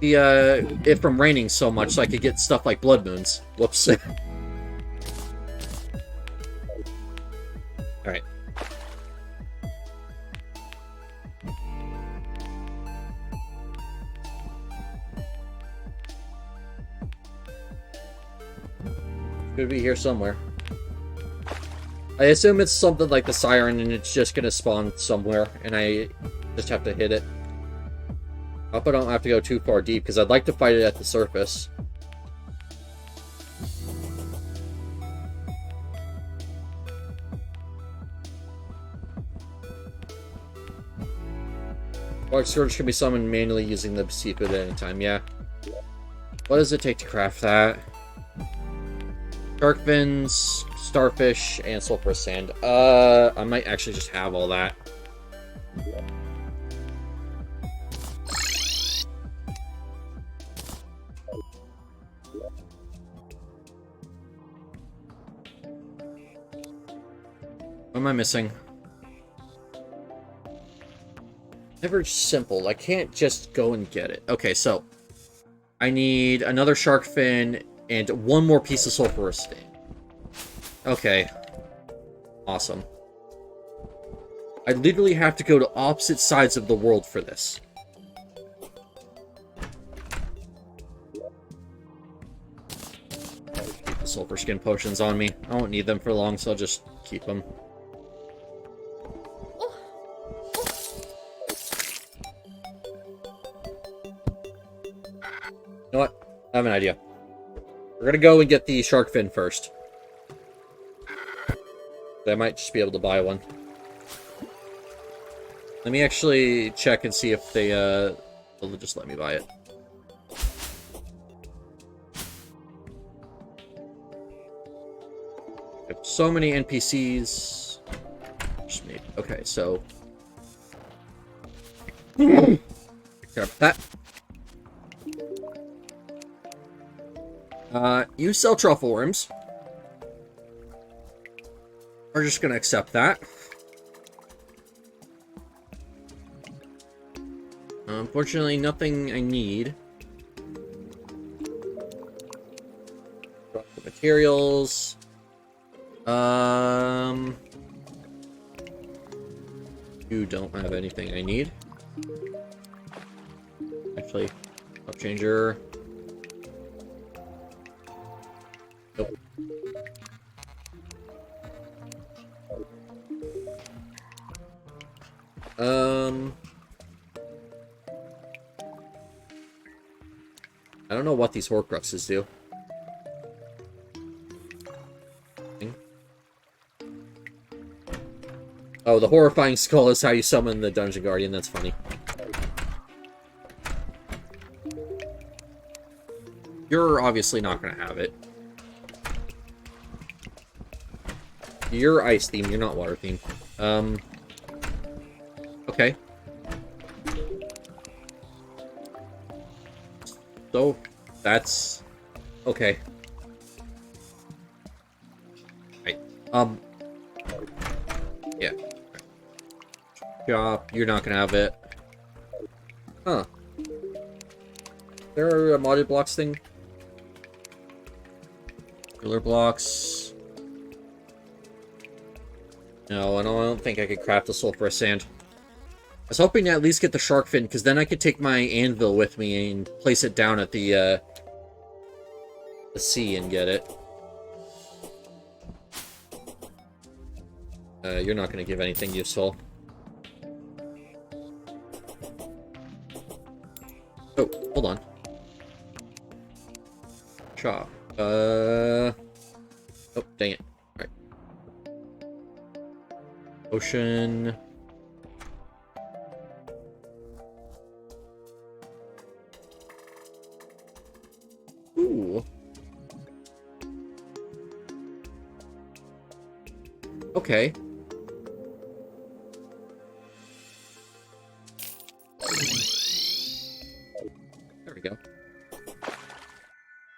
it from raining so much so I could get stuff like blood moons. Whoops. Alright. Could be here somewhere. I assume it's something like the siren and it's just gonna spawn somewhere and I just have to hit it. I hope I don't have to go too far deep, because I'd like to fight it at the surface. Aquatic Scourge can be summoned manually using the seafood at any time, yeah. What does it take to craft that? Shark fins, starfish, and sulfurous sand. I might actually just have all that. What am I missing? Never simple. I can't just go and get it. Okay, so I need another shark fin and one more piece of sulfurous sand. Okay. Awesome. I literally have to go to opposite sides of the world for this. Keep the sulfur skin potions on me. I won't need them for long, so I'll just keep them. You know what? I have an idea. We're gonna go and get the shark fin first. I might just be able to buy one. Let me actually check and see if they'll just let me buy it. I have so many NPCs. Just maybe. Okay, so grab that. You sell truffle worms. We're just gonna accept that. Unfortunately, nothing I need. Drop the materials. You don't have anything I need. Actually, up changer. Nope. I don't know what these Horcruxes do. Oh, the horrifying skull is how you summon the Dungeon Guardian. That's funny. You're obviously not going to have it. You're ice themed, you're not water themed. Okay. So, that's... okay. Right. Yeah. Job, you're not gonna have it. Huh. There a modded blocks thing? Pillar blocks. No, I don't think I could craft the sulfurous sand. I was hoping to at least get the shark fin, because then I could take my anvil with me and place it down at the sea and get it. You're not going to give anything useful. Oh, hold on. Chop. Oh, dang it. Alright. Ocean. Ooh. Okay. There we go.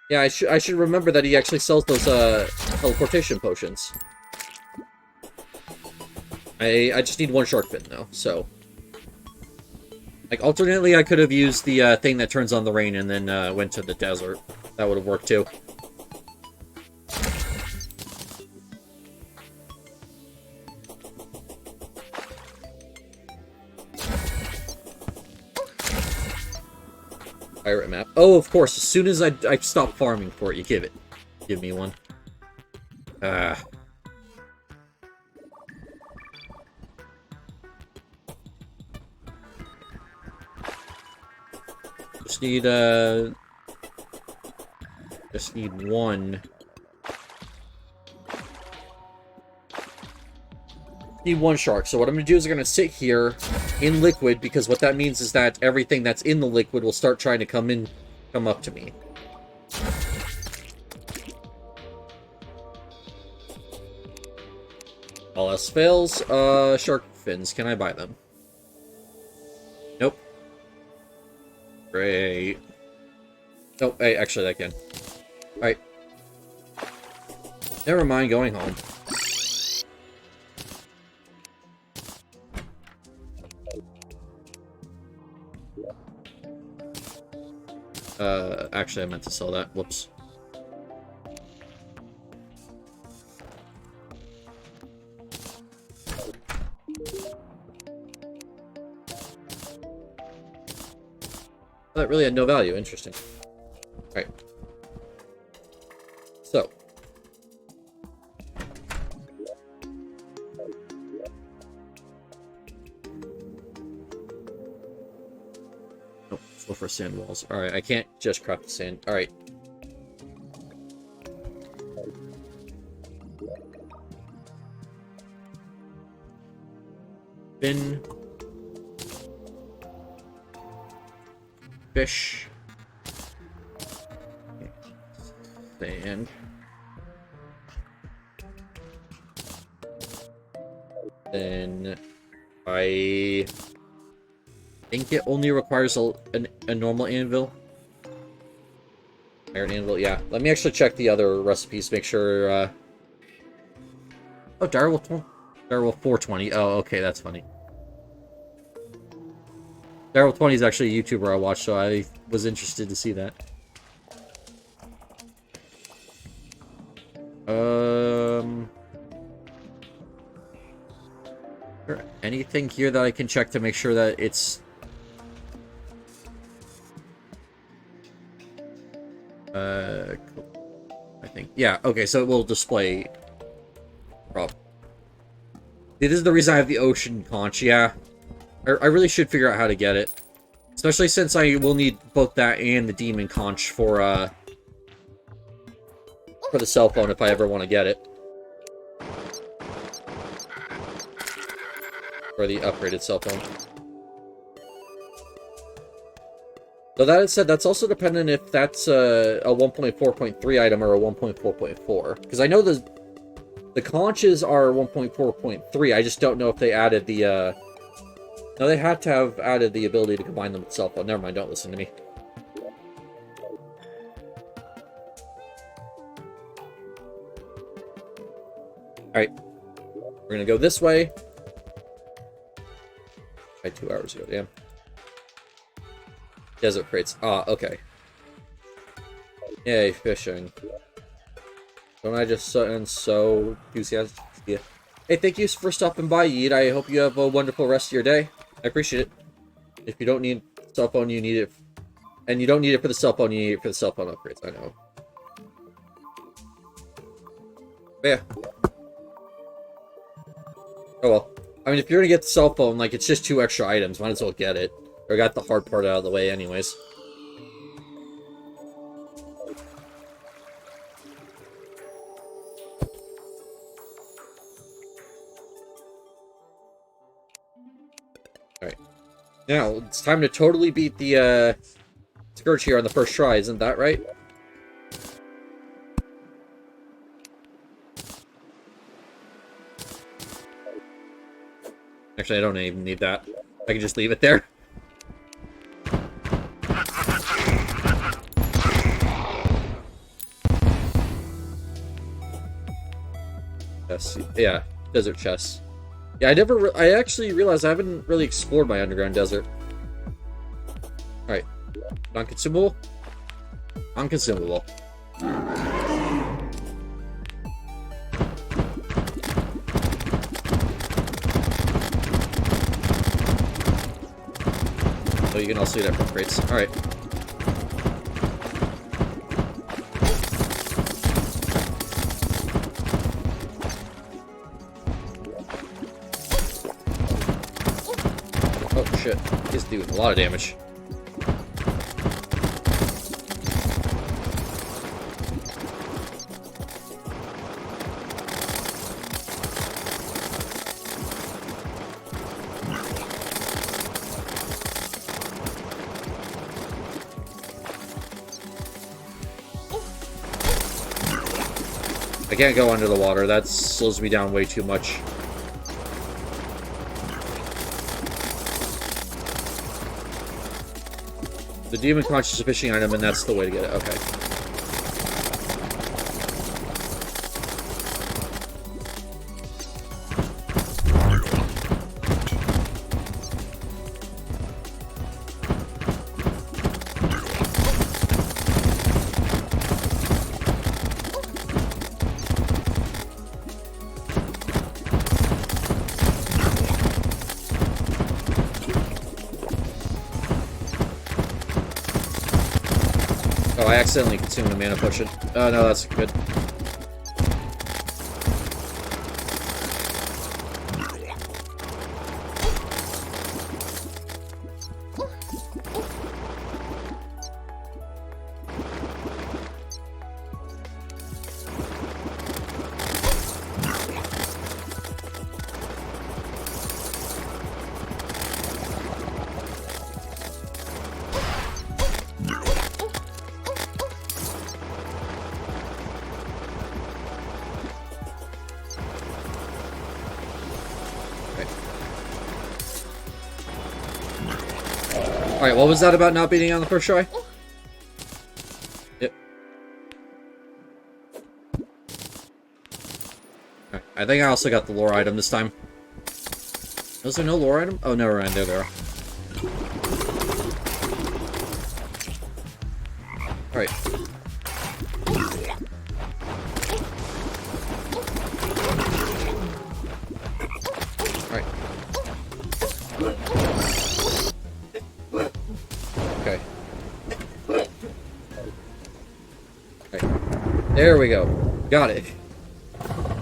Yeah, I should remember that he actually sells those teleportation potions. I just need one shark fin though, so like alternately I could have used the thing that turns on the rain and then went to the desert. That would have worked too. Pirate map. Oh, of course. As soon as I stop farming for it, you give it. Give me one. Just need one. Need one shark. So what I'm going to do is I'm going to sit here in liquid, because what that means is that everything that's in the liquid will start trying to come up to me. All else fails. Shark fins. Can I buy them? Nope. Great. Oh, hey, actually, I can. Alright. Never mind going home. Actually, I meant to sell that. Whoops. That really had no value. Interesting. Alright. So. Nope. Let's go for sand walls. Alright, I can't just craft the sand. Alright. Fin. Fish. Sand. Then I think it only requires a normal anvil. Iron anvil, yeah. Let me actually check the other recipes, make sure, Oh, Direwolf 420. Oh, okay, that's funny. Direwolf 20 is actually a YouTuber I watch, so I was interested to see that. Is there anything here that I can check to make sure that it's... I think... Yeah, okay, so it will display... This is the reason I have the ocean conch, yeah. I really should figure out how to get it. Especially since I will need both that and the demon conch for the cell phone if I ever want to get it. For the upgraded cell phone. Though that said, that's also dependent if that's a 1.4.3 item or a 1.4.4. Because I know the conches are 1.4.3, I just don't know if they added the, No, they had to have added the ability to combine them with cell phone. Never mind, don't listen to me. Alright. We're gonna go this way. 2 hours ago, damn. Desert crates. Ah, okay. Yay, fishing. Don't I just sound so enthusiastic? Yeah. Hey, thank you for stopping by, Yeet. I hope you have a wonderful rest of your day. I appreciate it. If you don't need a cell phone, you need it. And you don't need it for the cell phone, you need it for the cell phone upgrades, I know. But yeah. Oh well. I mean, if you're gonna get the cell phone, like, it's just 2 extra items. Might as well get it. Or got the hard part out of the way anyways. Alright. Now, it's time to totally beat the, Scourge here on the first try, isn't that right? Actually, I don't even need that. I can just leave it there. Yes, yeah, desert chests. Yeah, I actually realized I haven't really explored my underground desert. Alright. Non-consumable? Non-consumable. Oh, you can also do that from crates. Alright. Oh shit, he's doing a lot of damage. I can't go under the water, that slows me down way too much. The demon conch is a fishing item, and that's the way to get it. Okay. Oh, I accidentally consumed a mana potion. Oh, no, that's good. Alright, what was that about not beating on the first try? Yep. Right, I think I also got the lore item this time. Was there no lore item? Oh, never mind. There they are. Alright. Alright. Okay. Alright. There we go. Got it.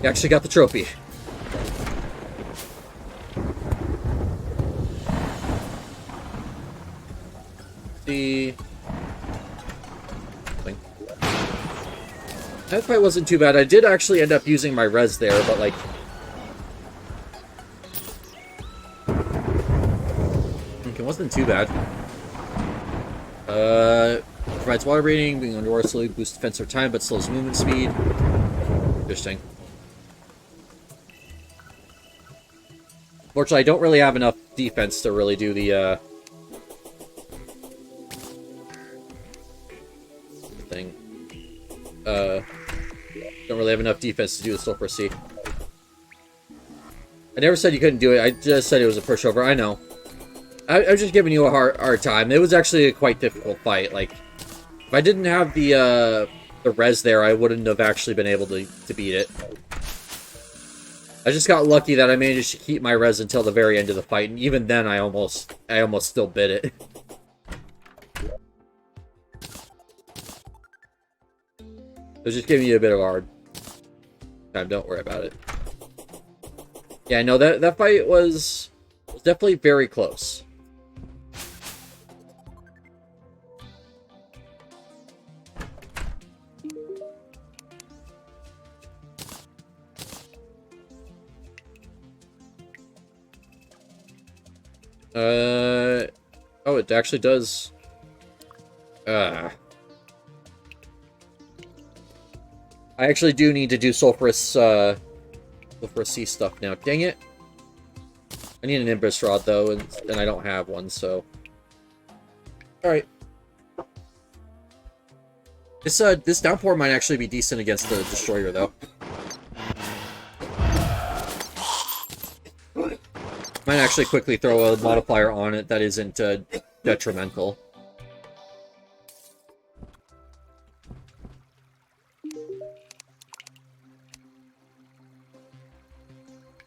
You actually got the trophy. The thing. That fight wasn't too bad. I did actually end up using my res there, but like it wasn't too bad. Provides water breathing, being underwater slowly boosts defense over time, but slows movement speed. Interesting. Fortunately, I don't really have enough defense to really do the, thing. Don't really have enough defense to do the Sulphur Sea. I never said you couldn't do it, I just said it was a pushover, I know. I'm just giving you a hard time. It was actually a quite difficult fight. Like, if I didn't have the res there, I wouldn't have actually been able to beat it. I just got lucky that I managed to keep my res until the very end of the fight, and even then, I almost still bit it. I was just giving you a bit of a hard time. Don't worry about it. Yeah, no, that fight was definitely very close. Oh, it actually does. I actually do need to do Sulphurous Sea stuff now. Dang it. I need an Imbus Rod, though, and I don't have one, so... Alright. This downpour might actually be decent against the Destroyer, though. Might actually quickly throw a modifier on it that isn't detrimental.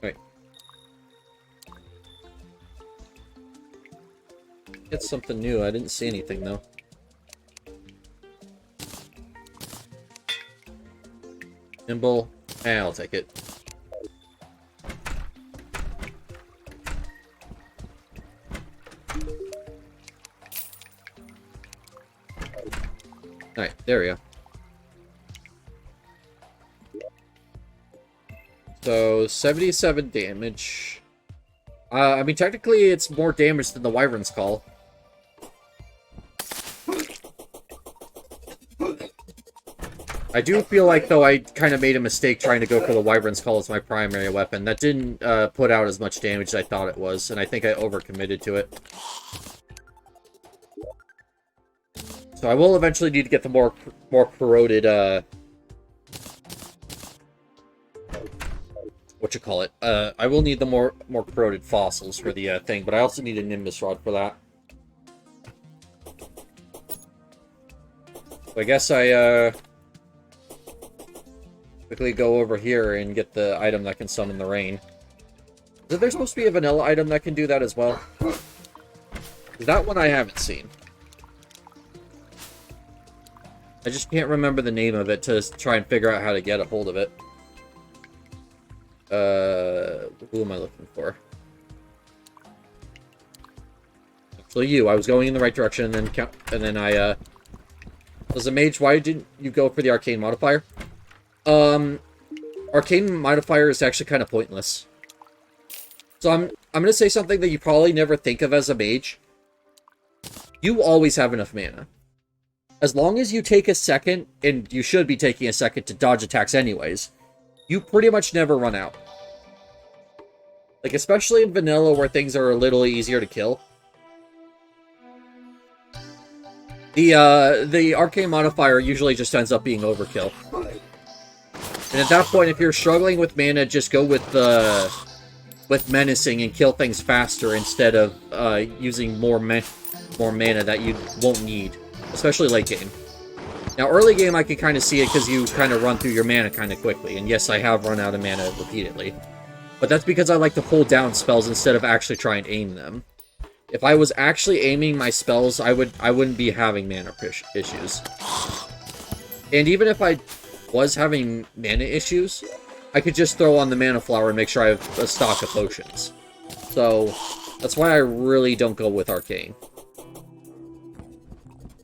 Right. Get something new. I didn't see anything though. Nimble. I'll take it. Alright, there we go. So, 77 damage. I mean, technically, it's more damage than the Wyvern's Call. I do feel like, though, I kind of made a mistake trying to go for the Wyvern's Call as my primary weapon. That didn't put out as much damage as I thought it was, and I think I overcommitted to it. So I will eventually need to get the more corroded, whatchamacallit. I will need the more corroded fossils for the, thing, but I also need a Nimbus Rod for that. So I guess I, quickly go over here and get the item that can summon the rain. Is there supposed to be a vanilla item that can do that as well? That one I haven't seen. I just can't remember the name of it to try and figure out how to get a hold of it. Who am I looking for? Actually, you. I was going in the right direction, and then I, was a mage. Why didn't you go for the arcane modifier? Arcane modifier is actually kind of pointless. So I'm gonna say something that you probably never think of as a mage. You always have enough mana. As long as you take a second, and you should be taking a second to dodge attacks anyways, you pretty much never run out. Like, especially in vanilla where things are a little easier to kill. The arcane modifier usually just ends up being overkill. And at that point, if you're struggling with mana, just go with menacing and kill things faster instead of using more mana that you won't need, especially late game. Now, early game, I can kind of see it because you kind of run through your mana kind of quickly, and yes, I have run out of mana repeatedly. But that's because I like to hold down spells instead of actually try and aim them. If I was actually aiming my spells, I wouldn't be having mana issues. And even if I was having mana issues, I could just throw on the mana flower and make sure I have a stock of potions. So, that's why I really don't go with arcane.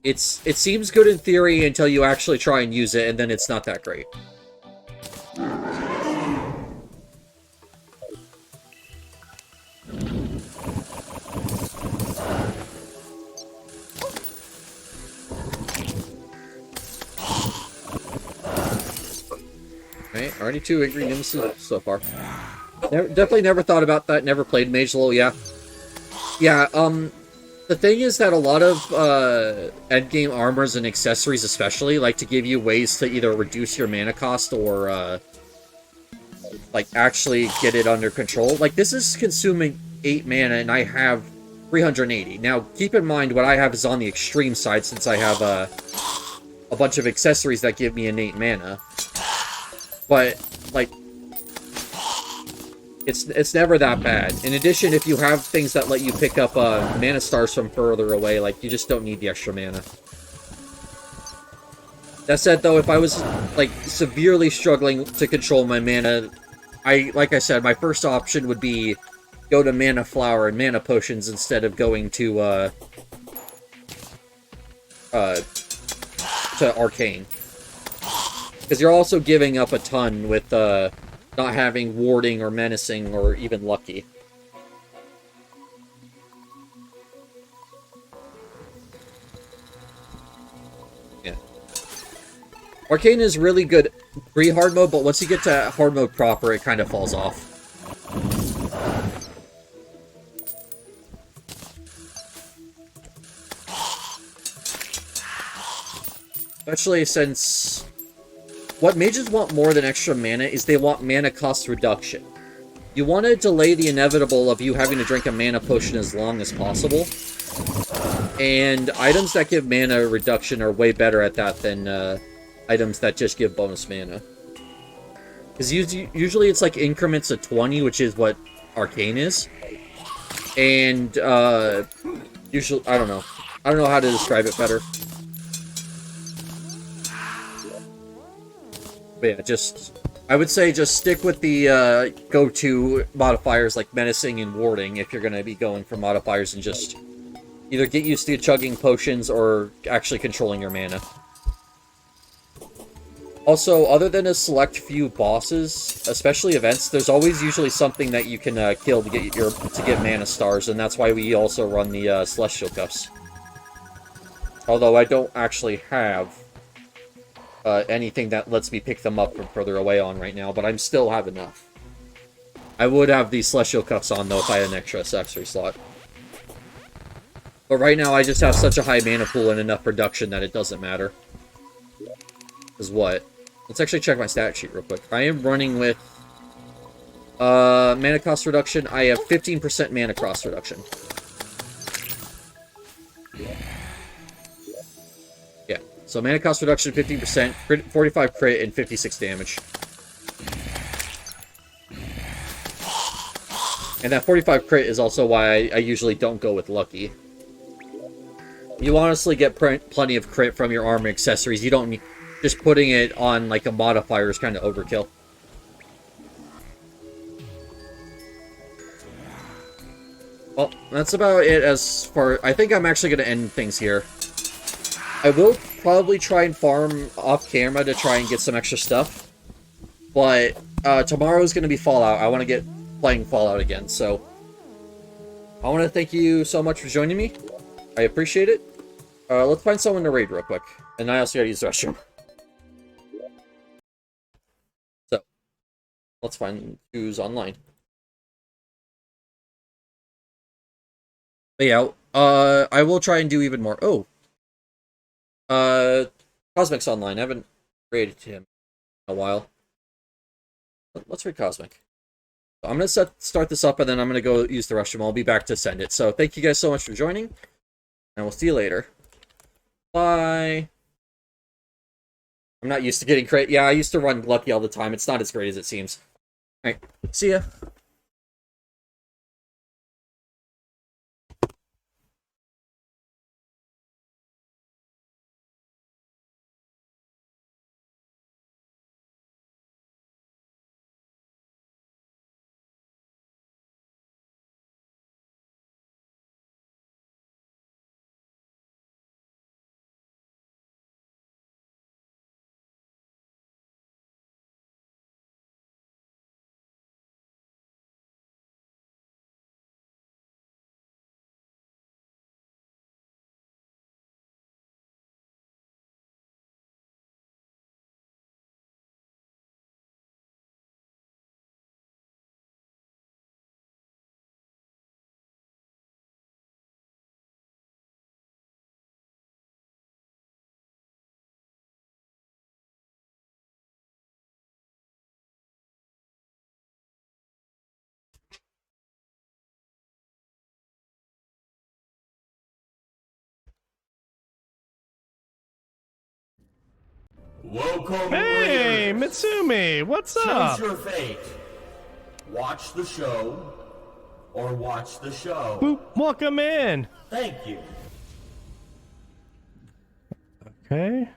It seems good in theory until you actually try and use it, and then it's not that great. Alright, already 2 angry Nemesis so far. Definitely never thought about that, never played Mage Lol, yeah. Yeah, the thing is that a lot of endgame armors and accessories especially like to give you ways to either reduce your mana cost or like actually get it under control. Like, this is consuming 8 mana and I have 380. Now, keep in mind what I have is on the extreme side since I have a bunch of accessories that give me innate mana. But, like, it's never that bad. In addition, if you have things that let you pick up mana stars from further away, like, you just don't need the extra mana. That said, though, if I was, like, severely struggling to control my mana, like I said, my first option would be go to mana flower and mana potions instead of going to arcane. Because you're also giving up a ton with not having warding or menacing or even lucky. Yeah. Arcane is really good pre-hard mode, but once you get to hard mode proper, it kind of falls off. Especially since what mages want more than extra mana is they want mana cost reduction. You want to delay the inevitable of you having to drink a mana potion as long as possible. And items that give mana reduction are way better at that than items that just give bonus mana. Because usually it's like increments of 20, which is what Arcane is. And usually, I don't know how to describe it better. But yeah, I would say just stick with the go-to modifiers like menacing and warding if you're going to be going for modifiers, and just either get used to chugging potions or actually controlling your mana. Also, other than a select few bosses, especially events, there's always usually something that you can kill to get mana stars, and that's why we also run the Celestial Cuffs. Although I don't actually have anything that lets me pick them up from further away on right now, but I still have enough. I would have the Celestial Cuffs on, though, if I had an extra accessory slot. But right now, I just have such a high mana pool and enough production that it doesn't matter. Is what? Let's actually check my stat sheet real quick. I am running with mana cost reduction. I have 15% mana cost reduction. Yeah. So mana cost reduction 15%, 45 crit, and 56 damage. And that 45 crit is also why I usually don't go with Lucky. You honestly get plenty of crit from your armor accessories. You don't need... Just putting it on, like, a modifier is kind of overkill. Well, that's about it as far... I think I'm actually going to end things here. I will probably try and farm off camera to try and get some extra stuff. But tomorrow is going to be Fallout. I want to get playing Fallout again, so... I want to thank you so much for joining me. I appreciate it. Let's find someone to raid real quick. And I also gotta use the restroom. So, let's find who's online. But yeah, I will try and do even more. Oh! Cosmic's online. I haven't raided him in a while. Let's read Cosmic. I'm going to start this up, and then I'm going to go use the restroom. I'll be back to send it. So thank you guys so much for joining, and we'll see you later. Bye. I'm not used to getting crit. Yeah, I used to run Lucky all the time. It's not as great as it seems. Alright, see ya. Welcome, Hey, Raiders. Mitsumi, what's up? Choose your fate. Watch the show, or watch the show. Boop, welcome in. Thank you. Okay.